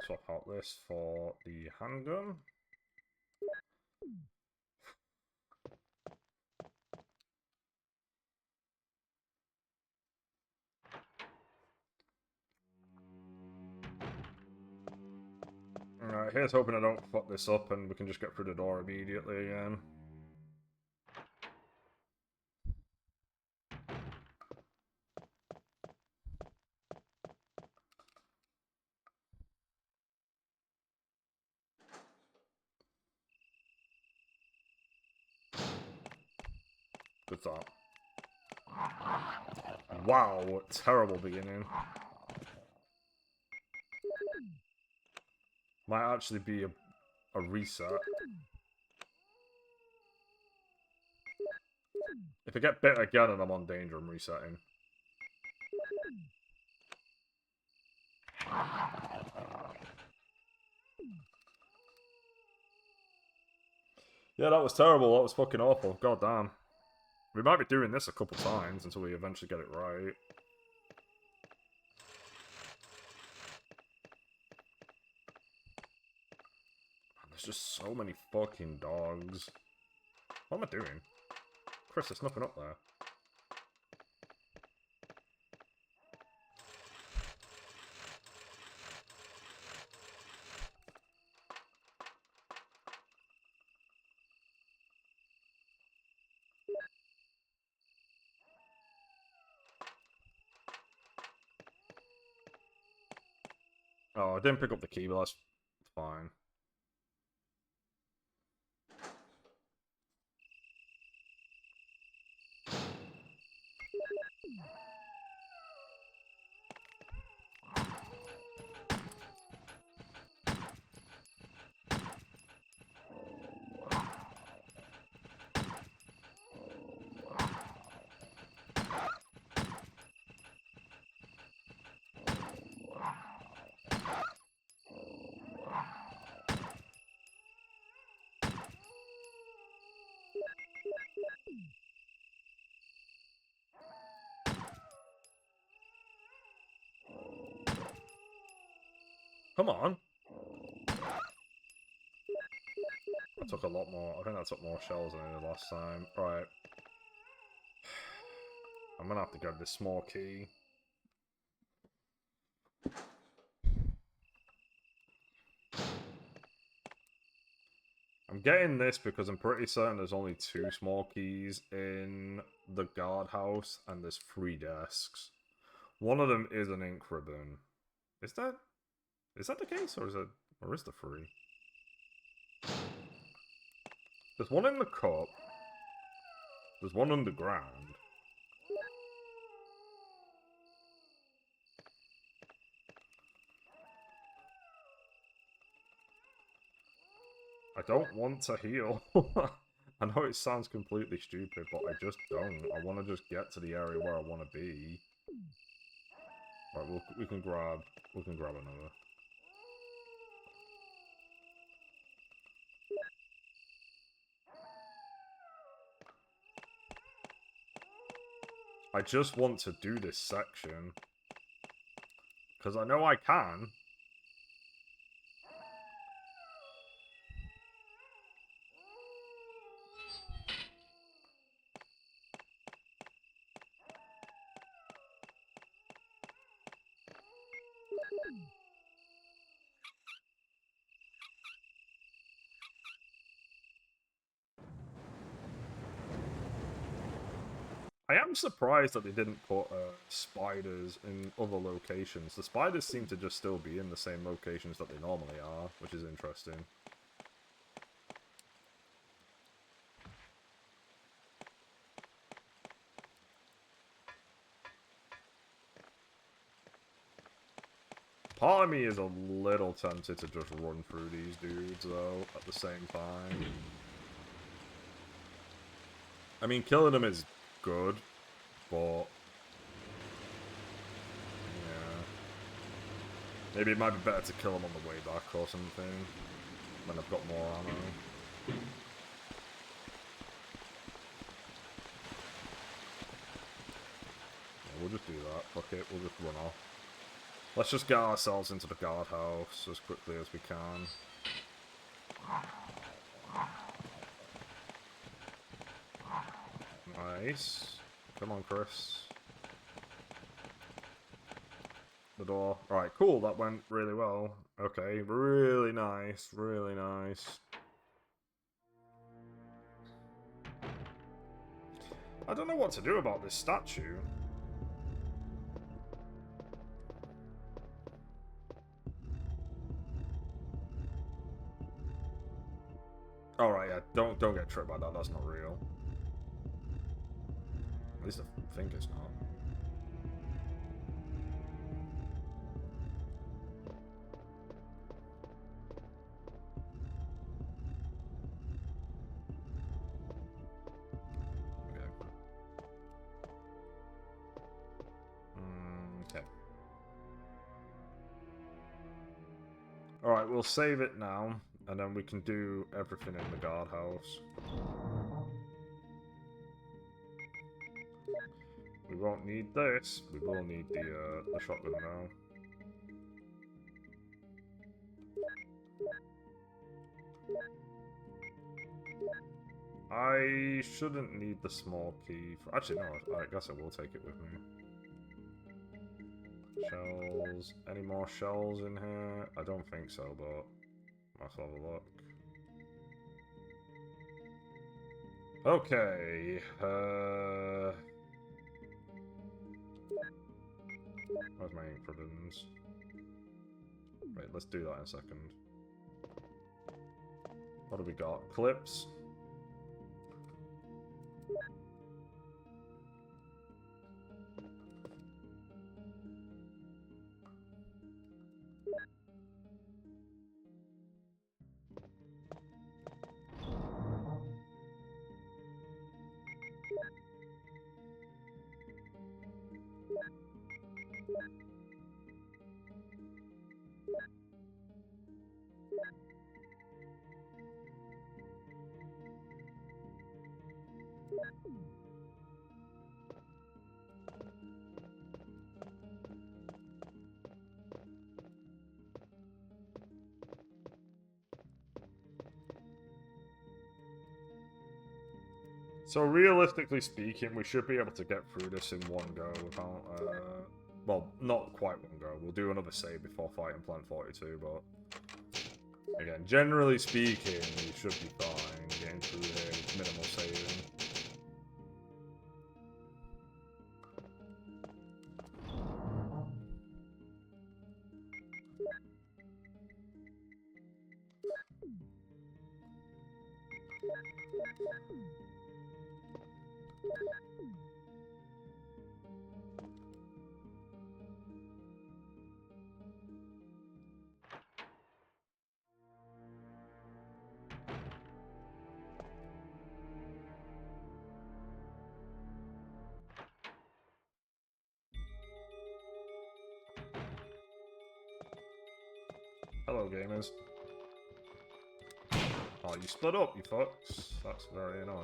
Speaker 1: Swap out this for the handgun. Alright, here's hoping I don't fuck this up and we can just get through the door immediately again. Good thought. Wow, what terrible beginning. Might actually be a reset. If I get bit again and I'm on danger, I'm resetting. Yeah, that was terrible. That was fucking awful. God damn. We might be doing this a couple times until we eventually get it right. There's just so many fucking dogs. What am I doing? Chris, there's nothing up there. Oh, I didn't pick up the key, but that's fine. Come on. I took a lot more. I think I took more shells than I did last time. Right. I'm gonna have to grab this small key. I'm getting this because I'm pretty certain there's only 2 small keys in the guardhouse, and there's 3 desks. One of them is an ink ribbon. Is that the case, or is the 3? There's one in the cup. There's one underground. I don't want to heal. I know it sounds completely stupid, but I just don't. I want to just get to the area where I want to be. Right, we can grab another. I just want to do this section. Because I know I can. I am surprised that they didn't put spiders in other locations. The spiders seem to just still be in the same locations that they normally are, which is interesting. Part of me is a little tempted to just run through these dudes, though, at the same time. I mean, killing them is good, but... yeah. Maybe it might be better to kill them on the way back or something, when I've got more ammo. Yeah, we'll just do that. Fuck it, we'll just run off. Let's just get ourselves into the guardhouse as quickly as we can. Nice. Come on, Chris. The door. Alright, cool. That went really well. Okay, really nice. Really nice. I don't know what to do about this statue. Alright, yeah, don't get tripped by that, that's not real. At least I think it's not. Okay. Okay. Alright, we'll save it now. And then we can do everything in the guardhouse. We won't need this. We will need the shotgun now. I shouldn't need the small key. Actually, no. I guess I will take it with me. Shells. Any more shells in here? I don't think so, but let's have a look. Okay. Where's my ink ribbons? Wait, let's do that in a second. What do we got? Clips. So realistically speaking, we should be able to get through this in one go without, well, not quite one go. We'll do another save before fighting Plant 42, but again, generally speaking, we should be fine getting through here with minimal saving. Hello, gamers. Oh, you split up, you fucks. That's very annoying.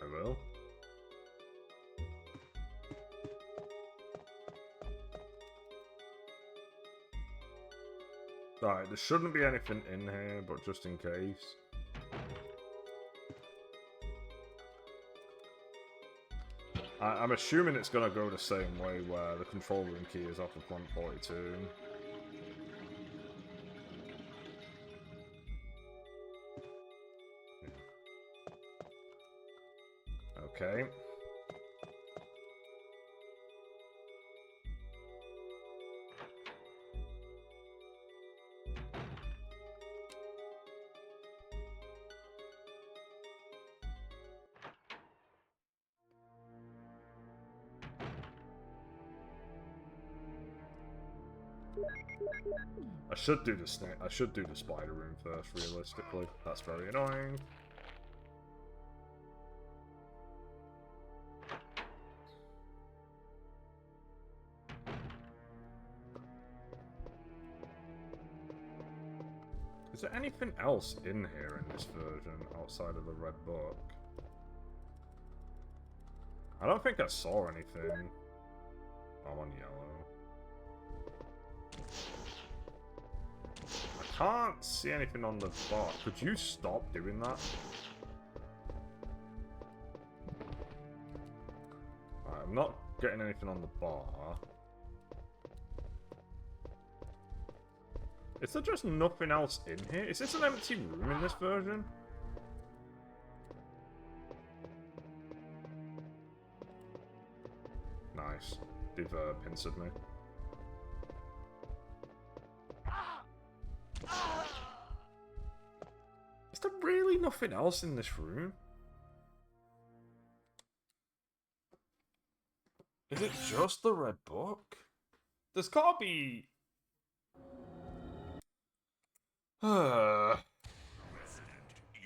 Speaker 1: I will. Right, there shouldn't be anything in here, but just in case. I'm assuming it's gonna go the same way where the control room key is off of Plant 42. Okay. I should do the snake. I should do the spider room first. Realistically, that's very annoying. Is there anything else in here in this version outside of the red book? I don't think I saw anything. I'm on yellow. I can't see anything on the bar. Could you stop doing that? Right, I'm not getting anything on the bar. Is there just nothing else in here? Is this an empty room in this version? Nice. They've pincered me. Is there really nothing else in this room? Is it just the red book? There's gotta be... I'm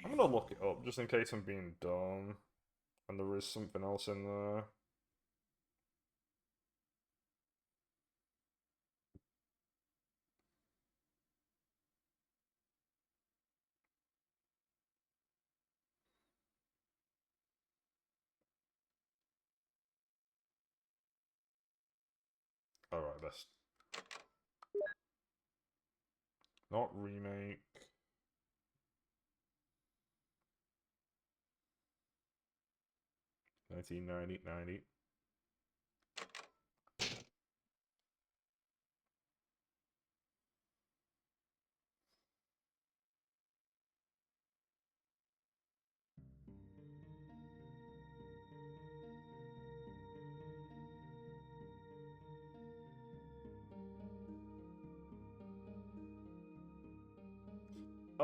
Speaker 1: gonna look it up just in case I'm being dumb and there is something else in there. Alright, best. Not remake. $19.90.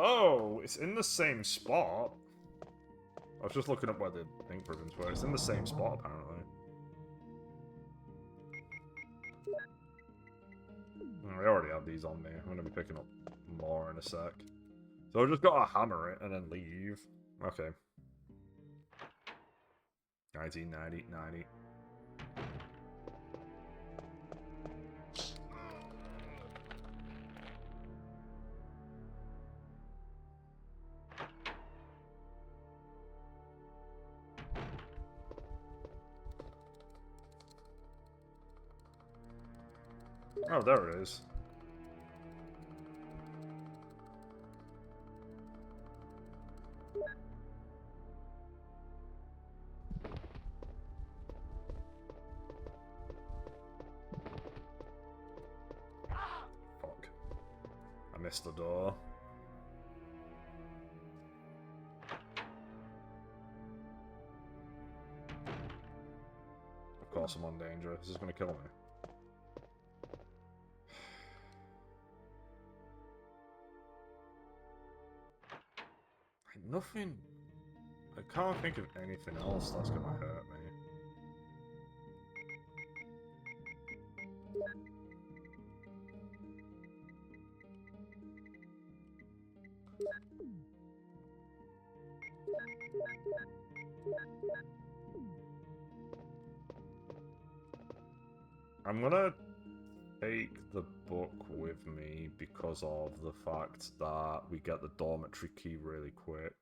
Speaker 1: Oh, it's in the same spot. I was just looking up where the ink ribbons were. It's in the same spot, apparently. I already have these on me. I'm going to be picking up more in a sec. So I've just got to hammer it and then leave. Okay. 1990. Oh, there it is. Fuck. I missed the door. Of course I'm on danger. This is gonna kill me. Nothing. I can't think of anything else that's gonna hurt me. I'm gonna take the book with me because of the fact that we get the dormitory key really quick.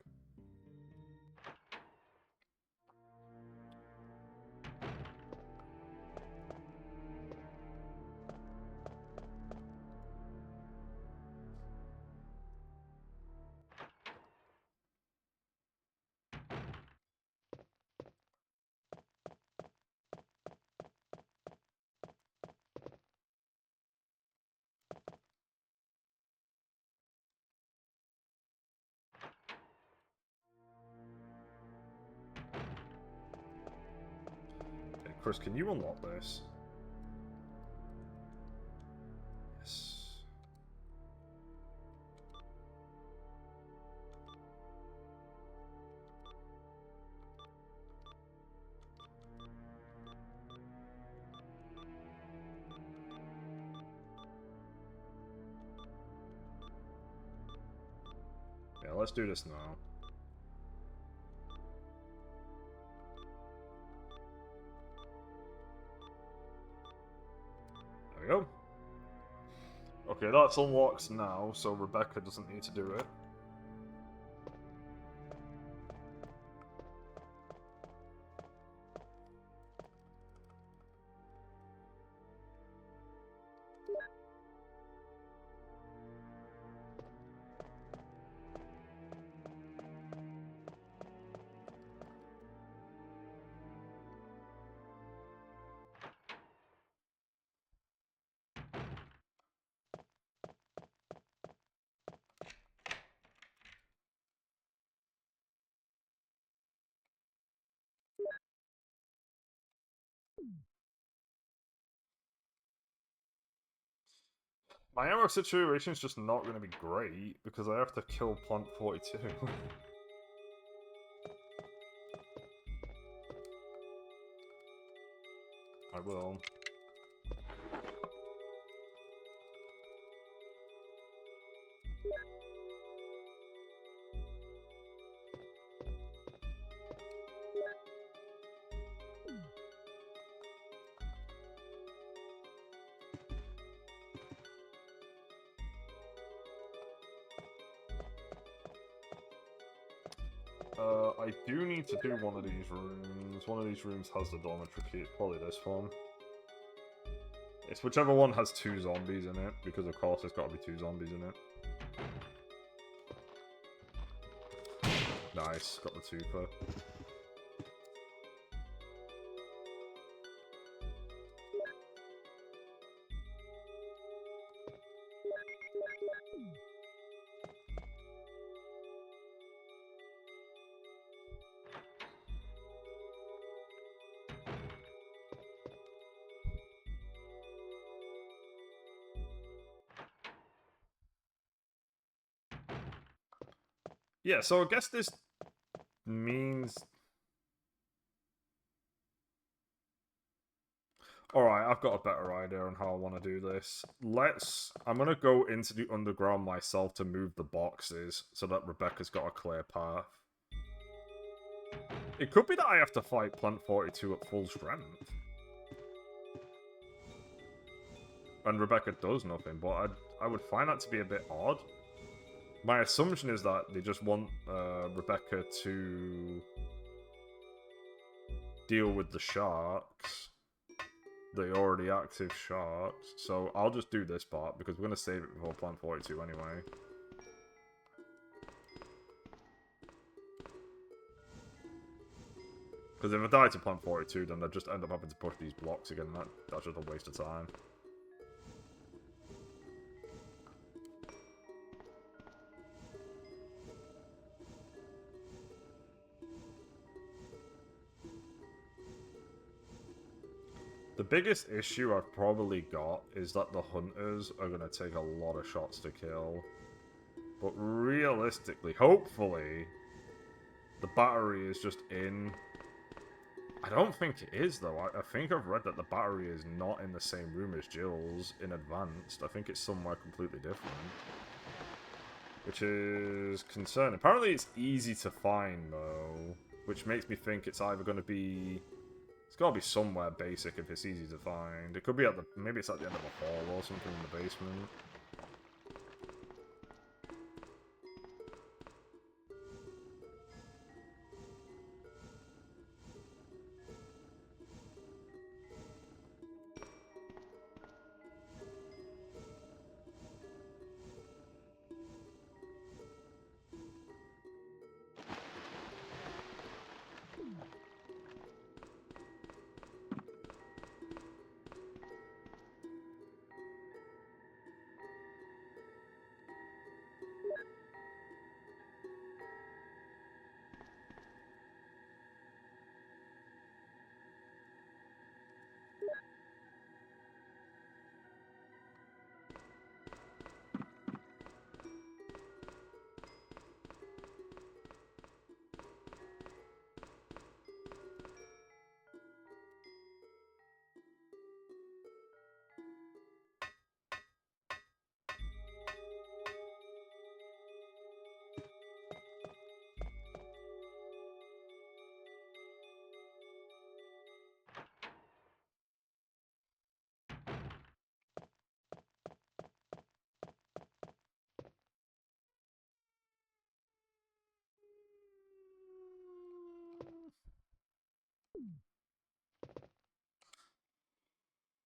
Speaker 1: Okay, Chris, can you unlock this? Yes. Yeah, let's do this now. There we go. Okay, that's unlocked now, so Rebecca doesn't need to do it. My ammo situation is just not going to be great because I have to kill Plant 42. I will. I do need to do one of these rooms. One of these rooms has the dormitory key. It's probably this one. It's whichever one has 2 zombies in it, because of course there's got to be 2 zombies in it. Nice, got the twofer. Yeah, so I guess this means... Alright, I've got a better idea on how I want to do this. I'm going to go into the underground myself to move the boxes so that Rebecca's got a clear path. It could be that I have to fight Plant 42 at full strength. And Rebecca does nothing, but I would find that to be a bit odd. My assumption is that they just want Rebecca to deal with the sharks the already active sharks. So I'll just do this part because we're going to save it before Plant 42 anyway. Because if I die to Plant 42, then I just end up having to push these blocks again. That's just a waste of time. The biggest issue I've probably got is that the hunters are going to take a lot of shots to kill. But realistically, hopefully, the battery is just in. I don't think it is, though. I think I've read that the battery is not in the same room as Jill's in Advanced. I think it's somewhere completely different. Which is concerning. Apparently it's easy to find, though. Which makes me think it's either going to be... It's got to be somewhere basic if it's easy to find. It could be at the... Maybe it's at the end of a hall or something in the basement.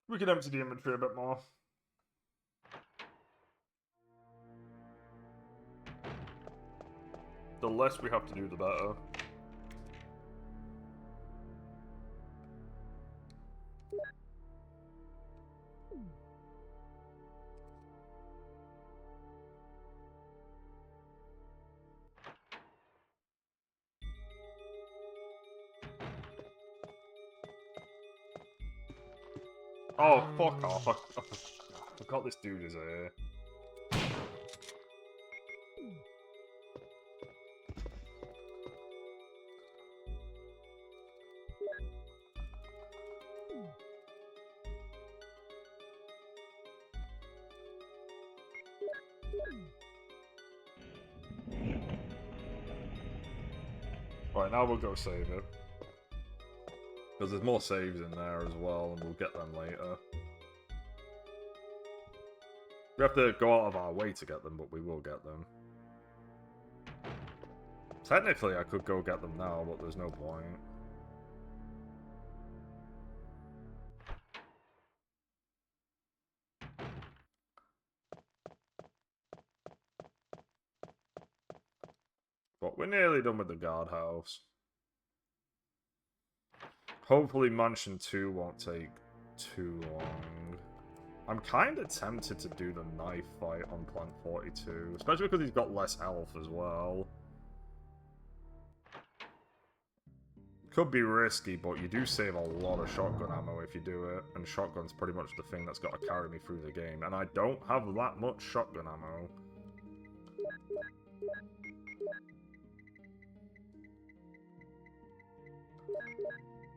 Speaker 1: We can empty the inventory a bit more. The less we have to do, the better. Oh, fuck off. I forgot this dude is here. Right, now we'll go save it. Because there's more saves in there as well, and we'll get them later. We have to go out of our way to get them, but we will get them. Technically, I could go get them now, but there's no point. But we're nearly done with the guardhouse. Hopefully Mansion 2 won't take too long. I'm kind of tempted to do the knife fight on Plant 42, especially because he's got less health as well. Could be risky, but you do save a lot of shotgun ammo if you do it, and shotgun's pretty much the thing that's got to carry me through the game, and I don't have that much shotgun ammo.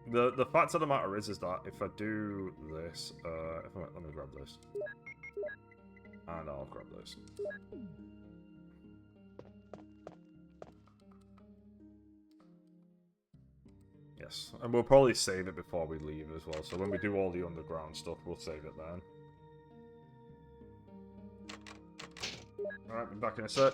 Speaker 1: The fact of the matter is that if I do this, let me grab this. And I'll grab this. Yes, and we'll probably save it before we leave as well, so when we do all the underground stuff, we'll save it then. Alright, be back in a sec.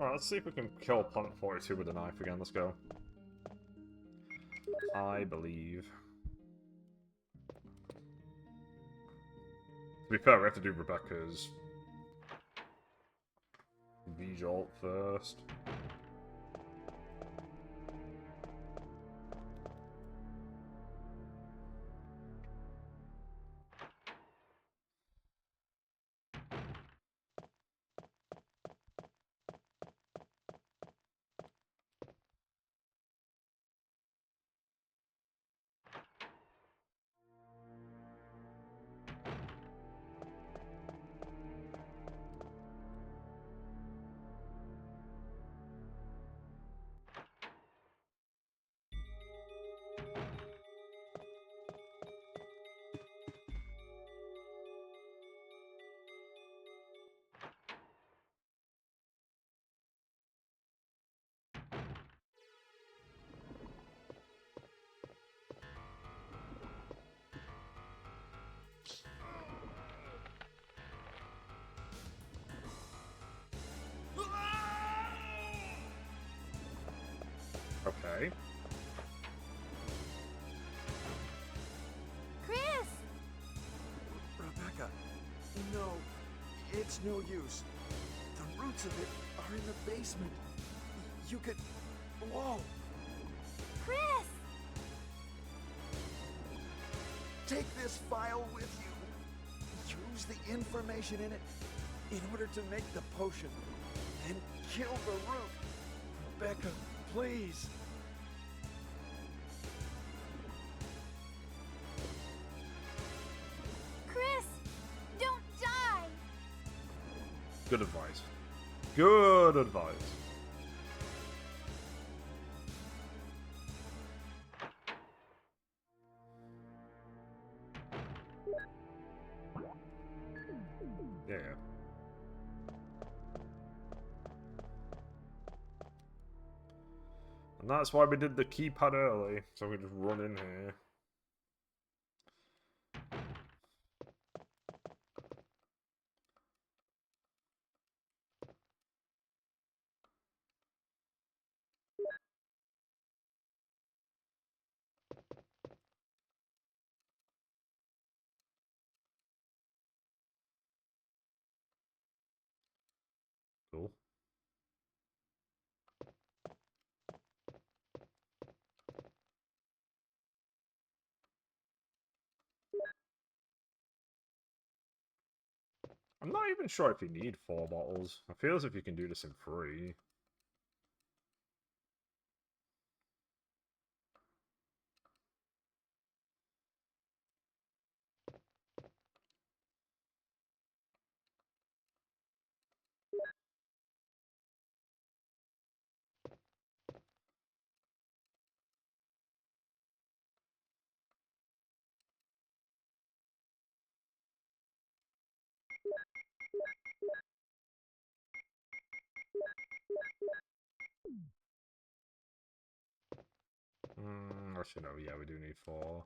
Speaker 1: Alright, let's see if we can kill Planet 42 with a knife again. Let's go. I believe. To be fair, we have to do Rebecca's V-Jolt first. Okay.
Speaker 7: Chris!
Speaker 6: Rebecca, no, it's no use. The roots of it are in the basement. You could... Whoa!
Speaker 7: Chris!
Speaker 6: Take this file with you. Use the information in it in order to make the potion. And kill the root. Rebecca, please.
Speaker 7: Chris! Don't die!
Speaker 1: Good advice. Good advice. Yeah. And that's why we did the keypad early, so we just run in here. Cool. I'm not even sure if you need 4 bottles. I feel as if you can do this in 3. Actually, no, yeah, we do need 4.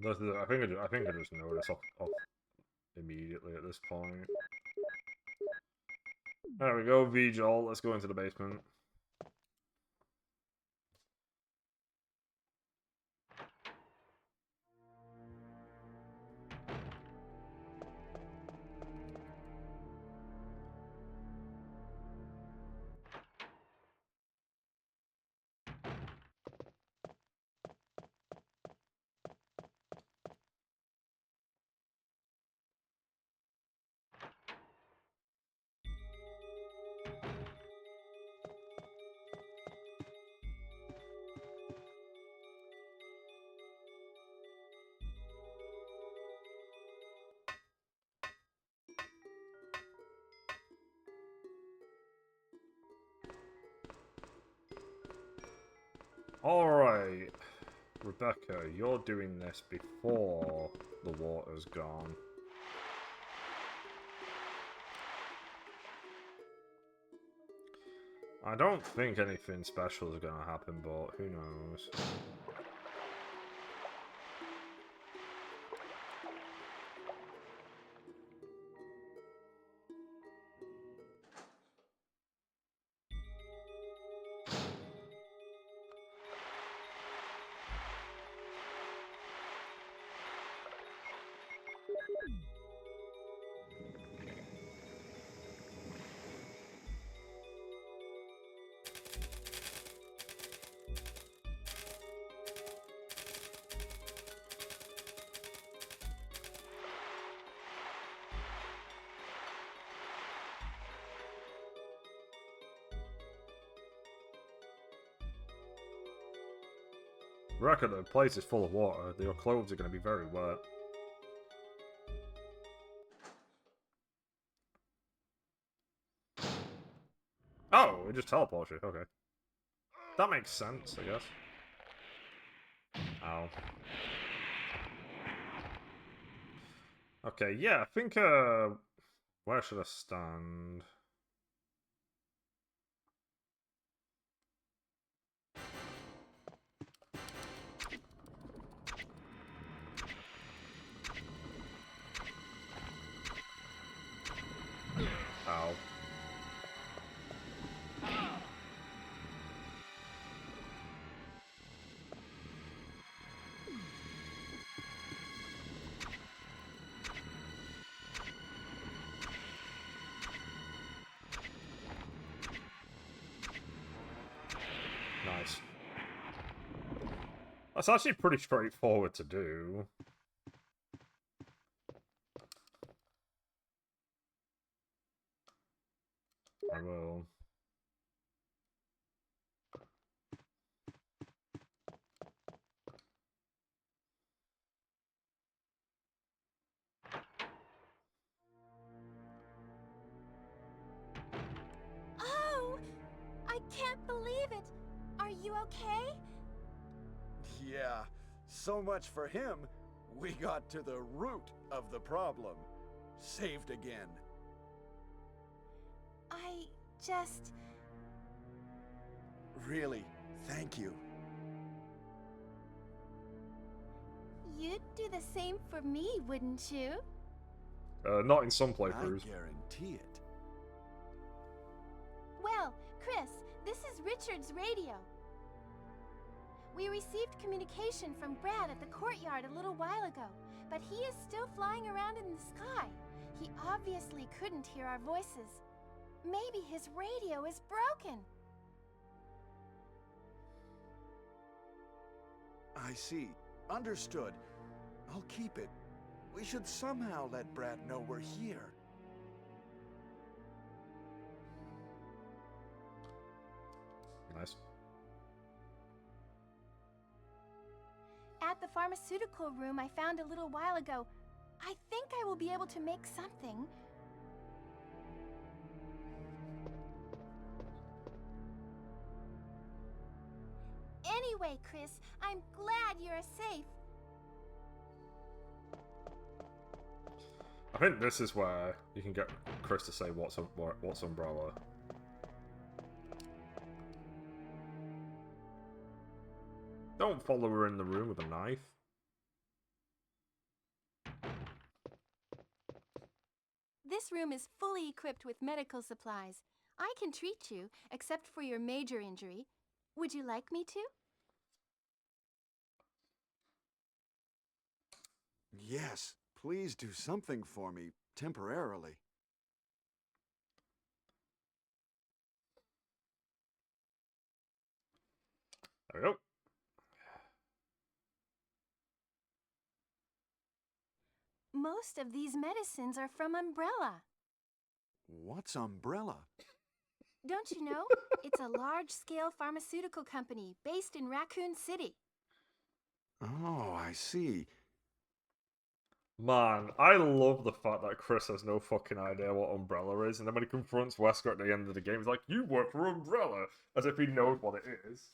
Speaker 1: I think I just know this off immediately at this point. There we go, V-Jolt. Let's go into the basement. Alright. Rebecca, you're doing this before the water's gone. I don't think anything special is gonna happen, but who knows. Reckon the place is full of water. Your clothes are going to be very wet. Oh, it just teleports you. Okay. That makes sense, I guess. Ow. Okay, yeah, I think, where should I stand? Ow. Nice. That's actually pretty straightforward to do. I will.
Speaker 7: Oh! I can't believe it! Are you okay?
Speaker 6: Yeah, so much for him. We got to the root of the problem. Saved again.
Speaker 7: I just...
Speaker 6: Really, thank you.
Speaker 7: You'd do the same for me, wouldn't you?
Speaker 1: Not in some
Speaker 6: I
Speaker 1: playthroughs.
Speaker 6: guarantee it.
Speaker 7: Well, Chris, this is Richard's radio. We received communication from Brad at the courtyard a little while ago, but he is still flying around in the sky. He obviously couldn't hear our voices. Maybe his radio is broken.
Speaker 6: I see. Understood. I'll keep it. We should somehow let Brad know we're here.
Speaker 1: Nice.
Speaker 7: At the pharmaceutical room I found a little while ago, I think I will be able to make something. Anyway, Chris, I'm glad you're safe.
Speaker 1: I think this is where you can get Chris to say what's umbrella. Don't follow her in the room with a knife.
Speaker 7: This room is fully equipped with medical supplies. I can treat you, except for your major injury. Would you like me to?
Speaker 6: Yes, please do something for me, temporarily.
Speaker 1: There we go.
Speaker 7: Most of these medicines are from Umbrella.
Speaker 6: What's Umbrella?
Speaker 7: Don't you know? It's a large-scale pharmaceutical company based in Raccoon City.
Speaker 6: Oh, I see.
Speaker 1: Man, I love the fact that Chris has no fucking idea what Umbrella is, and then when he confronts Wesker at the end of the game, he's like, "You work for Umbrella," as if he knows what it is.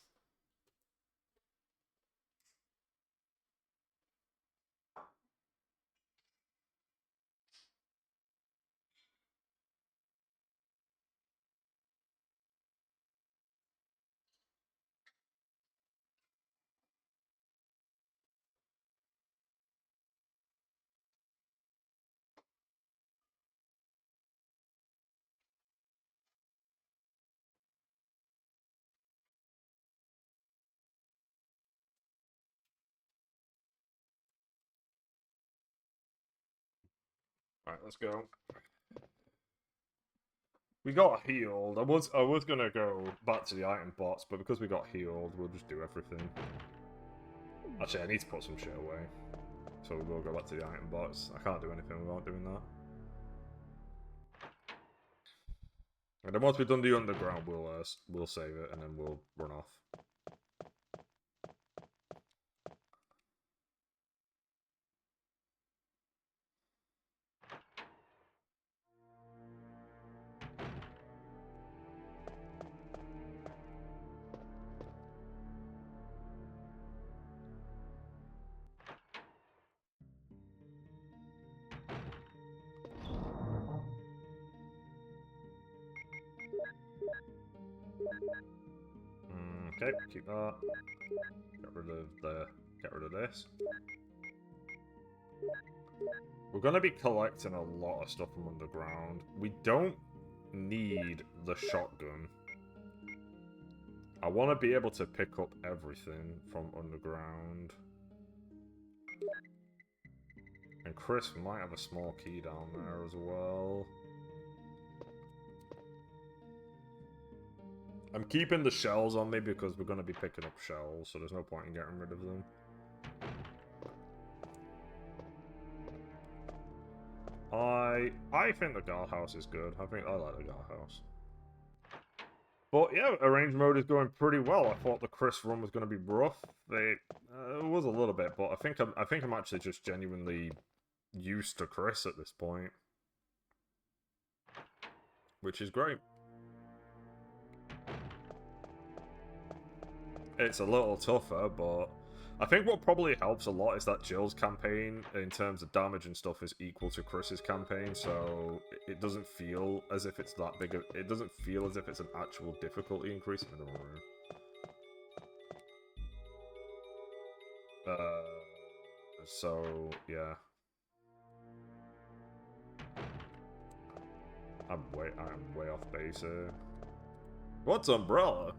Speaker 1: Alright, let's go. We got healed. I was gonna go back to the item box, but because we got healed, we'll just do everything. Actually, I need to put some shit away. So we'll go back to the item box. I can't do anything without doing that. And then once we've done the underground, we'll save it and then we'll run off. Okay, keep that. Get rid of this. We're gonna be collecting a lot of stuff from underground. We don't need the shotgun. I want to be able to pick up everything from underground. And Chris might have a small key down there as well. I'm keeping the shells on me because we're going to be picking up shells, so there's no point in getting rid of them. I think the guardhouse is good. I like the guardhouse. But yeah, arranged mode is going pretty well. I thought the Chris run was going to be rough. It was a little bit, but I think I'm actually just genuinely used to Chris at this point, which is great. It's a little tougher, but I think what probably helps a lot is that Jill's campaign, in terms of damage and stuff, is equal to Chris's campaign, so it doesn't feel as if it's that big of... It doesn't feel as if it's an actual difficulty increase in the wrong room. So, yeah. I'm way off base here. What's Umbrella?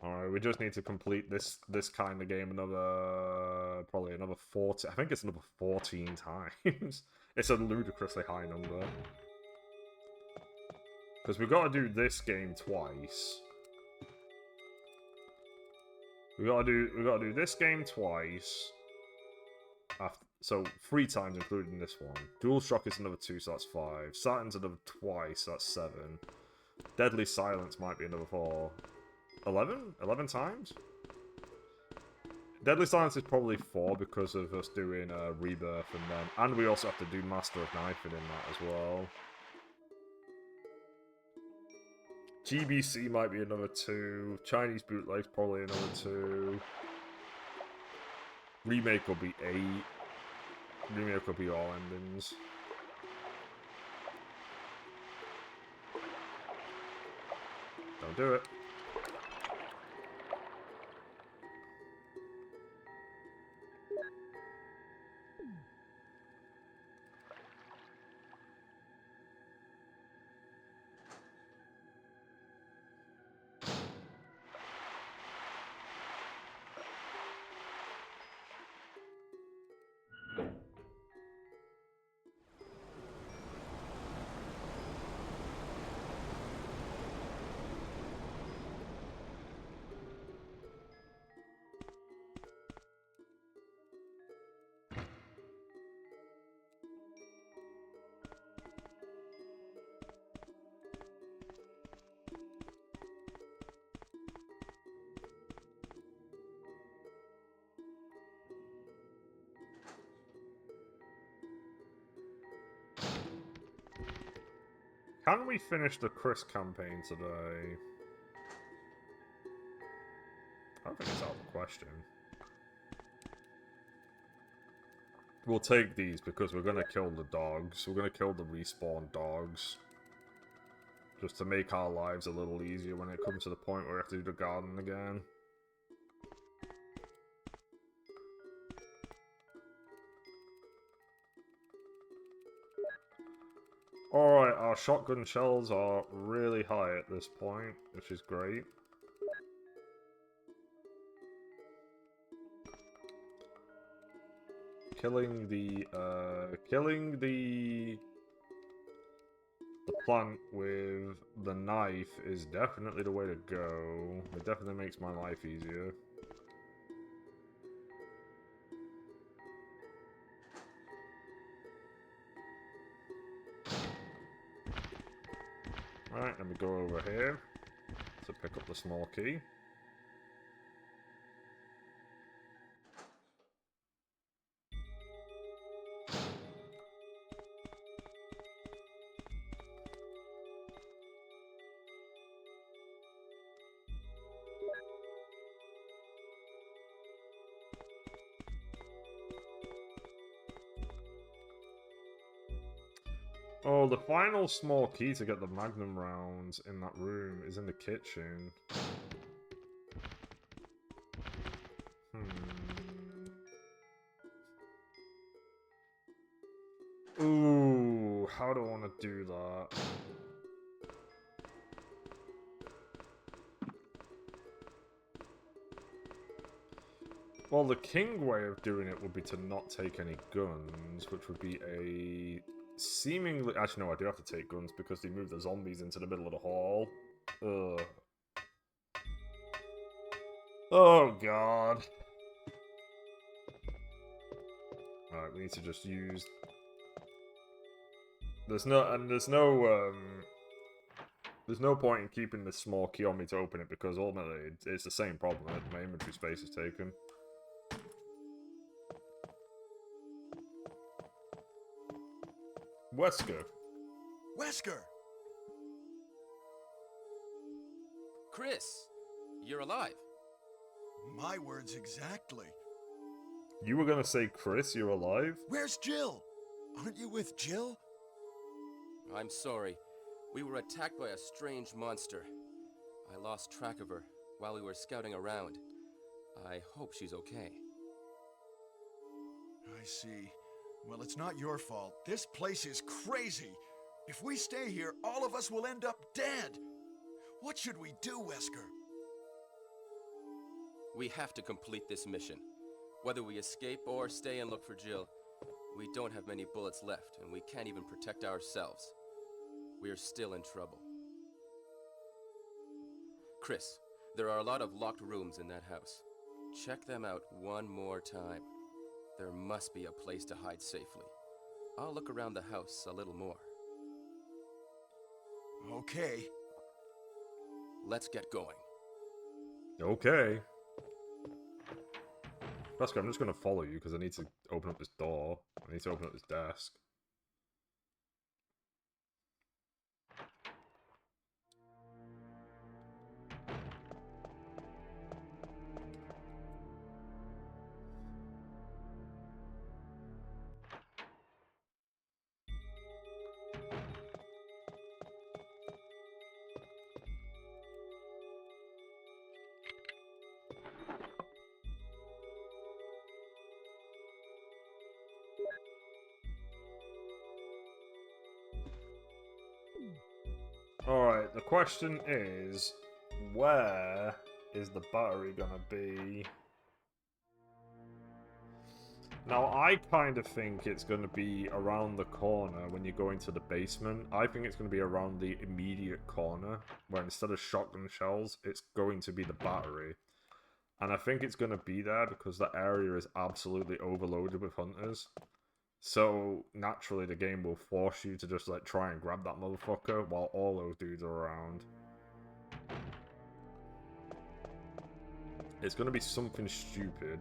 Speaker 1: Alright, we just need to complete this kind of game probably another 14. I think it's another 14 times. It's a ludicrously high number. Because we've got to do this game twice. We gotta do this game twice. So 3 times including this one. Dual Shock is another 2, so that's 5. Saturn's another twice, so that's 7. Deadly Silence might be another 4. 11? 11 times? Deadly Silence is probably 4 because of us doing Rebirth and we also have to do Master of Knifing in that as well. GBC might be another 2. Chinese Bootleg's probably another 2. Remake will be 8. Remake will be all endings. Don't do it. Can we finish the Chris campaign today? I don't think it's out of the question. We'll take these because we're going to kill the dogs. We're going to kill the respawn dogs. Just to make our lives a little easier when it comes to the point where we have to do the garden again. Alright, our shotgun shells are really high at this point, which is great. killing the plant with the knife is definitely the way to go. It definitely makes my life easier. Right, let me go over here to pick up the small key. Oh, the final small key to get the magnum rounds in that room is in the kitchen. Ooh, how do I want to do that? Well, the king way of doing it would be to not take any guns, which would be a seemingly... Actually, no, I do have to take guns because they move the zombies into the middle of the hall. Ugh. Oh, God. Alright, we need to just use... There's no point in keeping this small key on me to open it because ultimately it's the same problem. My inventory space is taken. Wesker.
Speaker 6: Wesker!
Speaker 4: Chris, you're alive.
Speaker 6: My words exactly.
Speaker 1: You were gonna say, Chris, you're alive?
Speaker 6: Where's Jill? Aren't you with Jill?
Speaker 10: I'm sorry. We were attacked by a strange monster. I lost track of her while we were scouting around. I hope she's okay.
Speaker 6: I see. Well, it's not your fault. This place is crazy. If we stay here, all of us will end up dead. What should we do, Wesker?
Speaker 10: We have to complete this mission. Whether we escape or stay and look for Jill, we don't have many bullets left, and we can't even protect ourselves. We're still in trouble. Chris, there are a lot of locked rooms in that house. Check them out one more time. There must be a place to hide safely. I'll look around the house a little more.
Speaker 6: Okay.
Speaker 10: Let's get going.
Speaker 1: Okay. Wesker, I'm just gonna follow you because I need to open up this door. I need to open up this desk. Alright, the question is, where is the battery gonna be? Now, I kind of think it's going to be around the corner when you go into the basement. I think it's going to be around the immediate corner, where instead of shotgun shells, it's going to be the battery. And I think it's going to be there because the area is absolutely overloaded with hunters. So, naturally, the game will force you to just, like, try and grab that motherfucker while all those dudes are around. It's going to be something stupid.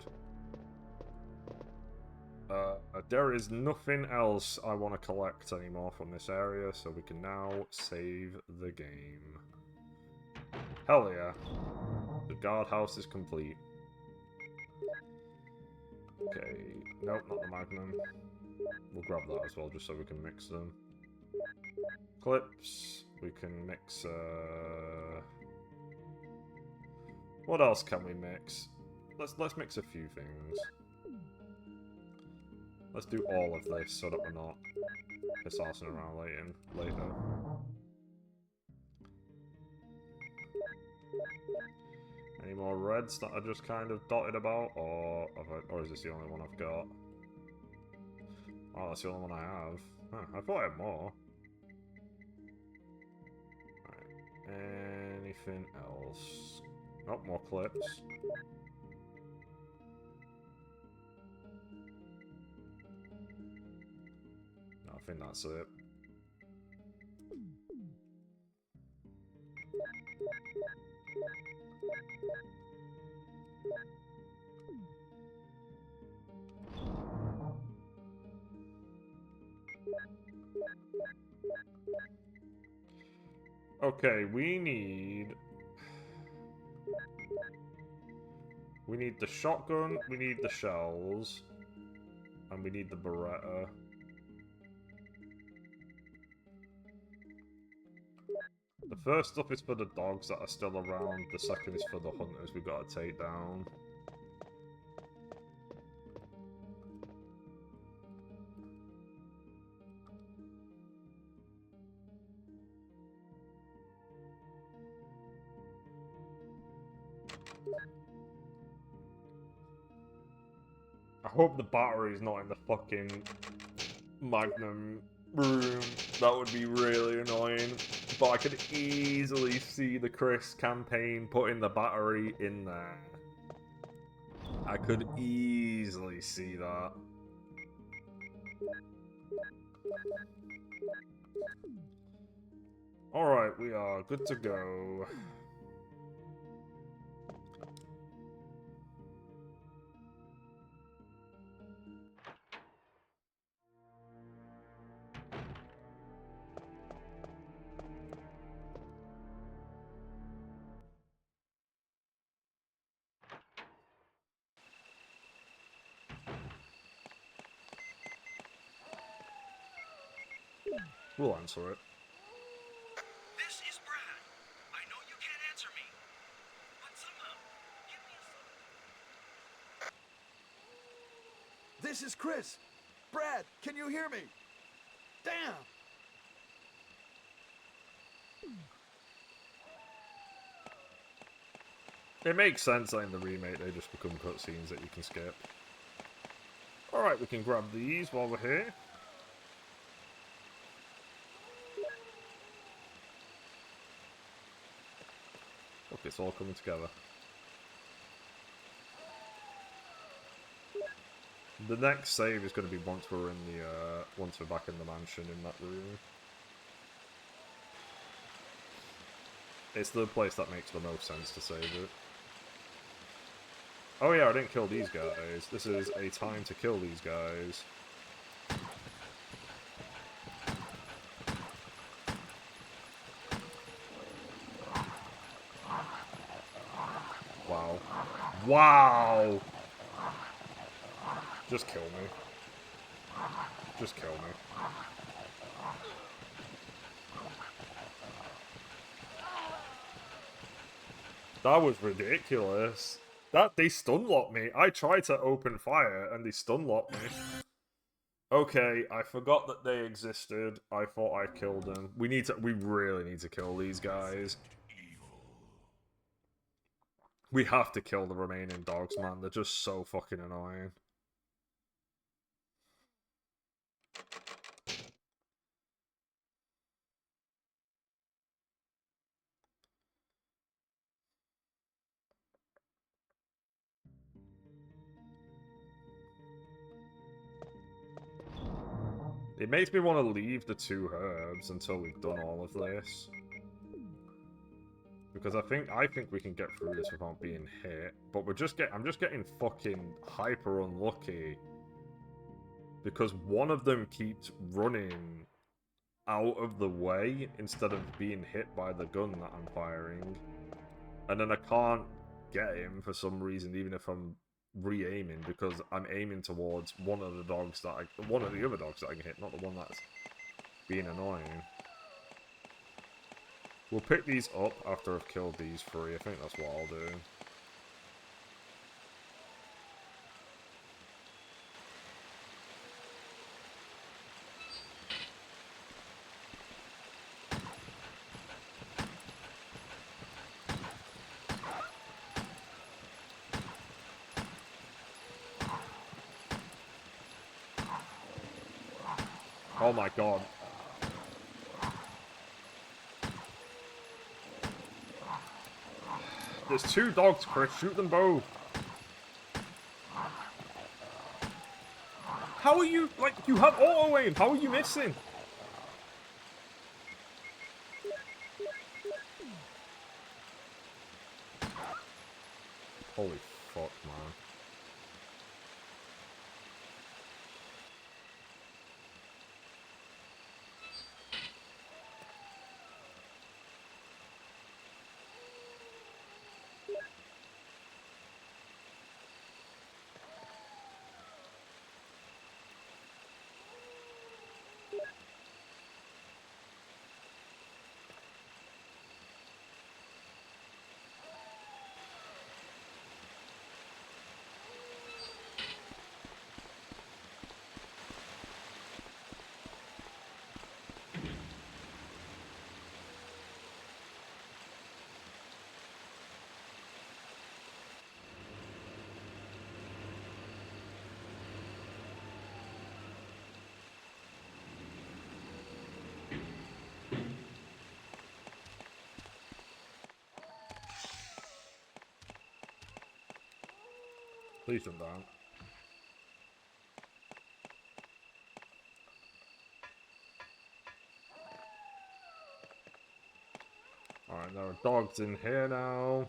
Speaker 1: There is nothing else I want to collect anymore from this area, so we can now save the game. Hell yeah. The guardhouse is complete. Okay, nope, not the Magnum. We'll grab that as well, just so we can mix them. Clips, we can mix, what else can we mix? Let's mix a few things. Let's do all of this so that we're not piss-arsing around later. Any more reds that are just kind of dotted about, or is this the only one I've got? Oh, that's the only one I have. Huh, I thought I had more. Right. Anything else? Oh, more clips. No, I think that's it. Okay, we need the shotgun, we need the shells, and we need the Beretta. The first up is for the dogs that are still around, the second is for the hunters we gotta take down. I hope the battery's not in the fucking Magnum room. That would be really annoying. But I could easily see the Chris campaign putting the battery in there. I could easily see that. Alright, we are good to go. We'll answer it.
Speaker 8: This is Brad. I know you can't answer me, but somehow, give me a
Speaker 6: This is Chris. Brad, can you hear me? Damn!
Speaker 1: It makes sense that in the remake they just become cutscenes that you can skip. Alright, we can grab these while we're here. Look, it's all coming together. The next save is going to be once we're in the once we're back in the mansion in that room. It's the place that makes the most sense to save it. Oh yeah, I didn't kill these guys. This is a time to kill these guys. Wow. Wow! Just kill me. Just kill me. That was ridiculous. They stun locked me. I tried to open fire and they stun locked me. Okay, I forgot that they existed. I thought I killed them. We really need to kill these guys. We have to kill the remaining dogs, man. They're just so fucking annoying. It makes me want to leave the 2 herbs until we've done all of this. Because I think we can get through this without being hit. But I'm just getting fucking hyper unlucky. Because one of them keeps running out of the way instead of being hit by the gun that I'm firing. And then I can't get him for some reason, even if I'm re-aiming, because I'm aiming towards one of the other dogs that I can hit, not the one that's being annoying. We'll pick these up after I've killed these 3. I think that's what I'll do. Oh my god. There's 2 dogs, Chris. Shoot them both. How are you, like, you have auto aim. How are you missing? Holy fuck, man. Please don't die. Alright, there are dogs in here now.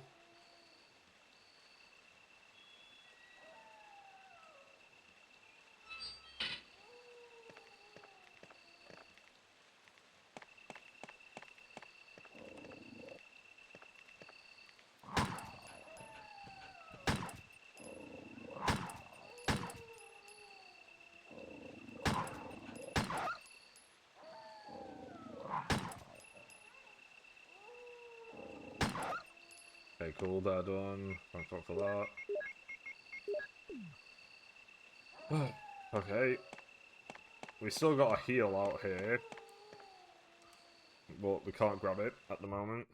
Speaker 1: Okay, cool, they're done. Thanks a lot for that. Okay. We still got a heal out here. But we can't grab it at the moment.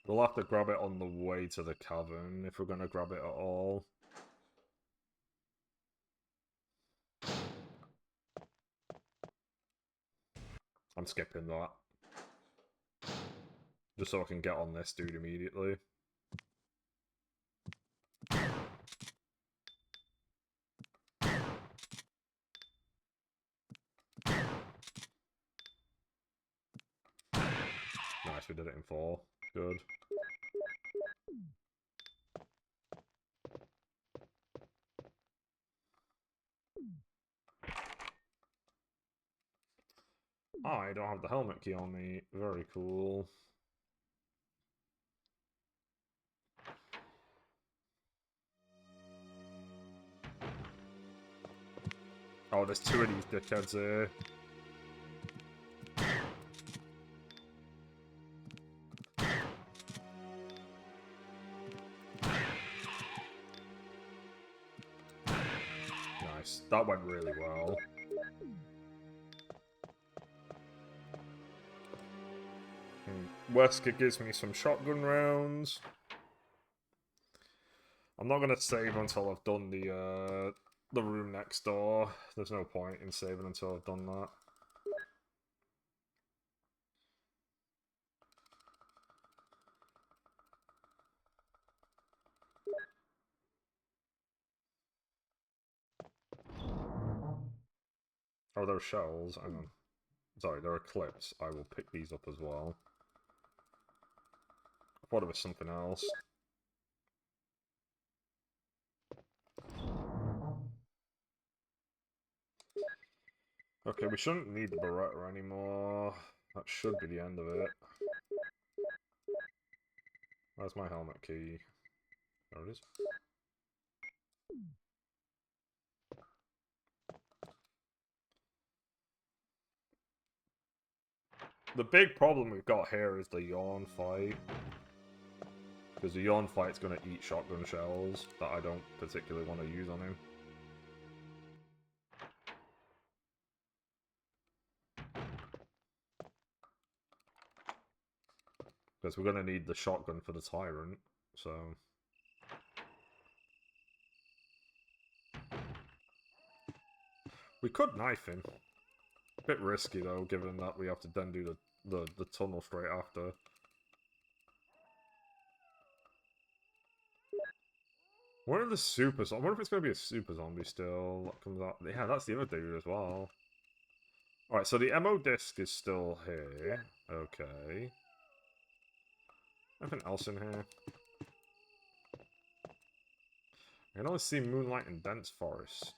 Speaker 1: We'll have to grab it on the way to the cavern, if we're going to grab it at all. I'm skipping that. Just so I can get on this dude immediately. Nice, we did it in 4. Good. I don't have the helmet key on me. Very cool. Oh, there's 2 of these dickheads here. Nice. That went really well. Wesker gives me some shotgun rounds. I'm not gonna save until I've done the room next door. There's no point in saving until I've done that. Oh, there are shells. Hang on. Sorry, there are clips. I will pick these up as well. I thought it was something else. Okay, we shouldn't need the Beretta anymore. That should be the end of it. Where's my helmet key? There it is. The big problem we've got here is the yawn fight. Because the Yawn fight's going to eat shotgun shells that I don't particularly want to use on him. Because we're going to need the shotgun for the Tyrant, so... We could knife him. Bit risky though, given that we have to then do the tunnel straight after. What are the super... I wonder if it's going to be a super zombie still that comes out. Yeah, that's the other dude as well. Alright, so the MO disc is still here. Okay. Anything else in here? I can only see Moonlight and Dense Forest.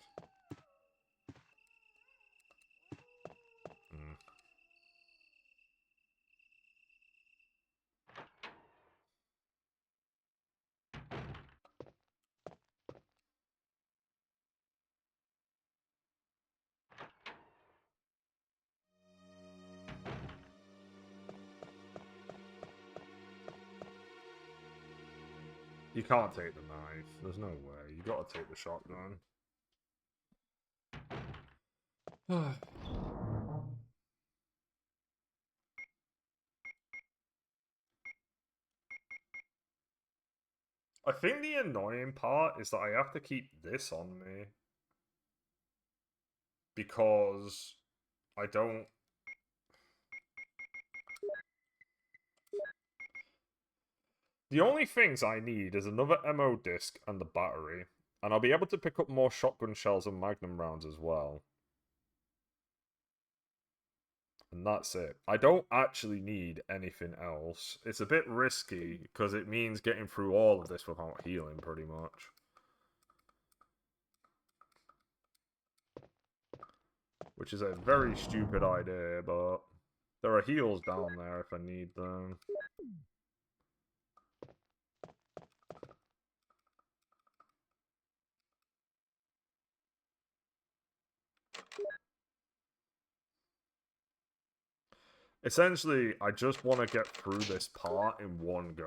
Speaker 1: You can't take the knife. There's no way. You gotta take the shotgun. I think the annoying part is that I have to keep this on me. Because I don't... The only things I need is another MO disc and the battery. And I'll be able to pick up more shotgun shells and magnum rounds as well. And that's it. I don't actually need anything else. It's a bit risky, because it means getting through all of this without healing, pretty much. Which is a very stupid idea, but... There are heals down there if I need them. Essentially, I just want to get through this part in one go.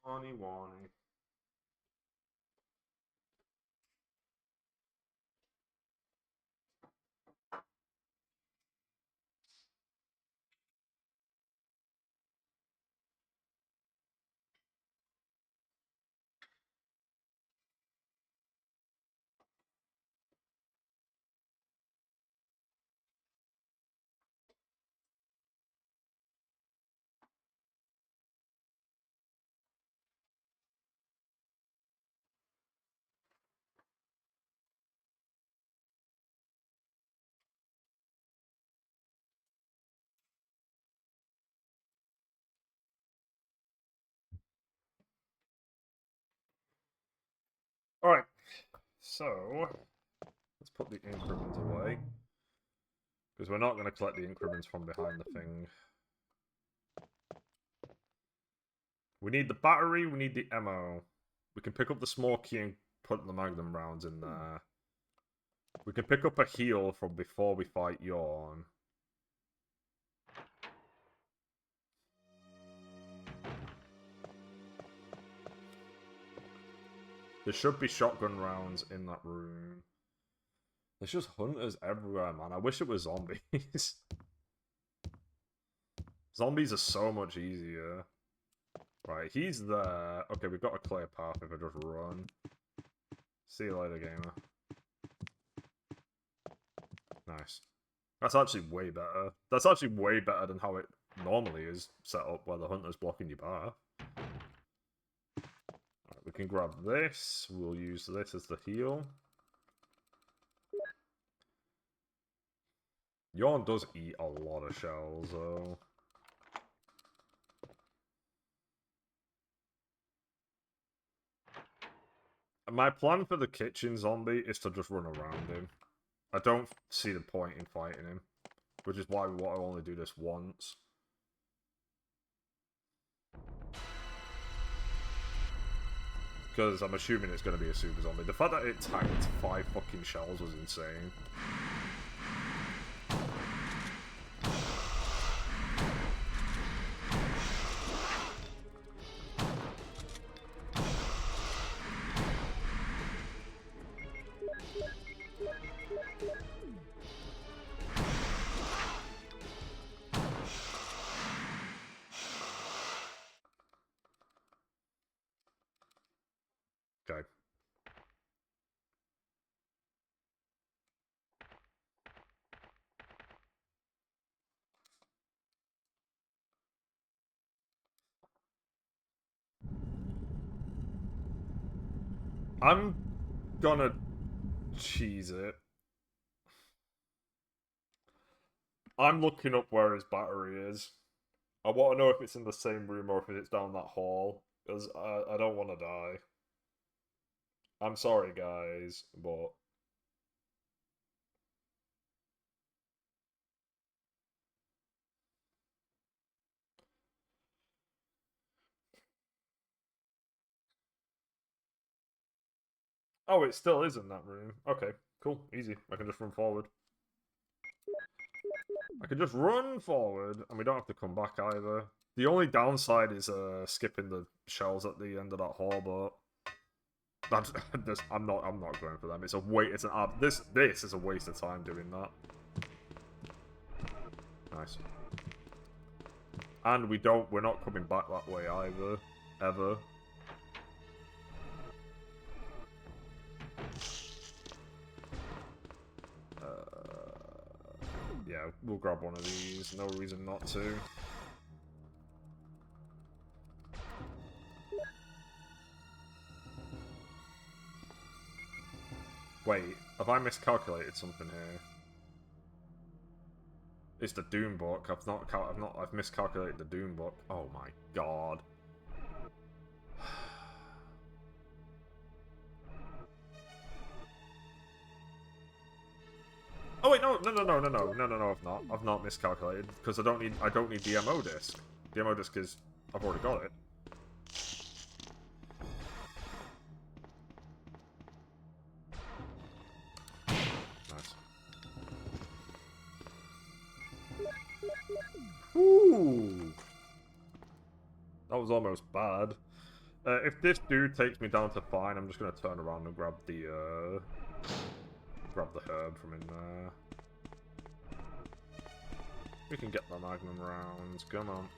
Speaker 1: Yawny, wawny. Alright, so let's put the increment away. Because we're not going to collect the increments from behind the thing. We need the battery, we need the ammo. We can pick up the small key and put the magnum rounds in there. We can pick up a heal from before we fight Yawn. There should be shotgun rounds in that room. There's just hunters everywhere, man. I wish it was zombies. Zombies are so much easier. Right, he's there. Okay, we've got a clear path if I just run. See you later, gamer. Nice. That's actually way better. That's actually way better than how it normally is set up, where the hunter's blocking your path. Right, we can grab this. We'll use this as the heal. Yawn does eat a lot of shells, though. My plan for the kitchen zombie is to just run around him. I don't see the point in fighting him, which is why we want to only do this once. Because I'm assuming it's going to be a super zombie. The fact that it tanked 5 fucking shells was insane. Okay. I'm gonna cheese it. I'm looking up where his battery is. I want to know if it's in the same room or if it's down that hall, because I don't want to die. I'm sorry, guys, but... Oh, it still is in that room. Okay, cool, easy. I can just run forward. I can just run forward, and we don't have to come back either. The only downside is skipping the shells at the end of that hall, but I'm not going for them. It's a this is a waste of time doing that. Nice. And we're not coming back that way either, ever. Yeah, we'll grab one of these. No reason not to. Wait, have I miscalculated something here? It's the Doom book. I've miscalculated the Doom book. Oh my god. Oh wait, no, I've not miscalculated because I don't need the MO disc. The MO disc is I've already got it. Nice. Ooh. That was almost bad. If this dude takes me down to fine, I'm just gonna turn around and grab the herb from in there. We can get the magnum rounds. Come on.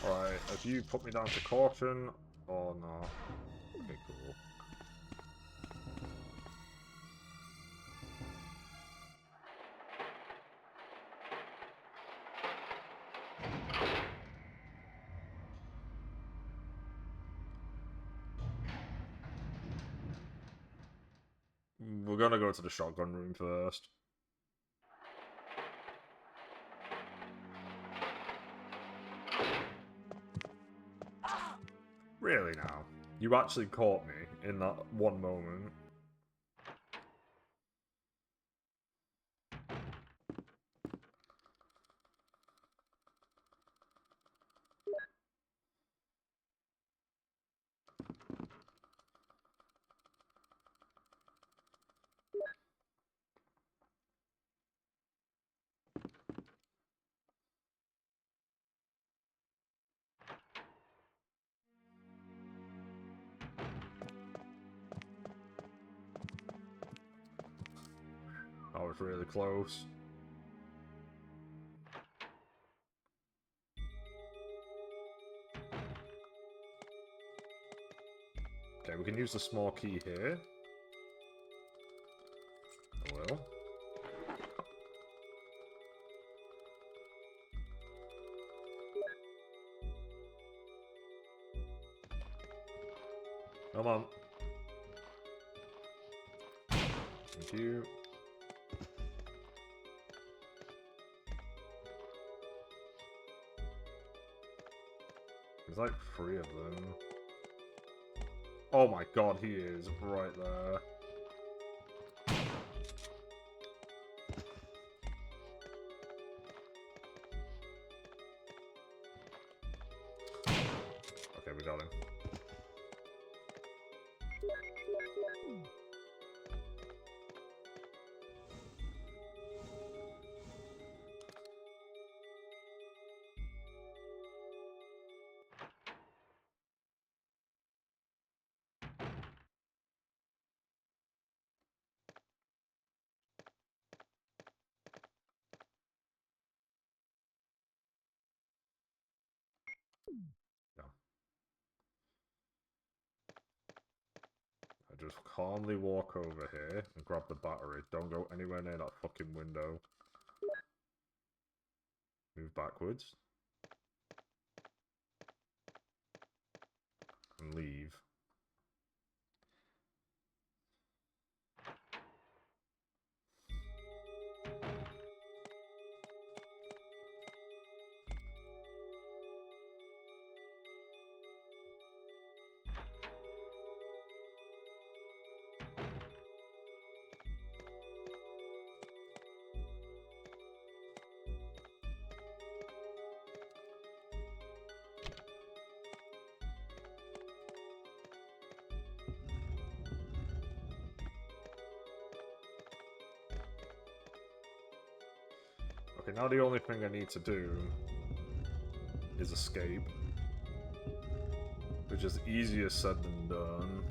Speaker 1: Alright, have you put me down to caution or not? Okay, cool. We're gonna go to the shotgun room first. Really now? You actually caught me in that one moment. was really close. Okay, we can use the small key here. I will. Come on. Thank you. There's like 3 of them. Oh my god, he is right there. Okay, we got him. Yeah. I just calmly walk over here and grab the battery. Don't go anywhere near that fucking window. Move backwards. And leave. Okay, now the only thing I need to do is escape. Which is easier said than done.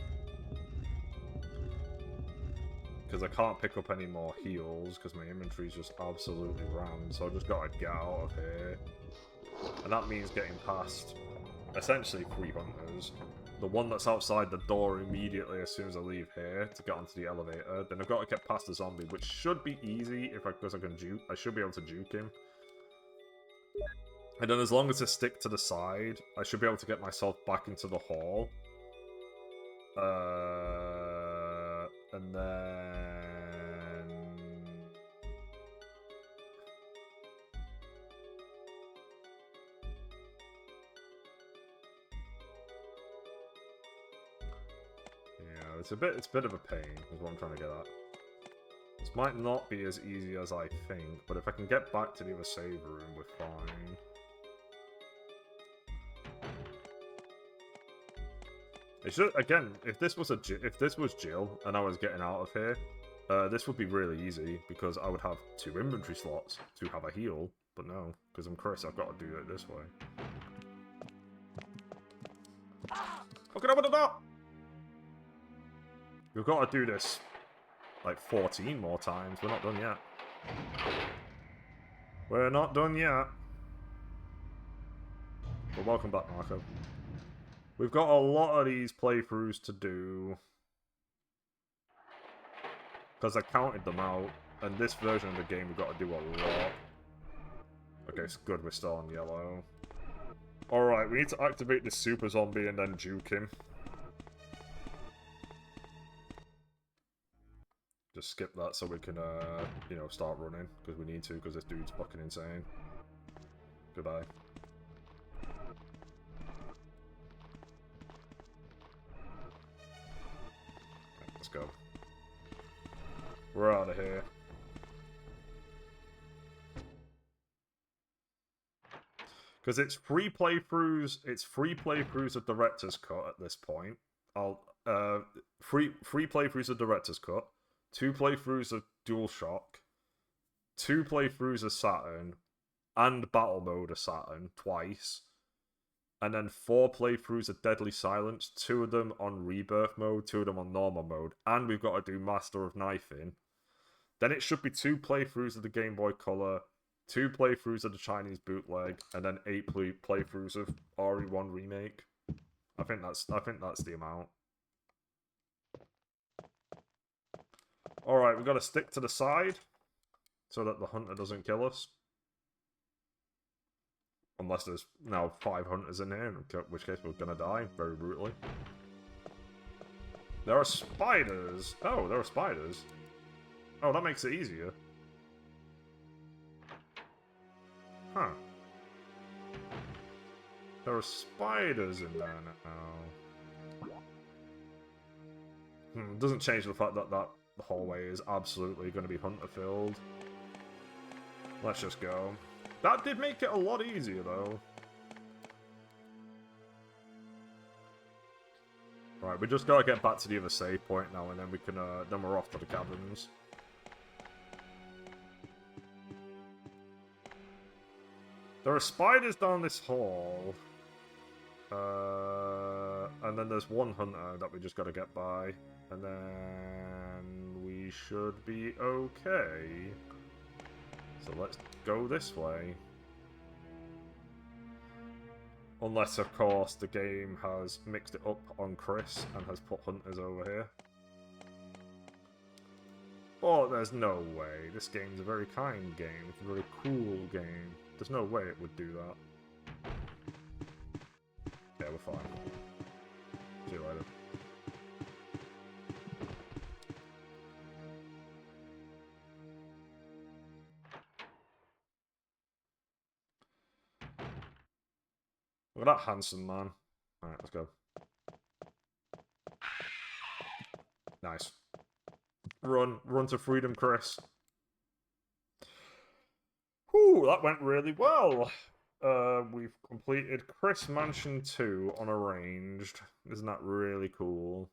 Speaker 1: Because I can't pick up any more heals, because my inventory's just absolutely rammed, so I just gotta get out of here. And that means getting past, essentially, 3 hunters. The one that's outside the door immediately as soon as I leave here to get onto the elevator. Then I've got to get past the zombie, which should be easy if because I can juke. I should be able to juke him. And then as long as I stick to the side, I should be able to get myself back into the hall. And then... yeah, it's a bit of a pain, is what I'm trying to get at. This might not be as easy as I think, but if I can get back to the other save room, we're fine. It should, again, if this was Jill and I was getting out of here, this would be really easy because I would have 2 inventory slots to have a heal, but no, because I'm Chris, I've got to do it this way. Fucking open the door! We've got to do this like 14 more times. We're not done yet. We're not done yet. But welcome back, Marco. We've got a lot of these playthroughs to do. Because I counted them out. And this version of the game we've got to do a lot. Okay, it's good, we're still on yellow. Alright, we need to activate this super zombie and then juke him. Just skip that so we can, you know, start running. Because we need to, because this dude's fucking insane. Goodbye. Okay, let's go. We're out of here. Because it's free playthroughs of Director's Cut at this point. Free playthroughs of Director's Cut. 2 playthroughs of DualShock, 2 playthroughs of Saturn, and Battle Mode of Saturn twice, and then 4 playthroughs of Deadly Silence, 2 of them on Rebirth mode, 2 of them on normal mode, and we've got to do Master of Knifing. Then it should be 2 playthroughs of the Game Boy Color, 2 playthroughs of the Chinese bootleg, and then 8 playthroughs of RE1 Remake. I think that's the amount. Alright, we've got to stick to the side so that the hunter doesn't kill us. Unless there's now 5 hunters in here, in which case we're gonna die very brutally. There are spiders! Oh, there are spiders. Oh, that makes it easier. Huh. There are spiders in there now. Doesn't change the fact that the hallway is absolutely going to be hunter-filled. Let's just go. That did make it a lot easier, though. Right, we just gotta get back to the other save point now, and then we can, then we're off to the caverns. There are spiders down this hall. And then there's one hunter that we just gotta get by. And then we should be okay. So let's go this way. Unless, of course, the game has mixed it up on Chris and has put hunters over here. But there's no way. This game's a very kind game. It's a very cool game. There's no way it would do that. Yeah, we're fine. See you later. Look at that handsome man. Alright, let's go. Nice. Run to freedom, Chris. Whew, that went really well. We've completed Chris Mansion 2 on Arranged. Isn't that really cool?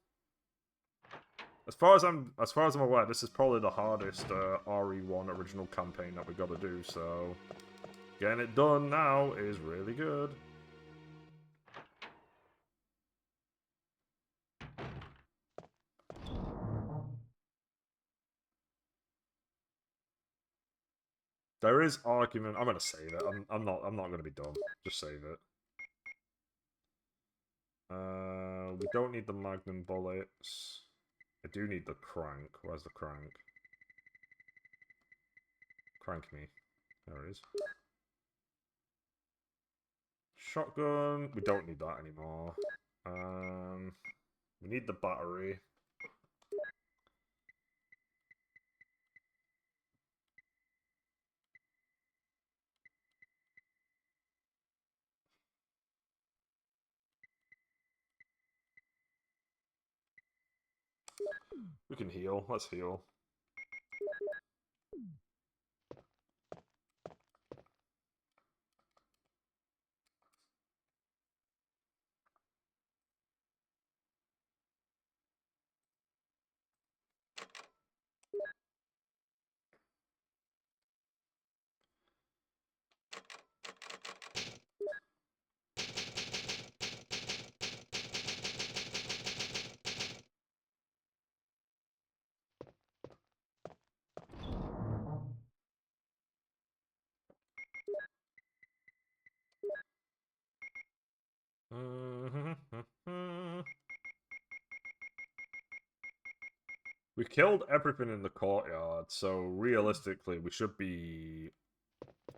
Speaker 1: As far as I'm aware, this is probably the hardest RE1 original campaign that we got to do. So getting it done now is really good. There is argument. I'm gonna save it. I'm not gonna be dumb. Just save it. We don't need the magnum bullets. I do need the crank. Where's the crank? Crank me. There it is. Shotgun. We don't need that anymore. We need the battery. We can heal. Let's heal. We killed everything in the courtyard, so realistically we should be...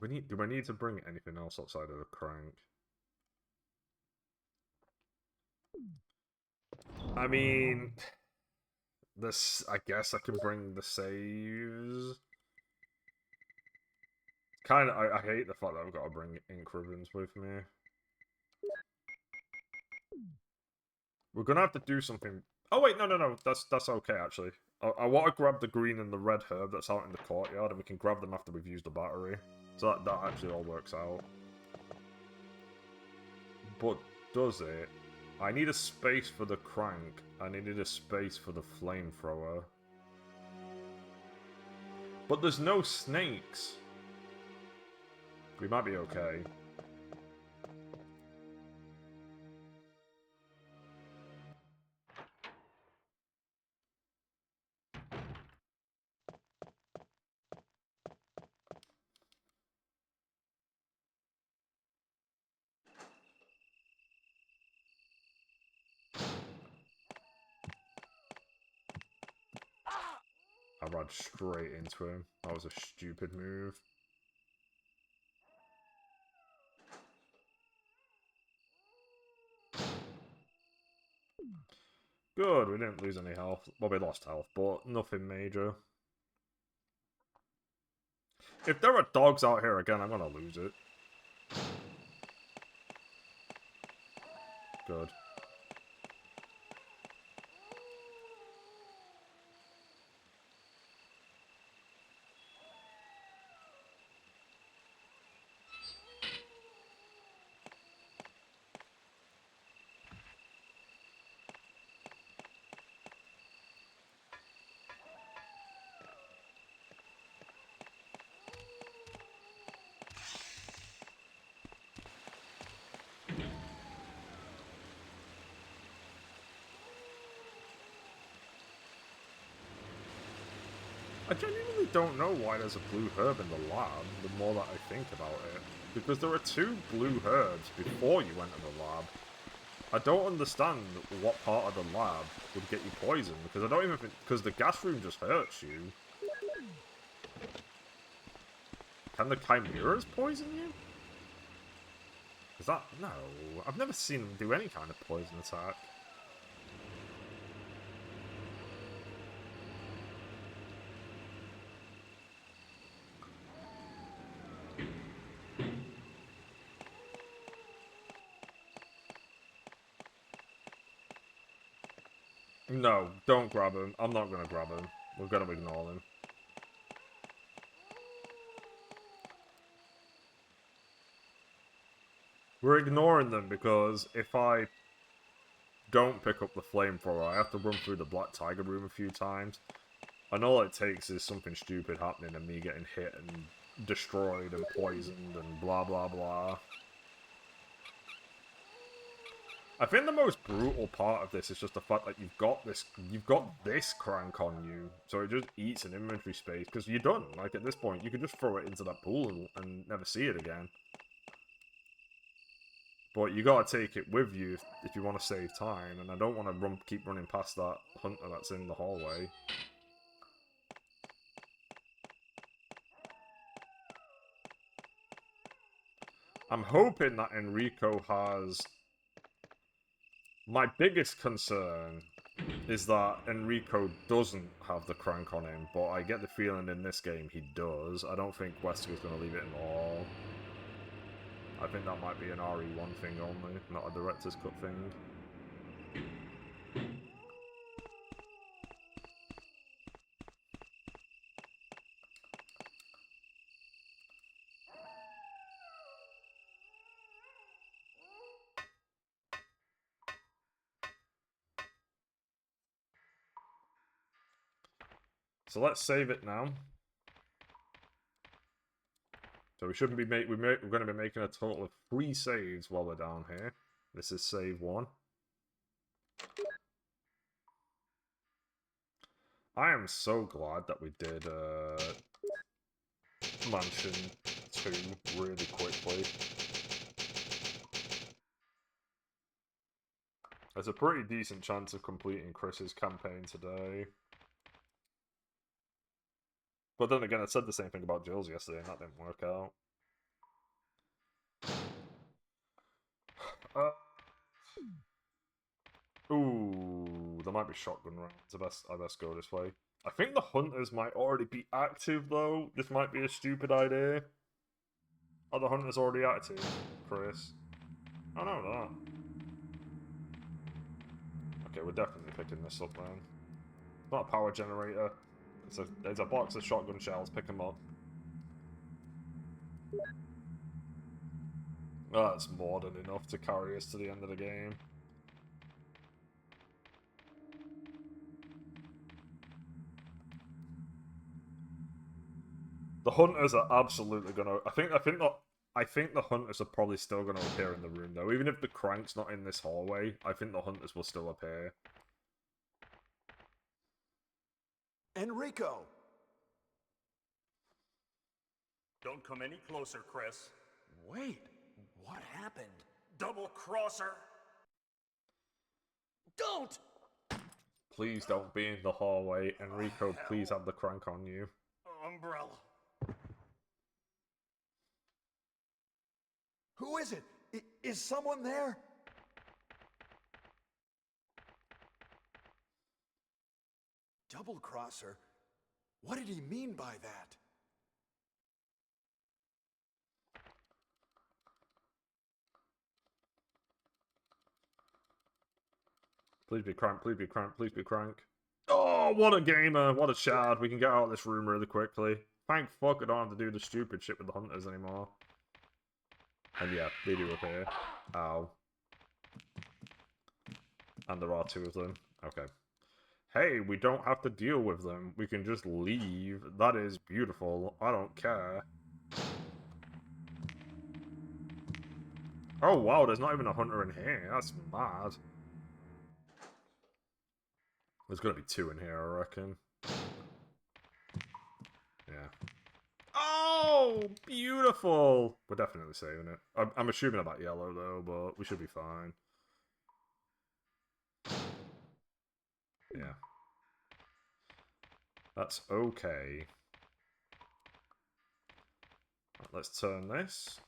Speaker 1: Do I need to bring anything else outside of the crank? I mean... I guess I can bring the saves. I hate the fact that I've got to bring ink ribbons with me. We're gonna have to do something... Oh wait, no. That's okay actually. I want to grab the green and the red herb that's out in the courtyard, and we can grab them after we've used the battery. So that actually all works out. But does it? I need a space for the crank. I needed a space for the flamethrower. But there's no snakes. We might be okay. ran straight into him. That was a stupid move. Good, we didn't lose any health. Well, we lost health, but nothing major. If there are dogs out here again, I'm gonna lose it. Good. I genuinely don't know why there's a blue herb in the lab, the more that I think about it. Because there are 2 blue herbs before you went to the lab. I don't understand what part of the lab would get you poisoned, because I don't even think... Because the gas room just hurts you. Can the chimeras poison you? Is that... No. I've never seen them do any kind of poison attack. No, don't grab him. I'm not going to grab him. We're going to ignore him. We're ignoring them because if I don't pick up the flamethrower, I have to run through the Black Tiger room a few times. And all it takes is something stupid happening and me getting hit and destroyed and poisoned and blah blah blah. I think the most brutal part of this is just the fact that you've got this crank on you, so it just eats an inventory space, because you're done. Like, at this point, you could just throw it into that pool and never see it again. But you gotta take it with you if you want to save time, and I don't want to keep running past that hunter that's in the hallway. I'm hoping that Enrico has... My biggest concern is that Enrico doesn't have the crank on him, but I get the feeling in this game he does. I don't think Wesker's going to leave it in all. I think that might be an RE1 thing only, not a director's cut thing. So let's save it now. So we shouldn't be we're going to be making a total of 3 saves while we're down here. This is save 1. I am so glad that we did Mansion 2 really quickly. There's a pretty decent chance of completing Chris's campaign today. But then again, I said the same thing about Jill's yesterday, and that didn't work out. Ooh, there might be shotgun rounds. I best go this way. I think the hunters might already be active, though. This might be a stupid idea. Are the hunters already active, Chris? I don't know that. Okay, we're definitely picking this up, man. It's not a power generator. There's a box of shotgun shells, pick them up. That's more than enough to carry us to the end of the game. The hunters are absolutely gonna... I think the hunters are probably still gonna appear in the room, though. Even if the crank's not in this hallway, I think the hunters will still appear.
Speaker 6: Enrico!
Speaker 8: Don't come any closer, Chris.
Speaker 6: Wait, what happened?
Speaker 8: Double crosser!
Speaker 2: Don't!
Speaker 1: Please don't be in the hallway. Enrico, please have the crank on you.
Speaker 8: Umbrella.
Speaker 6: Who is it? Is someone there? Double crosser? What did he mean by that?
Speaker 1: Please be crank, please be crank, please be crank. Oh, what a gamer, what a shard. We can get out of this room really quickly. Thank fuck I don't have to do the stupid shit with the hunters anymore. And yeah, they do appear. Ow. And there are two of them. Okay. Hey, we don't have to deal with them. We can just leave. That is beautiful. I don't care. Oh wow, there's not even a hunter in here. That's mad. There's gonna be two in here, I reckon. Yeah. Oh, beautiful! We're definitely saving it. I'm assuming about yellow, though, but we should be fine. Yeah. That's okay. Right, let's turn this.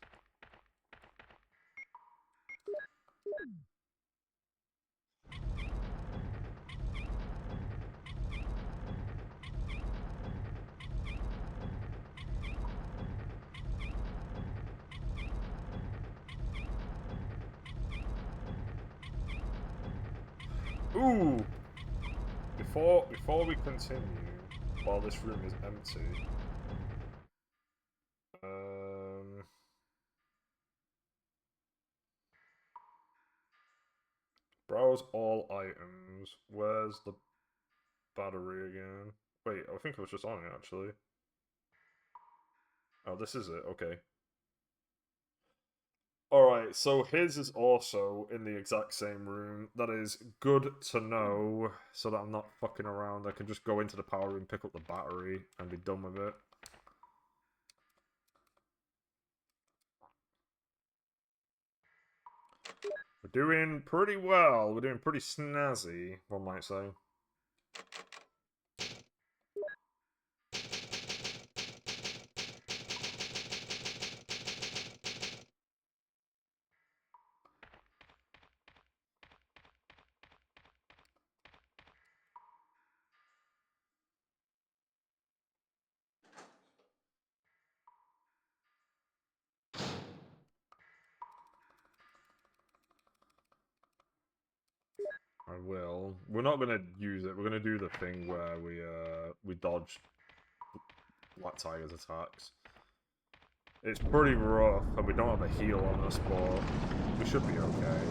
Speaker 1: Ooh! Before we continue, while this room is empty, browse all items. Where's the battery again? Wait, I think I was just on it actually. Oh, this is it. Okay. Alright, so his is also in the exact same room. That is good to know, so that I'm not fucking around. I can just go into the power room, pick up the battery, and be done with it. We're doing pretty well. We're doing pretty snazzy, one might say. I will. We're not gonna use it. We're gonna do the thing where we dodge Black Tiger's attacks. It's pretty rough, and we don't have a heal on us, but we should be okay.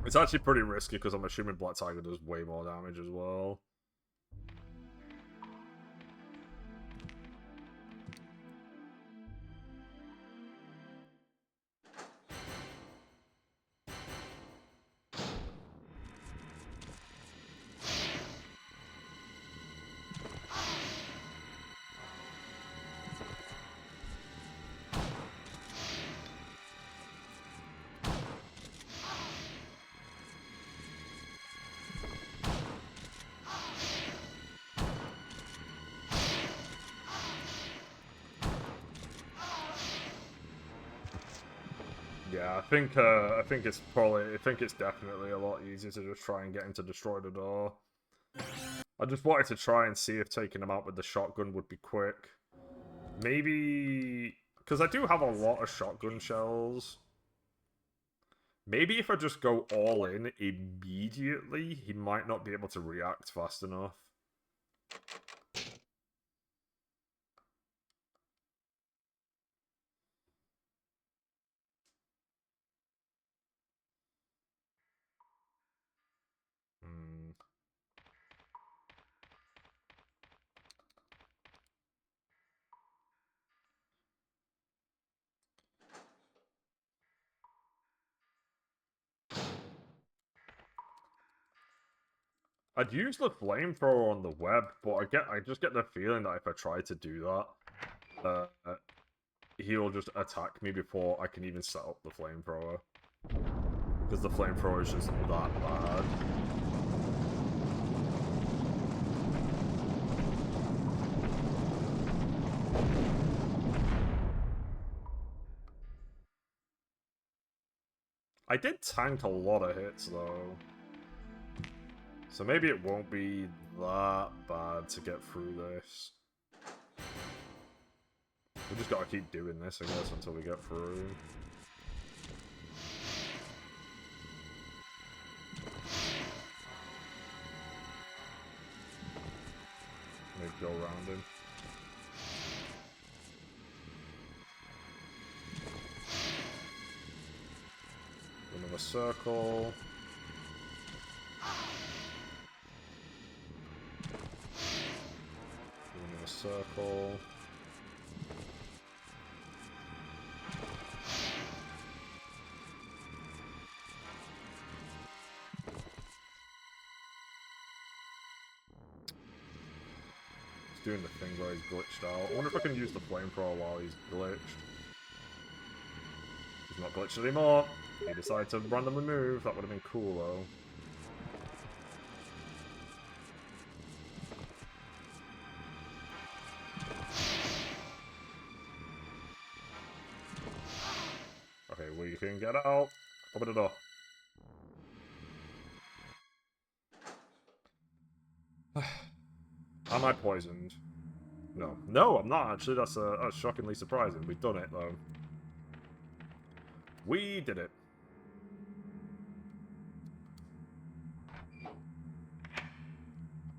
Speaker 1: It's actually pretty risky because I'm assuming Black Tiger does way more damage as well. Yeah, I think it's definitely a lot easier to just try and get him to destroy the door. I just wanted to try and see if taking him out with the shotgun would be quick. Maybe because I do have a lot of shotgun shells. Maybe if I just go all in immediately, he might not be able to react fast enough. I'd use the flamethrower on the web, but I just get the feeling that if I try to do that, he'll just attack me before I can even set up the flamethrower. Because the flamethrower is just that bad. I did tank a lot of hits though. So maybe it won't be that bad to get through this. We just gotta keep doing this, I guess, until we get through. Maybe go around him. Another circle. Another circle. He's doing the thing where he's glitched out. I wonder if I can use the flamethrower while he's glitched. He's not glitched anymore. He decided to randomly move. That would have been cool though. Okay, we can get out. Open the door. Am I poisoned? No. No, I'm not actually. That's shockingly surprising. We've done it though. We did it.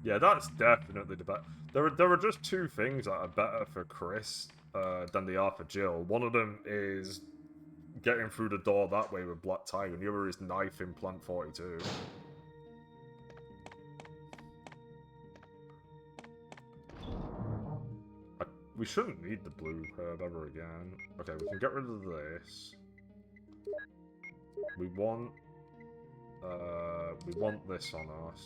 Speaker 1: Yeah, that's definitely the better. There are just two things that are better for Chris than they are for Jill. One of them is getting through the door that way with Black Tiger, and the other is knifing Plant 42. We shouldn't need the blue herb ever again. Okay, we can get rid of this. We want this on us.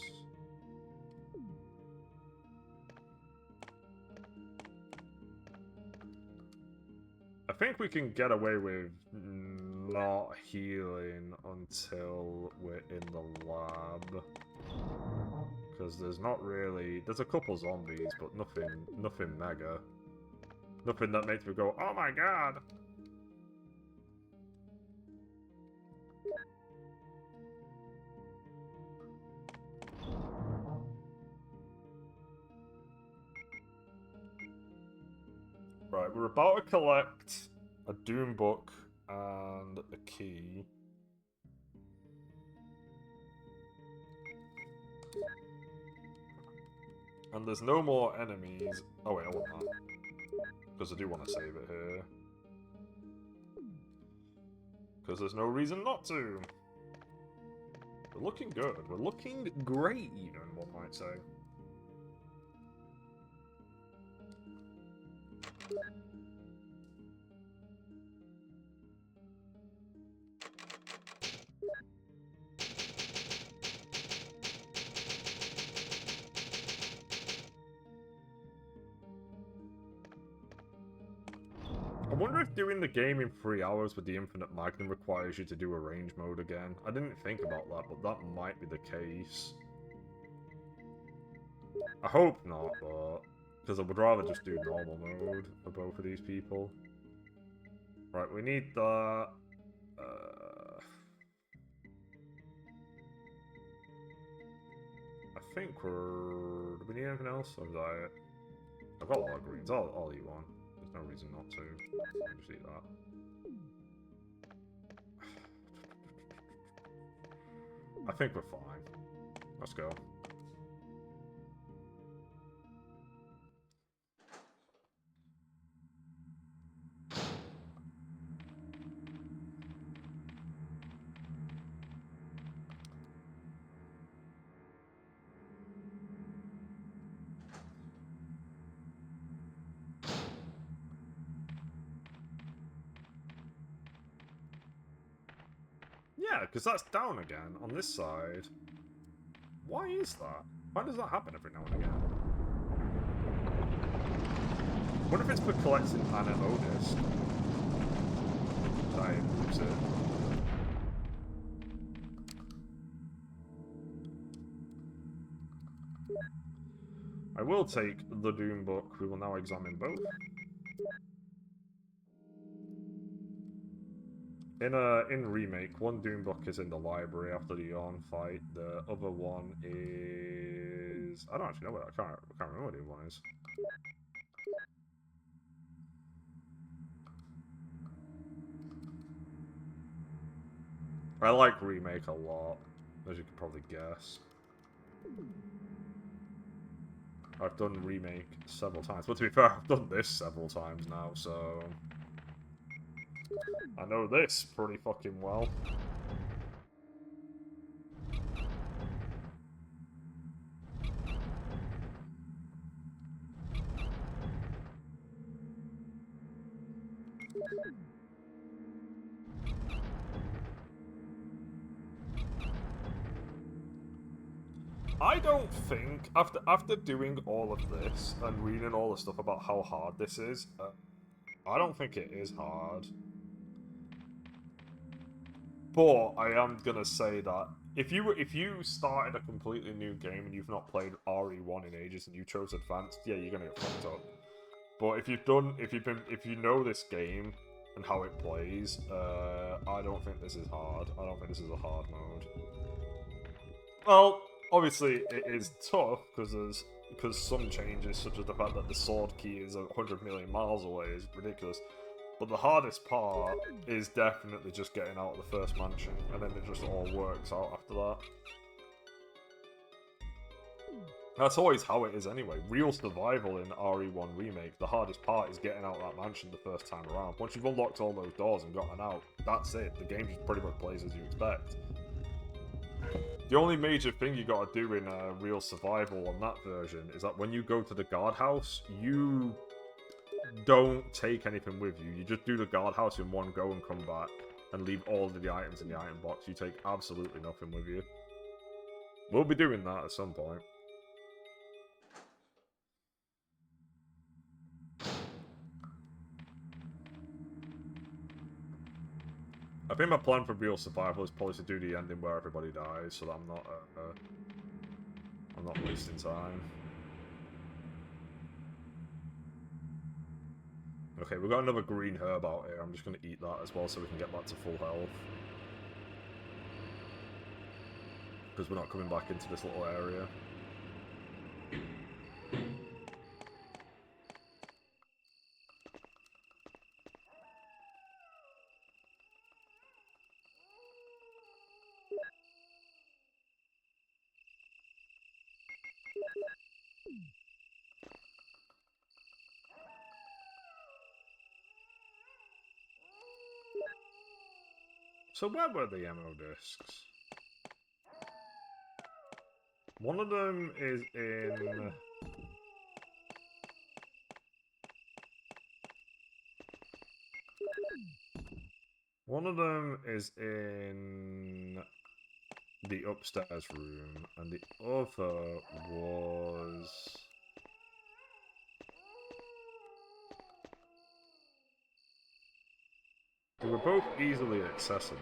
Speaker 1: I think we can get away with not healing until we're in the lab. Because there's not really... There's a couple zombies, but nothing mega. Nothing that makes me go, oh my god! Right, we're about to collect a Doom book and a key. And there's no more enemies. Oh wait, I want that. Because I do want to save it here. Because there's no reason not to. We're looking good. We're looking great, even, one might say. I wonder if doing the game in 3 hours with the Infinite Magnum requires you to do arrange mode again. I didn't think about that, but that might be the case. I hope not, but... Because I would rather just do normal mode for both of these people. Right, we need that... I think we're... Do we need anything else? Or is that it? I've got a lot of greens. I'll eat one. There's no reason not to. I'll just eat that. I think we're fine. Let's go. Yeah, because that's down again on this side. Why is that? Why does that happen every now and again? What if it's for collecting Anna Otis? that improves it. I will take the Doom book. We will now examine both. In Remake, one Doom book is in the library after the Yawn fight. The other one is... I don't actually know what... I can't remember what the other one is. I like Remake a lot, as you can probably guess. I've done Remake several times. But to be fair, I've done this several times now, so... I know this pretty fucking well. I don't think, after doing all of this and reading all the stuff about how hard this is, I don't think it is hard. But I am gonna say that if you started a completely new game and you've not played RE1 in ages and you chose Advanced, yeah, you're gonna get fucked up. But if you know this game and how it plays, I don't think this is hard. I don't think this is a hard mode. Well, obviously it is tough because some changes, such as the fact that the sword key is 100 million miles away, is ridiculous. But the hardest part is definitely just getting out of the first mansion, and then it just all works out after that. That's always how it is anyway. Real survival in RE1 Remake, the hardest part is getting out of that mansion the first time around. Once you've unlocked all those doors and gotten out, that's it. The game just pretty much plays as you expect. The only major thing you gotta do in Real Survival on that version is that when you go to the guardhouse, you don't take anything with you. You just do the guardhouse in one go and come back and leave all of the items in the item box. You take absolutely nothing with you. We'll be doing that at some point. I think my plan for Real Survival is probably to do the ending where everybody dies, so that I'm not wasting time. Okay, we've got another green herb out here. I'm just going to eat that as well so we can get back to full health. Because we're not coming back into this little area. So where were the ammo discs? One of them is in... One of them is in the upstairs room, and the other was... They were both easily accessible.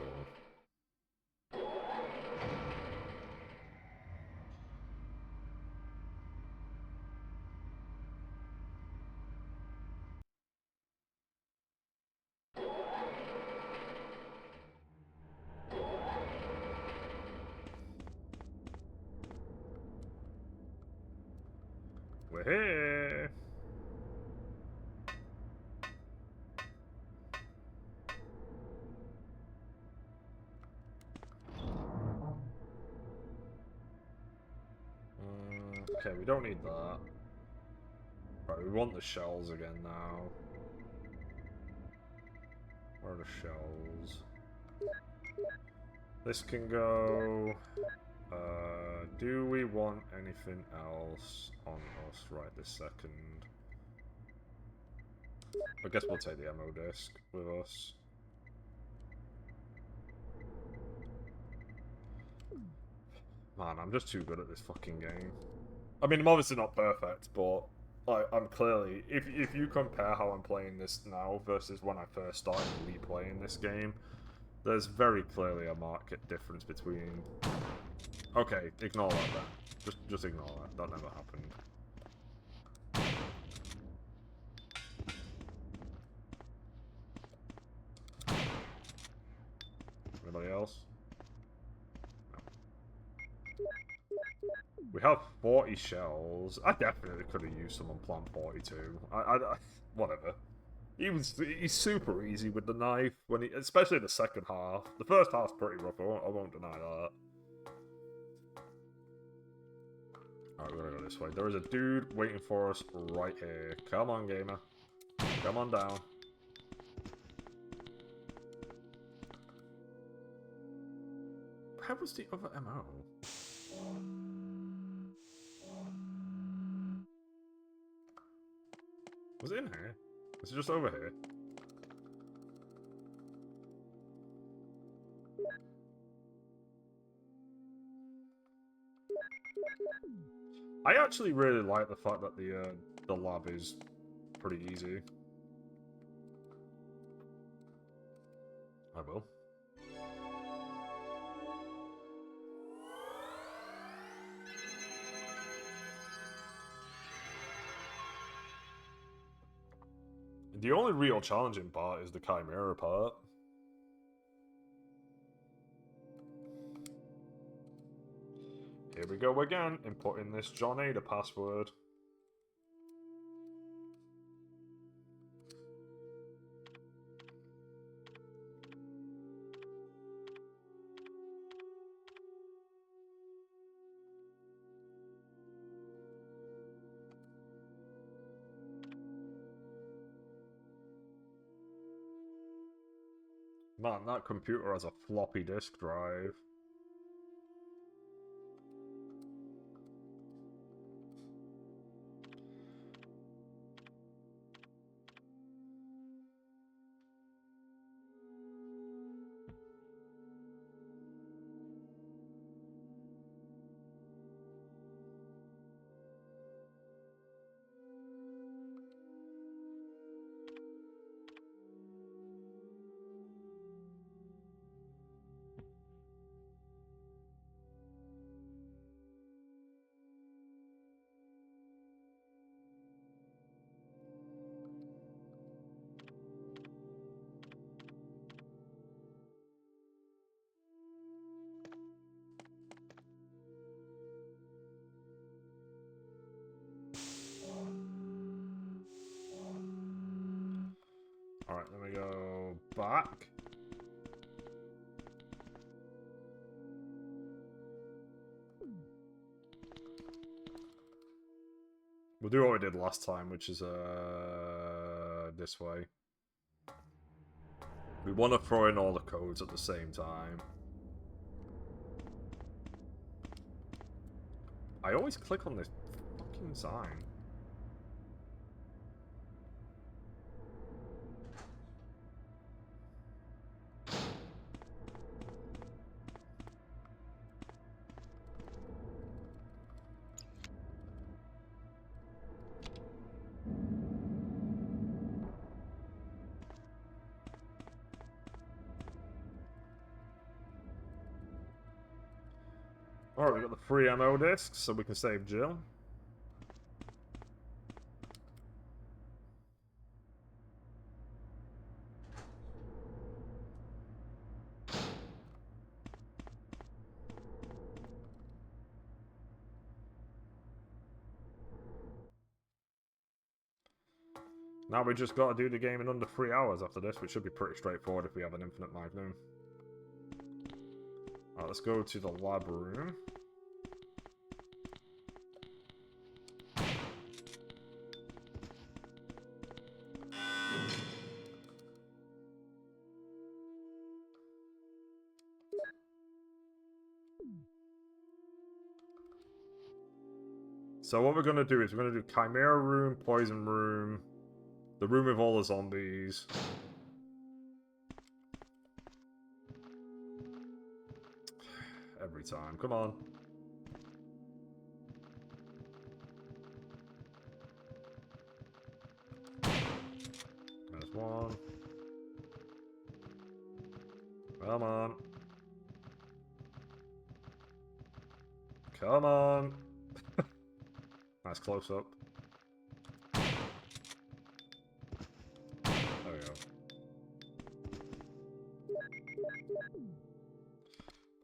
Speaker 1: We're here! Okay, we don't need that. Right, we want the shells again now. Where are the shells? This can go... do we want anything else on us right this second? I guess we'll take the ammo disc with us. Man, I'm just too good at this fucking game. I mean, I'm obviously not perfect, but I'm clearly, if you compare how I'm playing this now versus when I first started replaying this game, there's very clearly a market difference between. Okay, ignore that then. Just ignore that. That never happened. Anybody else? No. We have 40 shells. I definitely could have used some on Plan 42. Whatever. He's super easy with the knife, especially the second half. The first half's pretty rough, I won't deny that. Alright, we're gonna go this way. There is a dude waiting for us right here. Come on, gamer. Come on down. Where was the other MO? Was it in here? Is it just over here? I actually really like the fact that the lab is pretty easy. I will. The only real challenging part is the Chimera part. Here we go again, inputting this John Ada password. Man, that computer has a floppy disk drive. Alright, then we go back. We'll do what we did last time, which is this way. We want to throw in all the codes at the same time. I always click on this fucking sign. Alright, we got the free ammo discs, so we can save Jill. Now we just got to do the game in under 3 hours after this, which should be pretty straightforward if we have an infinite magnum. Alright, let's go to the lab room. So what we're going to do is we're going to do Chimera room, Poison room, the room with all the zombies. Every time, come on. Come on. Come on. Nice close up. There we go.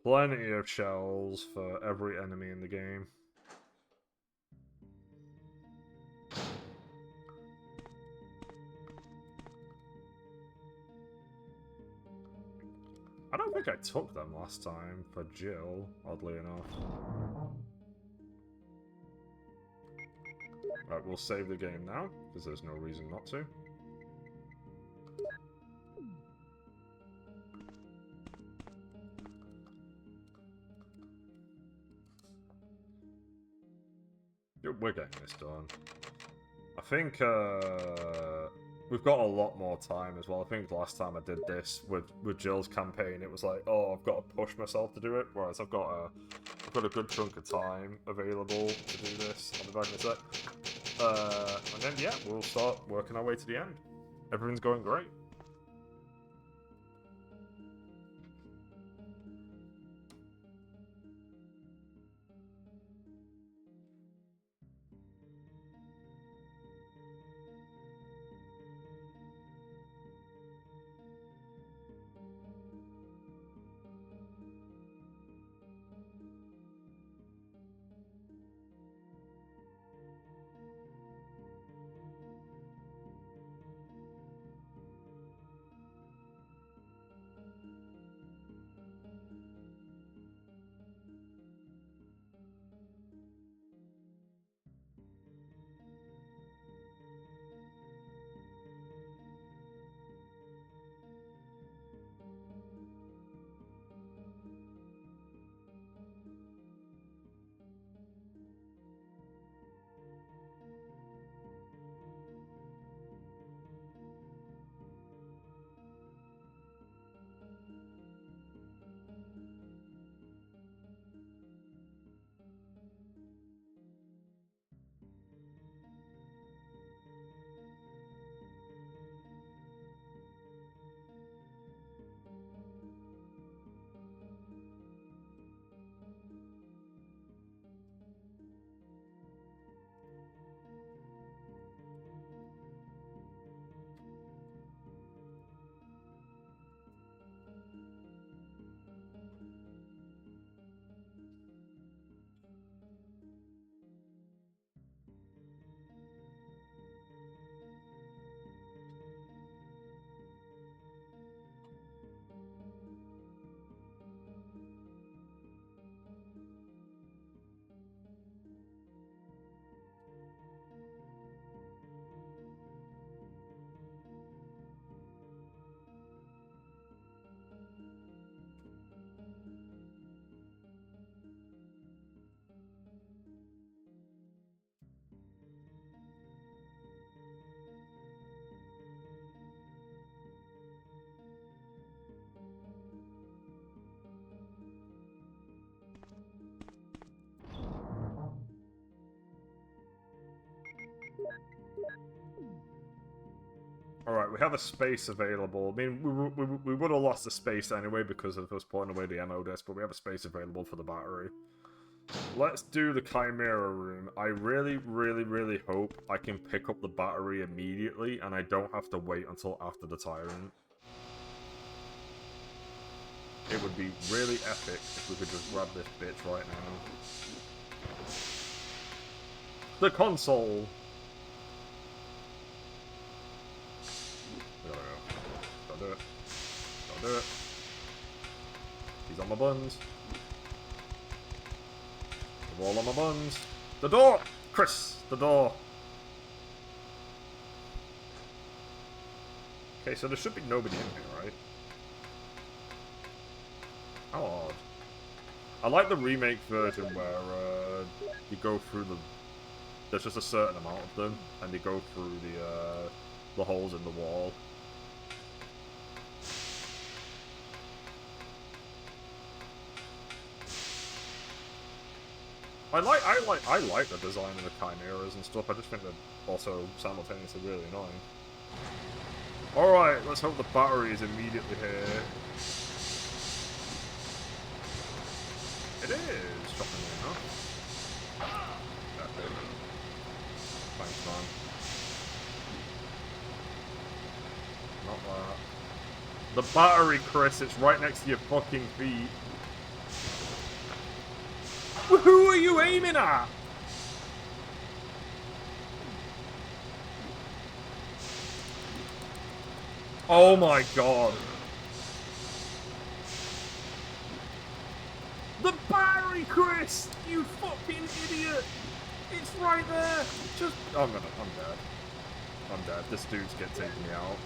Speaker 1: Plenty of shells for every enemy in the game. I don't think I took them last time for Jill, oddly enough. Right, we'll save the game now, because there's no reason not to. We're getting this done. I think we've got a lot more time as well. I think last time I did this with Jill's campaign, it was like, oh, I've got to push myself to do it. Whereas I've got a good chunk of time available to do this. I'll be back in a sec. And then yeah, we'll start working our way to the end. Everything's going great. Alright, we have a space available. I mean, we would have lost the space anyway because of us putting away the ammo disc, but we have a space available for the battery. Let's do the Chimera room. I really, really, really hope I can pick up the battery immediately and I don't have to wait until after the Tyrant. It would be really epic if we could just grab this bitch right now. The console! Gotta do it. Gotta do it. He's on my buns. The wall on my buns. The door! Chris! The door! Okay, so there should be nobody in here, right? How odd. I like the remake version where you go through the... There's just a certain amount of them, and you go through the holes in the wall. I like the design of the Chimeras and stuff. I just think they're also simultaneously really annoying. Alright, let's hope the battery is immediately here. It is, shockingly enough. Thanks, man. Not that. The battery, Chris, it's right next to your fucking feet. Who are you aiming at? Oh my god. The battery, Chris! You fucking idiot! It's right there! Just... I'm dead. I'm dead. This dude's taking me out.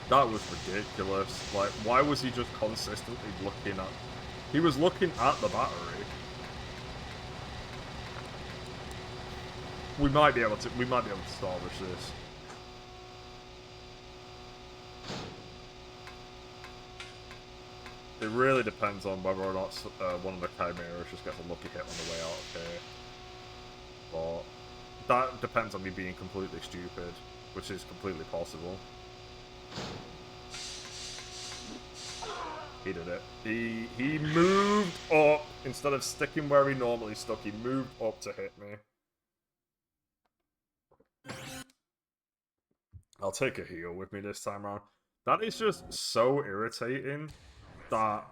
Speaker 1: That was ridiculous. Like, why was he just consistently looking at... He was looking at the battery. We might be able to salvage this. It really depends on whether or not one of the Chimeras just gets a lucky hit on the way out of here. But that depends on me being completely stupid, which is completely possible. He did it. He moved up instead of sticking where he normally stuck. He moved up to hit me. I'll take a heal with me this time around. That is just so irritating that,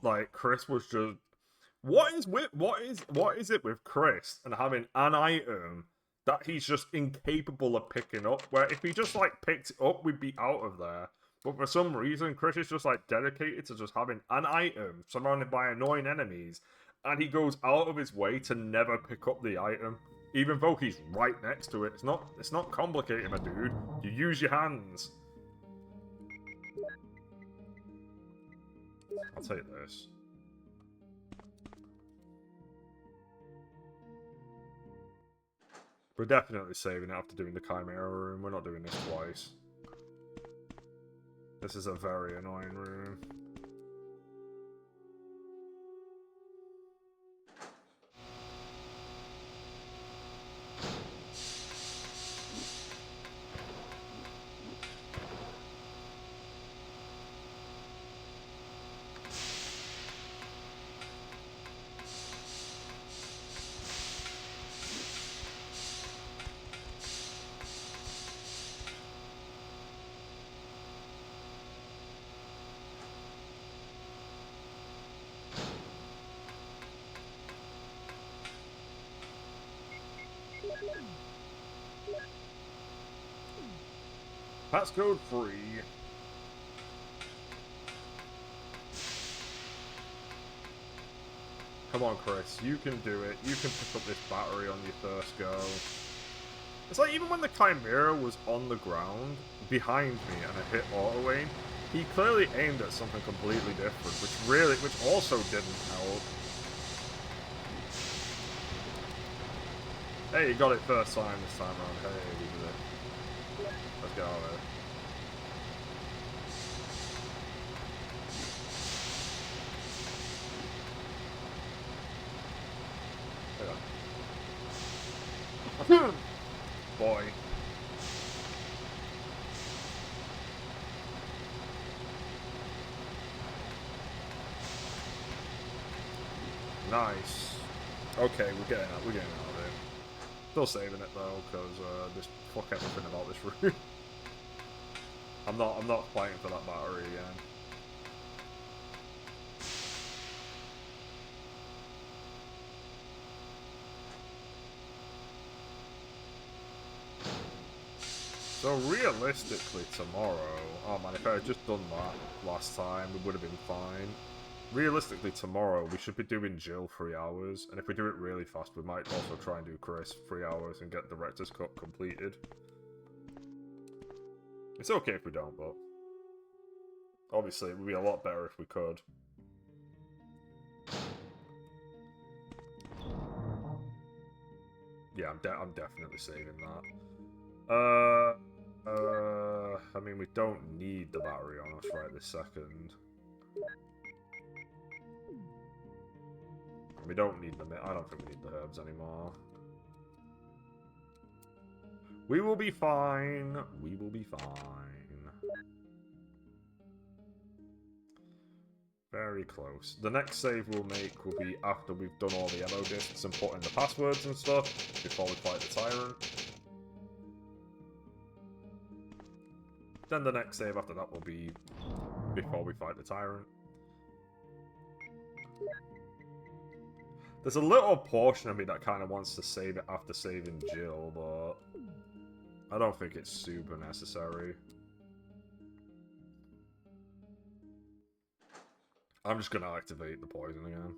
Speaker 1: like, Chris was just... What is it with Chris and having an item that he's just incapable of picking up? Where if he just, like, picked it up, we'd be out of there. But for some reason, Chris is just, like, dedicated to just having an item surrounded by annoying enemies. And he goes out of his way to never pick up the item. Even though he's right next to it. It's not complicated, my dude. You use your hands. I'll take this. We're definitely saving it after doing the Chimera room. We're not doing this twice. This is a very annoying room. Passcode free. Come on, Chris. You can do it. You can pick up this battery on your first go. It's like, even when the Chimera was on the ground, behind me, and I hit auto aim, he clearly aimed at something completely different, which also didn't help. Hey, you got it first time this time around. Hey, we did it. Let's get out of there. Boy. Nice. Okay, we're getting out of it. Still saving it though, because this fuck everything about this room. I'm not fighting for that battery again. So realistically tomorrow, oh man, if I had just done that last time, it would have been fine. Realistically tomorrow, we should be doing Jill 3 hours, and if we do it really fast, we might also try and do Chris 3 hours and get the Director's Cut completed. It's okay if we don't, but obviously it would be a lot better if we could. Yeah, I'm definitely saving that. I mean, we don't need the battery on us right this second. We don't need the... I don't think we need the herbs anymore. We will be fine. We will be fine. Very close. The next save we'll make will be after we've done all the ammo discs and put in the passwords and stuff before we fight the Tyrant. Then the next save after that will be before we fight the Tyrant. There's a little portion of me that kind of wants to save it after saving Jill, but I don't think it's super necessary. I'm just gonna activate the poison again.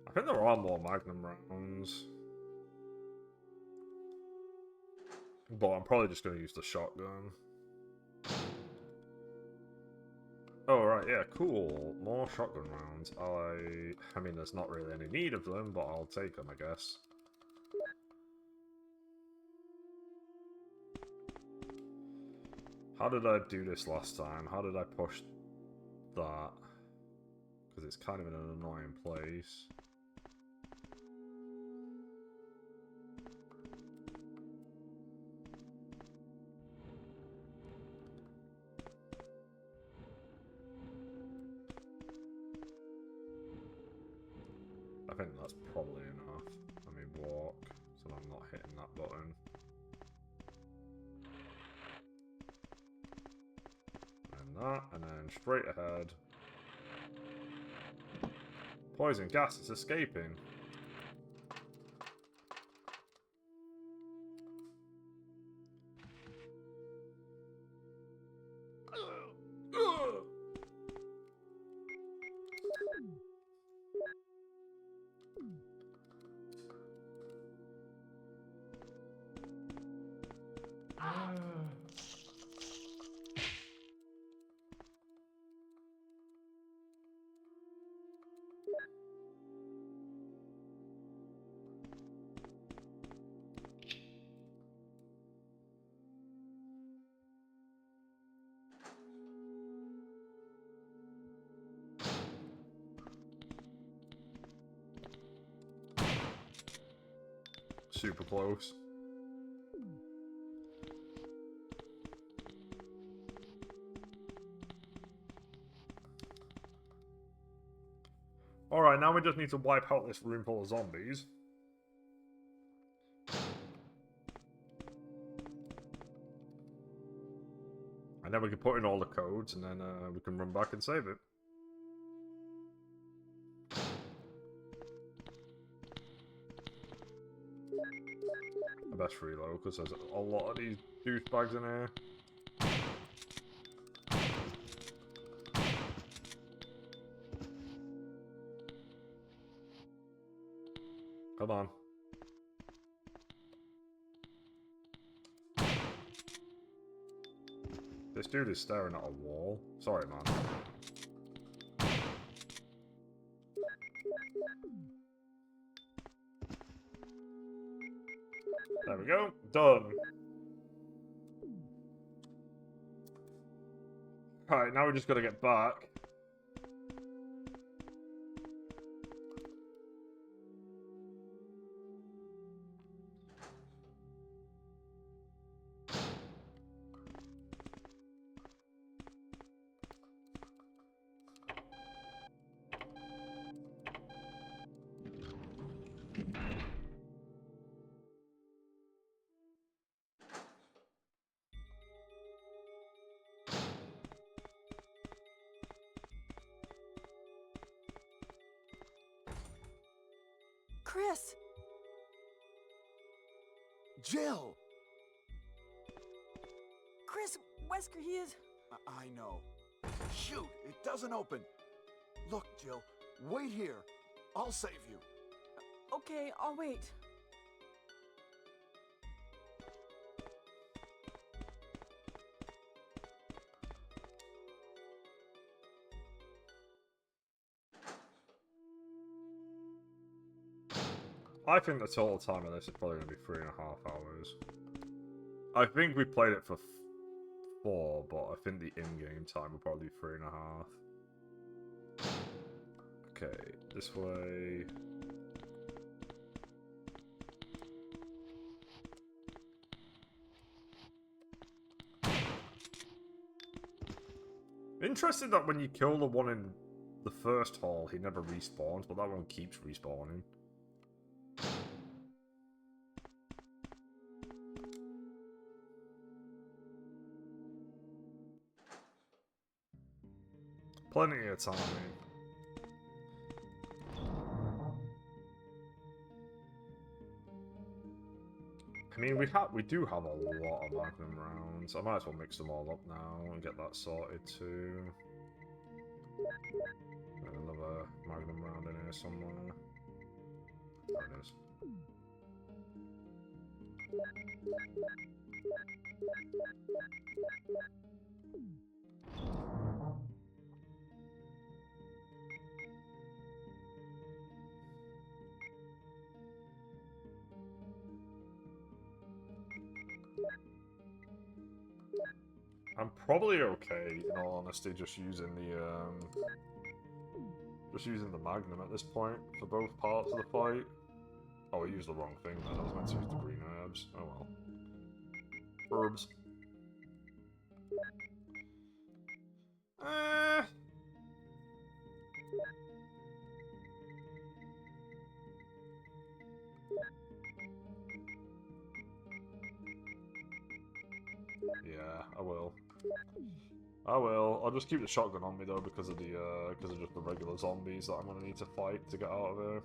Speaker 1: I think there are more Magnum rounds. But I'm probably just gonna use the shotgun. Oh, right, yeah, cool. More shotgun rounds. I mean, there's not really any need of them, but I'll take them, I guess. How did I do this last time? How did I push that? Because it's kind of in an annoying place. I think that's probably enough. Let me walk, so I'm not hitting that button. And that, and then straight ahead. Poison gas is escaping. Super close. Alright, now we just need to wipe out this room full of zombies. And then we can put in all the codes, and then we can run back and save it. I best reload, because there's a lot of these douchebags in here. Come on. This dude is staring at a wall. Sorry, man. There we go. Done. Alright, now we just gotta get back.
Speaker 3: Chris!
Speaker 6: Jill!
Speaker 3: Chris, Wesker, he is...
Speaker 6: I know. Shoot, it doesn't open. Look, Jill, wait here. I'll save you.
Speaker 3: Okay, I'll wait.
Speaker 1: I think the total time of this is probably going to be 3.5 hours. I think we played it for 4, but I think the in-game time will probably be 3.5. Okay, this way. Interesting that when you kill the one in the first hall, he never respawns, but that one keeps respawning. Plenty of time. I mean, we do have a lot of Magnum rounds. I might as well mix them all up now and get that sorted too. Another Magnum round in here somewhere. There it is. I'm probably okay, in all honesty, just using the Magnum at this point for both parts of the fight. Oh, I used the wrong thing then. I was meant to use the green herbs. Oh well. Herbs. Yeah, I will. I will. I'll just keep the shotgun on me though because of just the regular zombies that I'm gonna need to fight to get out of here.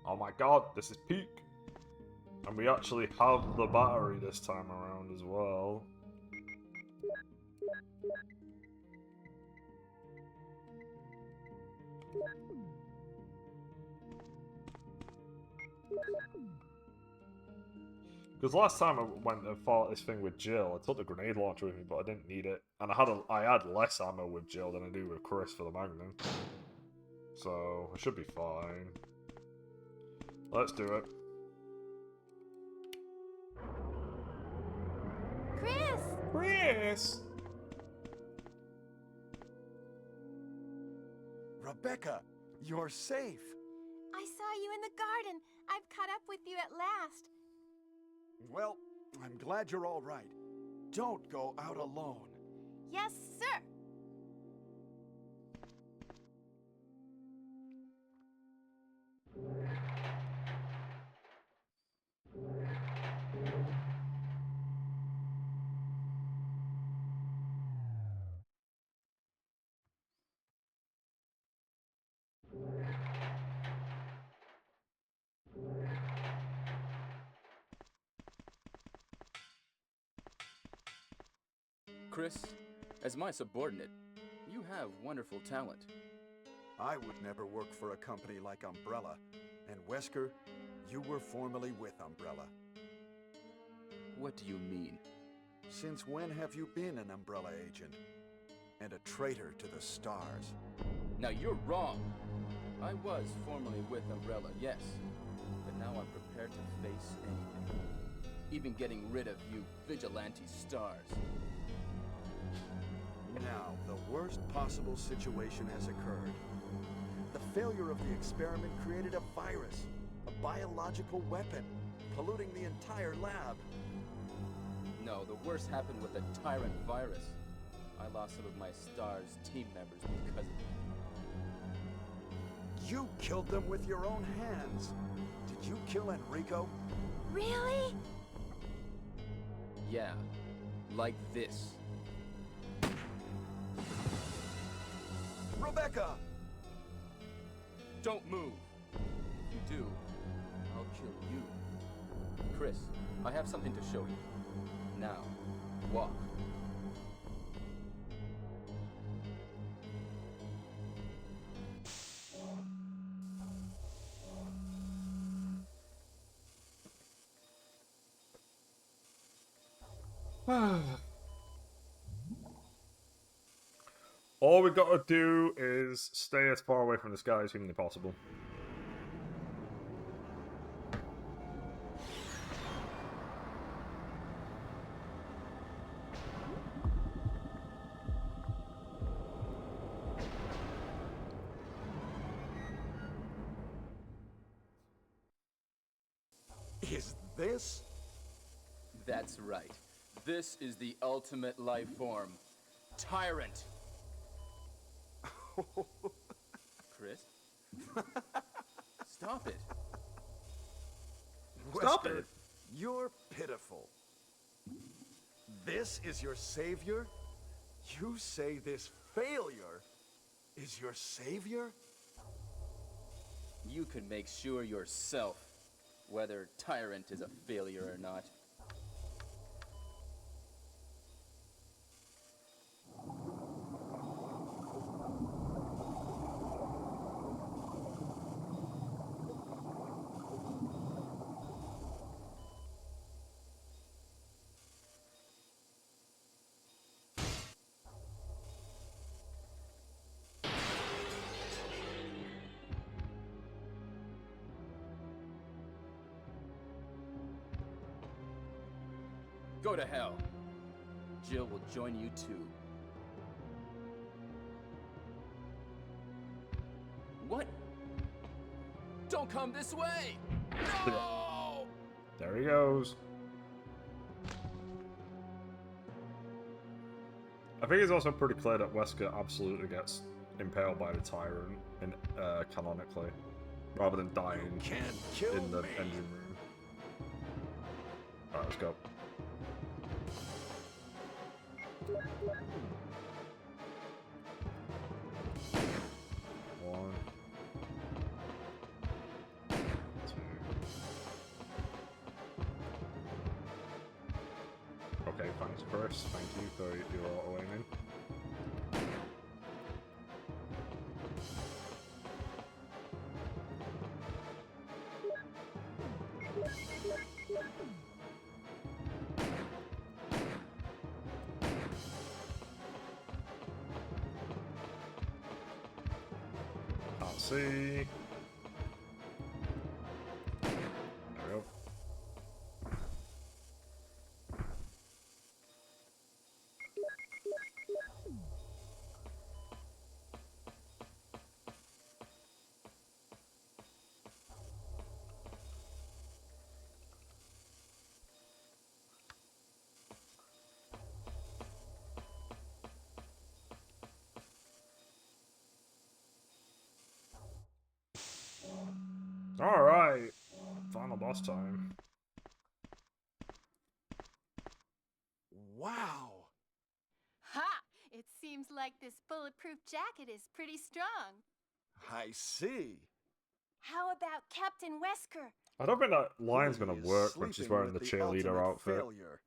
Speaker 1: Oh my god, this is peak! And we actually have the battery this time around as well. Because last time I went and fought this thing with Jill, I took the grenade launcher with me, but I didn't need it. And I had less ammo with Jill than I do with Chris for the Magnum. So, I should be fine. Let's do it.
Speaker 7: Chris!
Speaker 1: Chris!
Speaker 6: Rebecca, you're safe.
Speaker 7: I saw you in the garden. I've caught up with you at last.
Speaker 6: Well, I'm glad you're all right. Don't go out alone.
Speaker 7: Yes, sir.
Speaker 4: Chris, as my subordinate, you have wonderful talent.
Speaker 6: I would never work for a company like Umbrella. And Wesker, you were formerly with Umbrella.
Speaker 4: What do you mean?
Speaker 6: Since when have you been an Umbrella agent? And a traitor to the stars?
Speaker 4: Now you're wrong. I was formerly with Umbrella, yes. But now I'm prepared to face anything. Even getting rid of you vigilante stars.
Speaker 6: Now, the worst possible situation has occurred. The failure of the experiment created a virus, a biological weapon, polluting the entire lab.
Speaker 4: No, the worst happened with the Tyrant virus. I lost some of my STARS team members because of it.
Speaker 6: You killed them with your own hands. Did you kill Enrico?
Speaker 7: Really?
Speaker 4: Yeah, like this.
Speaker 6: Rebecca!
Speaker 4: Don't move! If you do, I'll kill you. Chris, I have something to show you. Now, walk.
Speaker 1: All we gotta do is stay as far away from this guy as humanly possible.
Speaker 6: Is this?
Speaker 4: That's right. This is the ultimate life form. Tyrant. Chris? Stop it.
Speaker 1: Stop
Speaker 6: Wesker,
Speaker 1: it.
Speaker 6: You're pitiful. This is your savior? You say this failure is your savior?
Speaker 4: You can make sure yourself whether Tyrant is a failure or not. Go to hell. Jill will join you too. What? Don't come this way! No!
Speaker 1: There he goes. I think it's also pretty clear that Wesker absolutely gets impaled by the Tyrant in, canonically, rather than dying
Speaker 6: Can't kill
Speaker 1: in the
Speaker 6: me.
Speaker 1: engine room. Alright, let's go. One. Two. Okay, thanks, Chris. Thank you for your auto-aiming. Can't see. There we go. Alright. Final boss time.
Speaker 6: Wow.
Speaker 7: Ha! It seems like this bulletproof jacket is pretty strong.
Speaker 6: I see.
Speaker 7: How about Captain Wesker?
Speaker 1: I don't think that line's gonna
Speaker 6: He is
Speaker 1: work when she's
Speaker 6: sleeping
Speaker 1: wearing the
Speaker 6: with
Speaker 1: cheerleader
Speaker 6: ultimate
Speaker 1: outfit.
Speaker 6: Failure.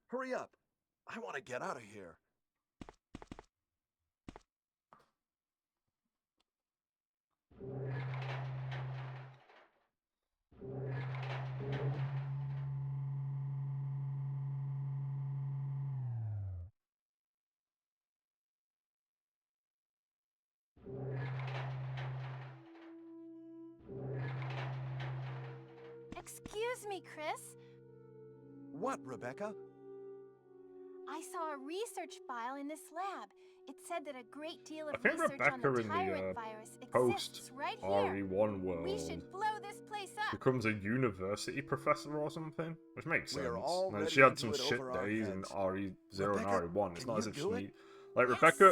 Speaker 6: Hurry up. I want to get out of here.
Speaker 7: Excuse me, Chris.
Speaker 6: What, Rebecca?
Speaker 7: I saw a research file in this lab. It said that a great deal of
Speaker 1: I think
Speaker 7: research on
Speaker 1: Rebecca
Speaker 7: the
Speaker 1: in
Speaker 7: Tyrant
Speaker 1: the
Speaker 7: virus
Speaker 1: post
Speaker 7: exists right here.
Speaker 1: RE1
Speaker 7: We
Speaker 1: world
Speaker 7: should blow this place up.
Speaker 1: becomes a university professor or something, which makes sense.
Speaker 6: We're
Speaker 1: Like,
Speaker 6: already
Speaker 1: she had
Speaker 6: into
Speaker 1: some
Speaker 6: it
Speaker 1: shit
Speaker 6: over our
Speaker 1: days in
Speaker 6: heads.
Speaker 1: RE0 and
Speaker 6: Rebecca,
Speaker 1: RE1. It's
Speaker 6: can
Speaker 1: not as
Speaker 6: you
Speaker 1: if
Speaker 6: do
Speaker 1: she
Speaker 6: it?
Speaker 1: need... Like,
Speaker 7: Yes,
Speaker 1: Rebecca
Speaker 7: sir.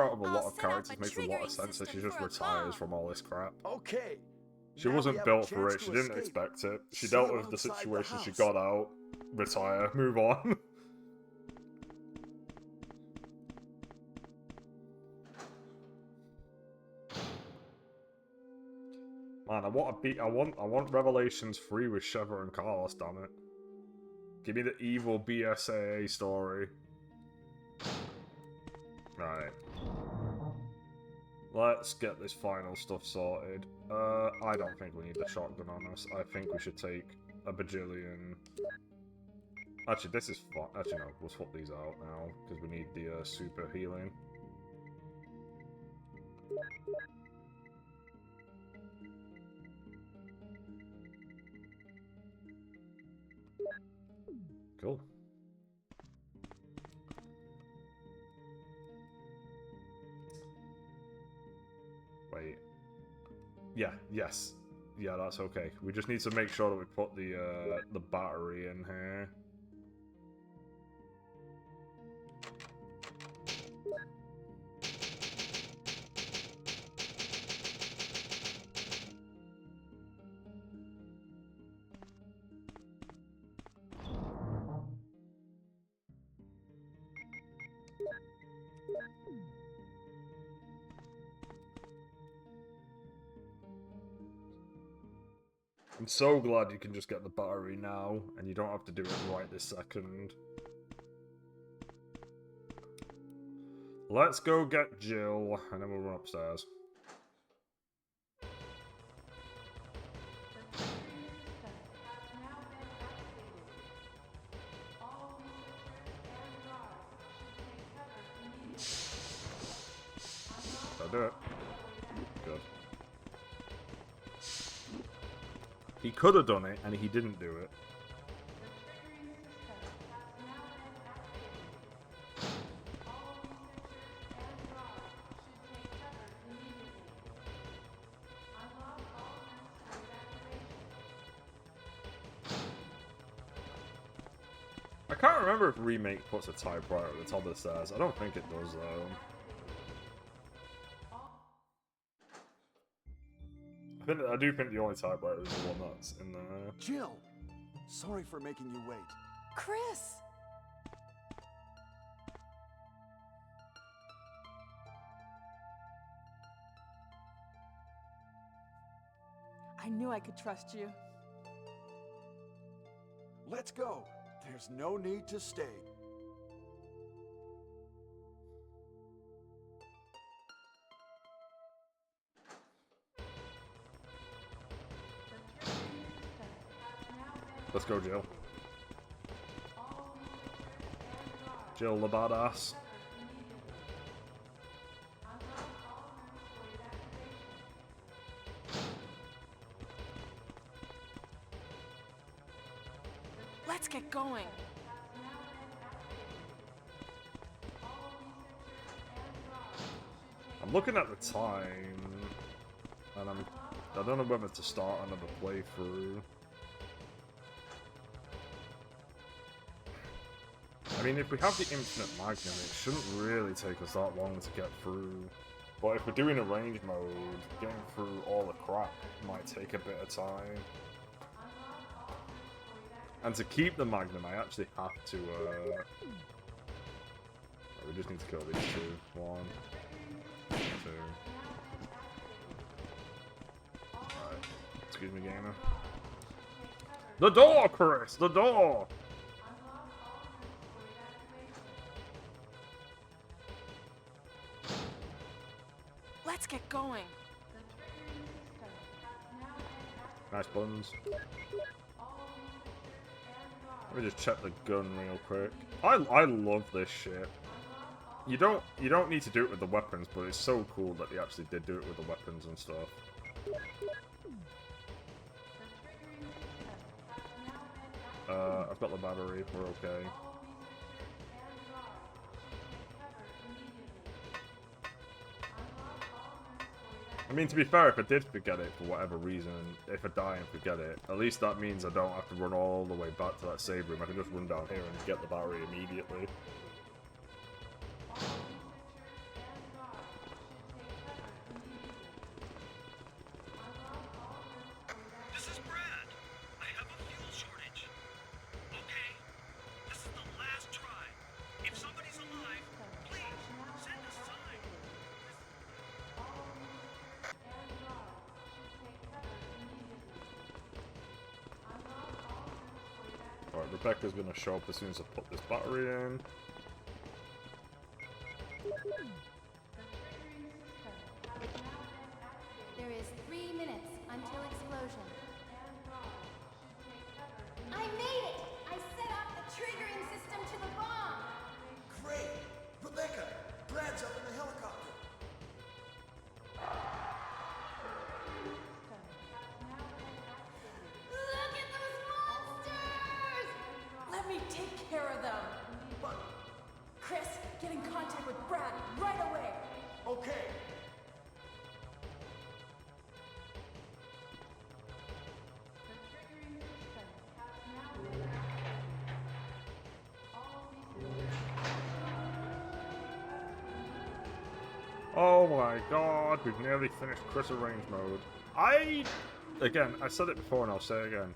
Speaker 1: out of a
Speaker 7: I'll
Speaker 1: lot of
Speaker 7: set up
Speaker 1: characters
Speaker 7: a
Speaker 1: makes a lot of
Speaker 7: triggering
Speaker 1: sense that she
Speaker 7: system
Speaker 1: just
Speaker 7: for a
Speaker 1: retires
Speaker 7: bomb.
Speaker 1: from all this crap.
Speaker 6: Okay.
Speaker 1: She
Speaker 6: now we
Speaker 1: wasn't
Speaker 6: have a
Speaker 1: built for
Speaker 6: chance
Speaker 1: it. She
Speaker 6: to
Speaker 1: didn't
Speaker 6: escape.
Speaker 1: expect it. She
Speaker 6: Settle
Speaker 1: dealt with the
Speaker 6: outside the
Speaker 1: situation. She
Speaker 6: house.
Speaker 1: got out, retire, move on. Man, I want Revelations 3 with Sheva and Carlos, damn it. Give me the evil BSAA story. Right. Let's get this final stuff sorted. I don't think we need the shotgun on us. I think we should take a bajillion. Actually, this is fun. Actually, no, we'll swap these out now, because we need the super healing. Cool. Wait. Yeah, yes. Yeah, that's okay. We just need to make sure that we put the battery in here. I'm so glad you can just get the battery now, and you don't have to do it right this second. Let's go get Jill, and then we'll run upstairs. Did I do it? Good. He could have done it, and he didn't do it. I can't remember if Remake puts a typewriter at the top of the stairs. I don't think it does, though. I do think the only typewriter is the one that's in there.
Speaker 6: Jill! Sorry for making you wait.
Speaker 3: Chris! I knew I could trust you.
Speaker 6: Let's go. There's no need to stay.
Speaker 1: Let's go, Jill. Jill the badass.
Speaker 3: Let's get going.
Speaker 1: I'm looking at the time, and I don't know whether to start another playthrough. I mean, if we have the infinite magnum, it shouldn't really take us that long to get through. But if we're doing a range mode, getting through all the crap might take a bit of time. And to keep the magnum, I actually have to, we just need to kill these two. 1, 2. Alright. Excuse me, gamer. The door, Chris! The door!
Speaker 3: Let's get going.
Speaker 1: Nice buttons. Let me just check the gun real quick. I love this shit. You don't need to do it with the weapons, but it's so cool that they actually did do it with the weapons and stuff. I've got the battery, we're okay. I mean, to be fair, if I did forget it for whatever reason, if I die and forget it, at least that means I don't have to run all the way back to that save room. I can just run down here and get the battery immediately.
Speaker 8: This is Brad. I have a fuel shortage. Okay, this is the last try. If somebody's alive, please send a sign.
Speaker 1: Alright, Rebecca's gonna show up as soon as I put this battery in.
Speaker 7: There is 3 minutes until explosion. I made it! I set off the triggering system to the bomb!
Speaker 11: Great! Rebecca, Brad's up in the helicopter.
Speaker 7: Look at those monsters!
Speaker 3: Let me take care of them.
Speaker 11: But,
Speaker 3: Chris, get in contact with Brad right away.
Speaker 11: okay.
Speaker 1: Oh my god, we've nearly finished Chris Arrange mode. Again, I said it before and I'll say it again.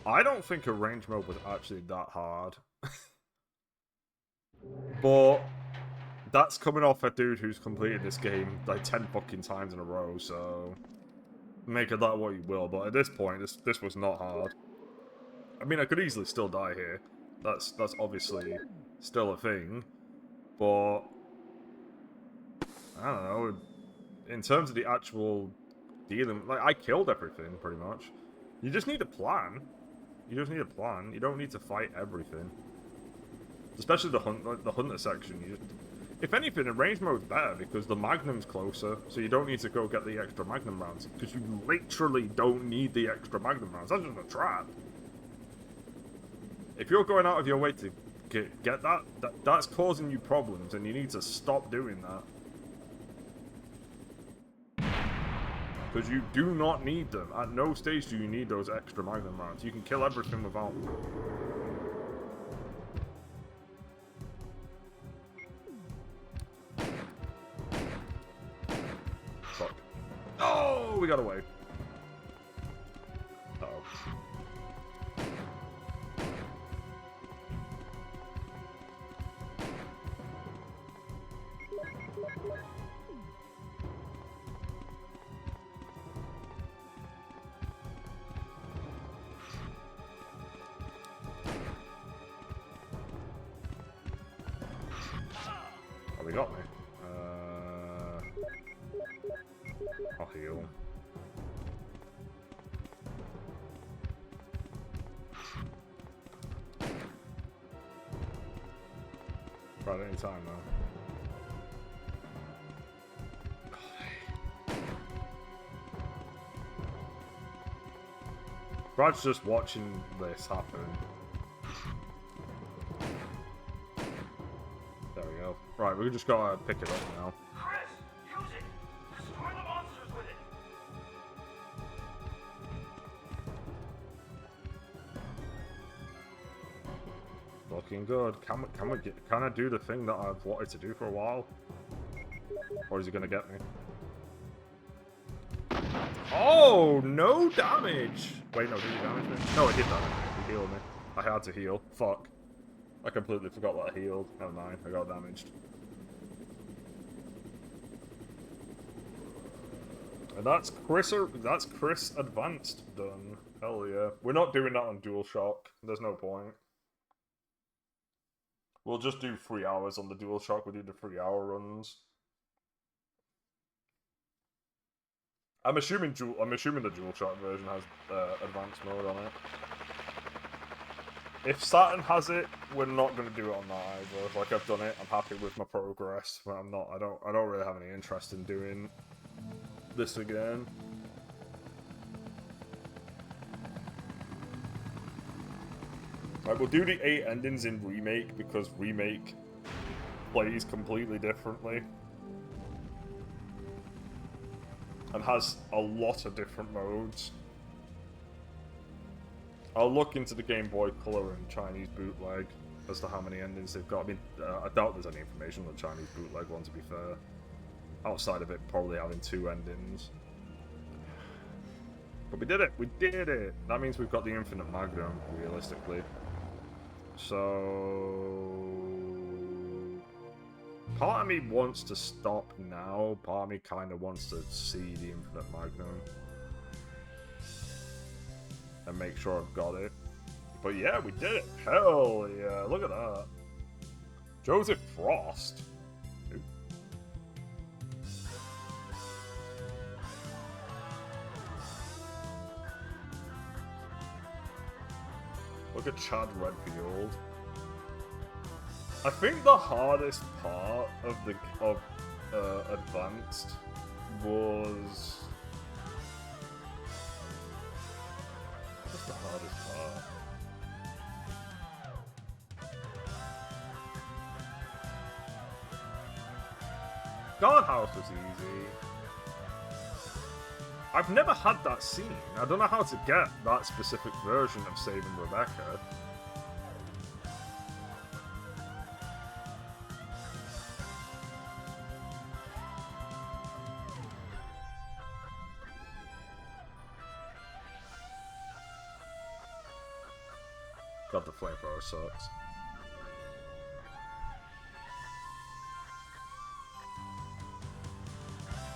Speaker 1: I don't think Arrange mode was actually that hard. But that's coming off a dude who's completed this game like 10 fucking times in a row, so make of that what you will. But at this point, this was not hard. I mean, I could easily still die here. That's obviously still a thing. But I don't know. In terms of the actual dealing, like, I killed everything pretty much. You just need a plan. You just need a plan. You don't need to fight everything. Especially the hunter section. If anything, Arrange mode's better because the Magnum's closer, so you don't need to go get the extra Magnum rounds. Because you literally don't need the extra Magnum rounds. That's just a trap. If you're going out of your way to get that's causing you problems, and you need to stop doing that. Because you do not need them. At no stage do you need those extra Magnum rounds. You can kill everything without them. Fuck. Oh, we got away. Uh-oh. Oh, they got me. I'll heal. Right, any time now. Brad's just watching this happen. There we go. Right, we just gotta pick it up now.
Speaker 8: Chris, use it! Destroy the monsters with it!
Speaker 1: Looking good. Can I do the thing that I've wanted to do for a while? Or is he gonna get me? Oh, no damage! Wait, no, did he damage me? No, it did damage me. He healed me. I had to heal. Fuck. I completely forgot that I healed. Never mind, I got damaged. And that's Chris Advanced done. Hell yeah. We're not doing that on DualShock. There's no point. We'll just do 3 hours on the DualShock. We'll do the 3-hour runs. I'm assuming the DualShock version has advanced mode on it. If Saturn has it, we're not going to do it on that either. Like, I've done it. I'm happy with my progress, but I'm not. I don't really have any interest in doing this again. Right, we'll do the 8 endings in Remake because Remake plays completely differently. And has a lot of different modes. I'll look into the Game Boy Color and Chinese bootleg as to how many endings they've got. I mean, I doubt there's any information on the Chinese bootleg one, to be fair. Outside of it probably having 2 endings. But we did it! We did it! That means we've got the Infinite Magnum, realistically. So... part of me wants to stop now, part of me kind of wants to see the Infinite Magnum. And make sure I've got it. But yeah, we did it! Hell yeah, look at that. Joseph Frost. Ooh. Look at Chad Redfield. I think the hardest part of Advanced was... what's the hardest part? Guardhouse was easy. I've never had that scene. I don't know how to get that specific version of Saving Rebecca. God, the flamethrower sucks.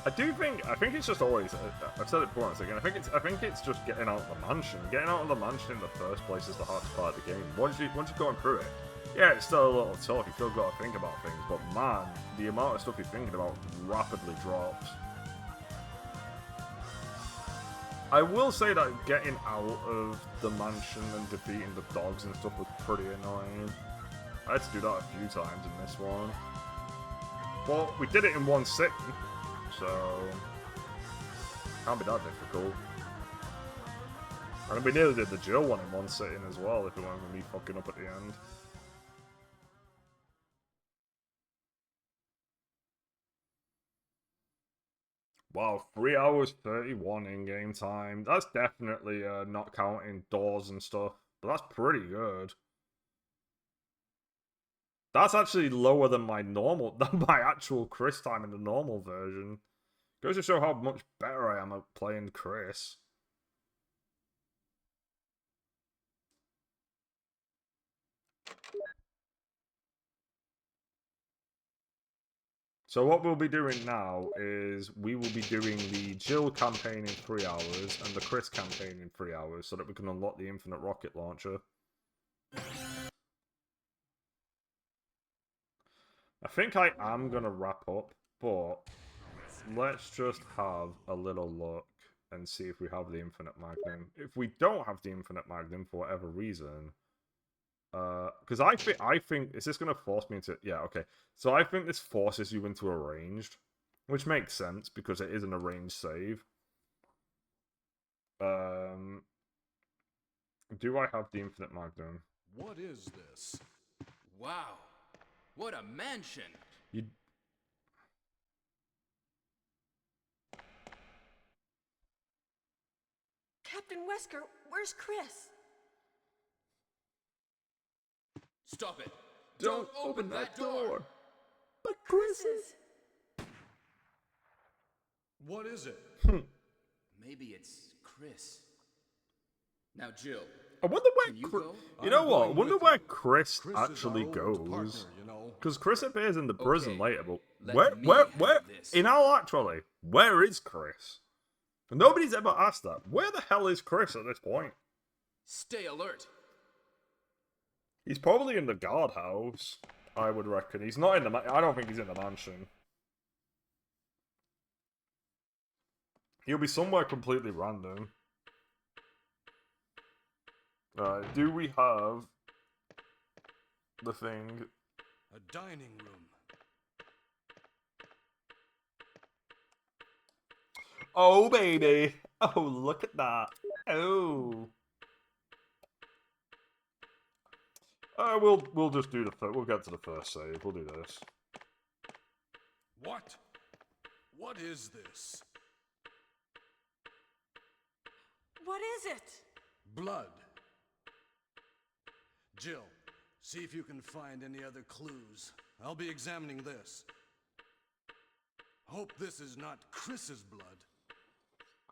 Speaker 1: I think it's just always. I've said it before once again. I think it's just getting out of the mansion. Getting out of the mansion in the first place is the hardest part of the game. Once you're going through it, yeah, it's still a little tough. You still got to think about things, but man, the amount of stuff you're thinking about rapidly drops. I will say that getting out of the mansion and defeating the dogs and stuff was pretty annoying. I had to do that a few times in this one, but we did it in one sitting. So, can't be that difficult. And we nearly did the Jill one in one sitting as well, if it weren't with me fucking up at the end. Wow, 3 hours 31 in-game time. That's definitely not counting doors and stuff, but that's pretty good. That's actually lower than my actual Chris time in the normal version. Goes to show how much better I am at playing Chris. So what we'll be doing now is we will be doing the Jill campaign in 3 hours and the Chris campaign in 3 hours so that we can unlock the infinite rocket launcher. I think I am going to wrap up, but let's just have a little look and see if we have the infinite magnum. If we don't have the infinite magnum for whatever reason, because I think is this going to force me into? Yeah, okay. So I think this forces you into arranged, which makes sense because it is an arranged save. Do I have the infinite magnum?
Speaker 2: What is this?
Speaker 10: Wow, what a mansion!
Speaker 1: You.
Speaker 3: Captain Wesker, where's Chris?
Speaker 10: Stop it!
Speaker 1: Don't open that door!
Speaker 3: But Chris is...
Speaker 2: What is it?
Speaker 10: Maybe it's Chris. Now, Jill.
Speaker 1: I wonder where
Speaker 10: Can you go?
Speaker 1: You know
Speaker 2: I'm
Speaker 1: what? I
Speaker 2: going
Speaker 1: wonder
Speaker 2: with
Speaker 1: where
Speaker 2: you.
Speaker 1: Chris
Speaker 2: Chris is
Speaker 1: actually
Speaker 2: our old partner,
Speaker 1: goes.
Speaker 2: you know.
Speaker 1: Because Chris appears in the prison
Speaker 10: Okay,
Speaker 1: later, but
Speaker 10: let me have
Speaker 1: where,
Speaker 10: this.
Speaker 1: in all actually, where is Chris? Nobody's ever asked that. Where the hell is Chris at this point?
Speaker 10: Stay alert.
Speaker 1: He's probably in the guardhouse, I would reckon. He's not in the I don't think he's in the mansion. He'll be somewhere completely random. Do we have the thing?
Speaker 2: A dining room.
Speaker 1: Oh, baby. Oh, look at that. Oh. We'll just do we'll get to the first save. We'll do this.
Speaker 2: What? What is this?
Speaker 3: What is it?
Speaker 2: Blood. Jill, see if you can find any other clues. I'll be examining this. Hope this is not Chris's blood.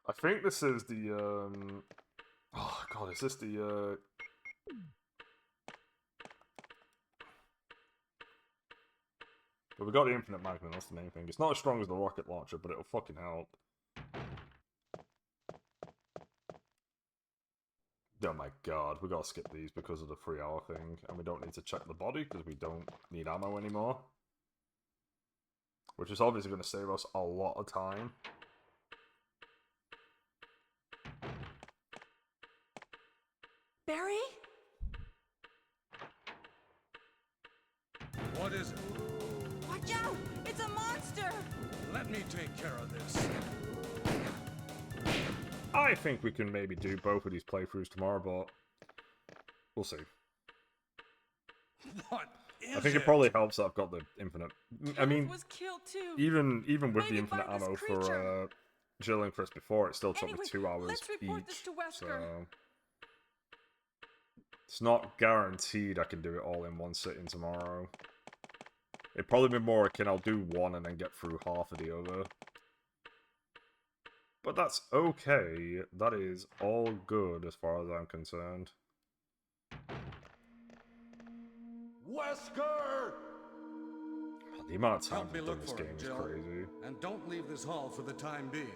Speaker 1: I think this is the oh god, is this the But we got the infinite magnum, that's the main thing. It's not as strong as the rocket launcher, but it'll fucking help. Oh my god, we gotta skip these because of the 3 hour thing. And we don't need to check the body because we don't need ammo anymore. Which is obviously going to save us a lot of time.
Speaker 3: Barry?
Speaker 2: What is it?
Speaker 3: Watch out! It's a monster!
Speaker 2: Let me take care of this.
Speaker 1: I think we can maybe do both of these playthroughs tomorrow, but we'll see.
Speaker 2: What is
Speaker 1: I think it probably helps that I've got the infinite. I mean,
Speaker 3: was killed too.
Speaker 1: even with
Speaker 3: Maybe
Speaker 1: the infinite
Speaker 3: by this
Speaker 1: ammo
Speaker 3: creature.
Speaker 1: for Jill and Chris before, it still took
Speaker 3: Anyway,
Speaker 1: me 2 hours
Speaker 3: let's report
Speaker 1: each.
Speaker 3: this to Wesker.
Speaker 1: So it's not guaranteed I can do it all in one sitting tomorrow. It'd probably be more akin I'll do one and then get through half of the other. But that's okay. That is all good as far as I'm concerned.
Speaker 2: Wesker!
Speaker 1: The amount of time
Speaker 2: Help me
Speaker 1: I've done
Speaker 2: look
Speaker 1: this
Speaker 2: for
Speaker 1: game
Speaker 2: him,
Speaker 1: is
Speaker 2: Jill.
Speaker 1: crazy.
Speaker 2: And don't leave this hall for the time being.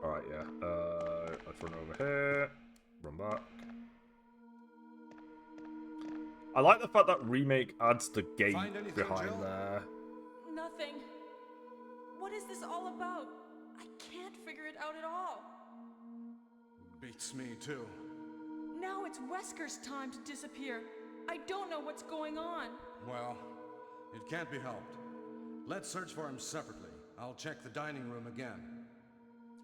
Speaker 1: Alright, yeah. Let's run over here. Run back. I like the fact that Remake adds the gate
Speaker 2: Find anything,
Speaker 1: behind
Speaker 2: Jill?
Speaker 1: there.
Speaker 3: Nothing. What is this all about? I can't figure it out at all.
Speaker 2: Beats me, too.
Speaker 3: Now it's Wesker's time to disappear. I don't know what's going on.
Speaker 2: Well, it can't be helped. Let's search for him separately. I'll check the dining room again.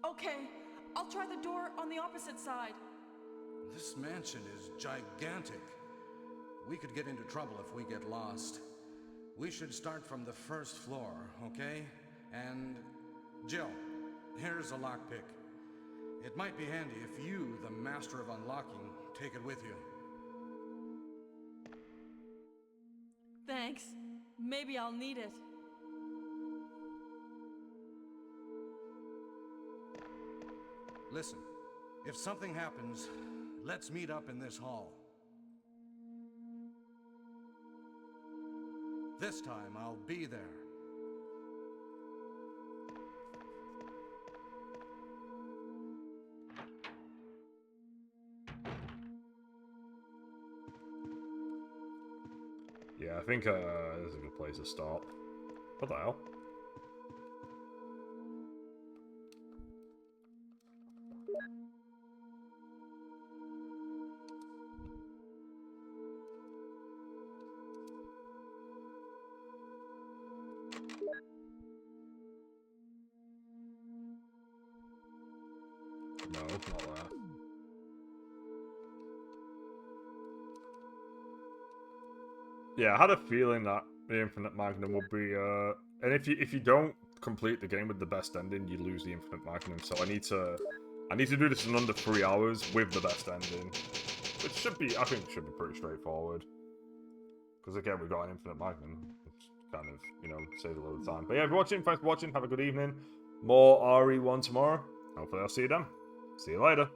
Speaker 3: Okay, I'll try the door on the opposite side.
Speaker 2: This mansion is gigantic. We could get into trouble if we get lost. We should start from the first floor, okay? And Jill, here's a lockpick. It might be handy if you, the master of unlocking, take it with you.
Speaker 3: Thanks. Maybe I'll need it.
Speaker 2: Listen, if something happens, let's meet up in this hall. This time, I'll be there.
Speaker 1: Yeah, I think this is a good place to stop. What the hell? No, not there. Yeah, I had a feeling that the Infinite Magnum would be, and if you don't complete the game with the best ending, you lose the Infinite Magnum. So I need to do this in under 3 hours with the best ending, which should be, I think, should be pretty straightforward. Because again, we've got an Infinite Magnum, which kind of, you know, saves a little time. But yeah, if you're watching, thanks for watching. Have a good evening. More RE1 tomorrow. Hopefully, I'll see you then. See you later.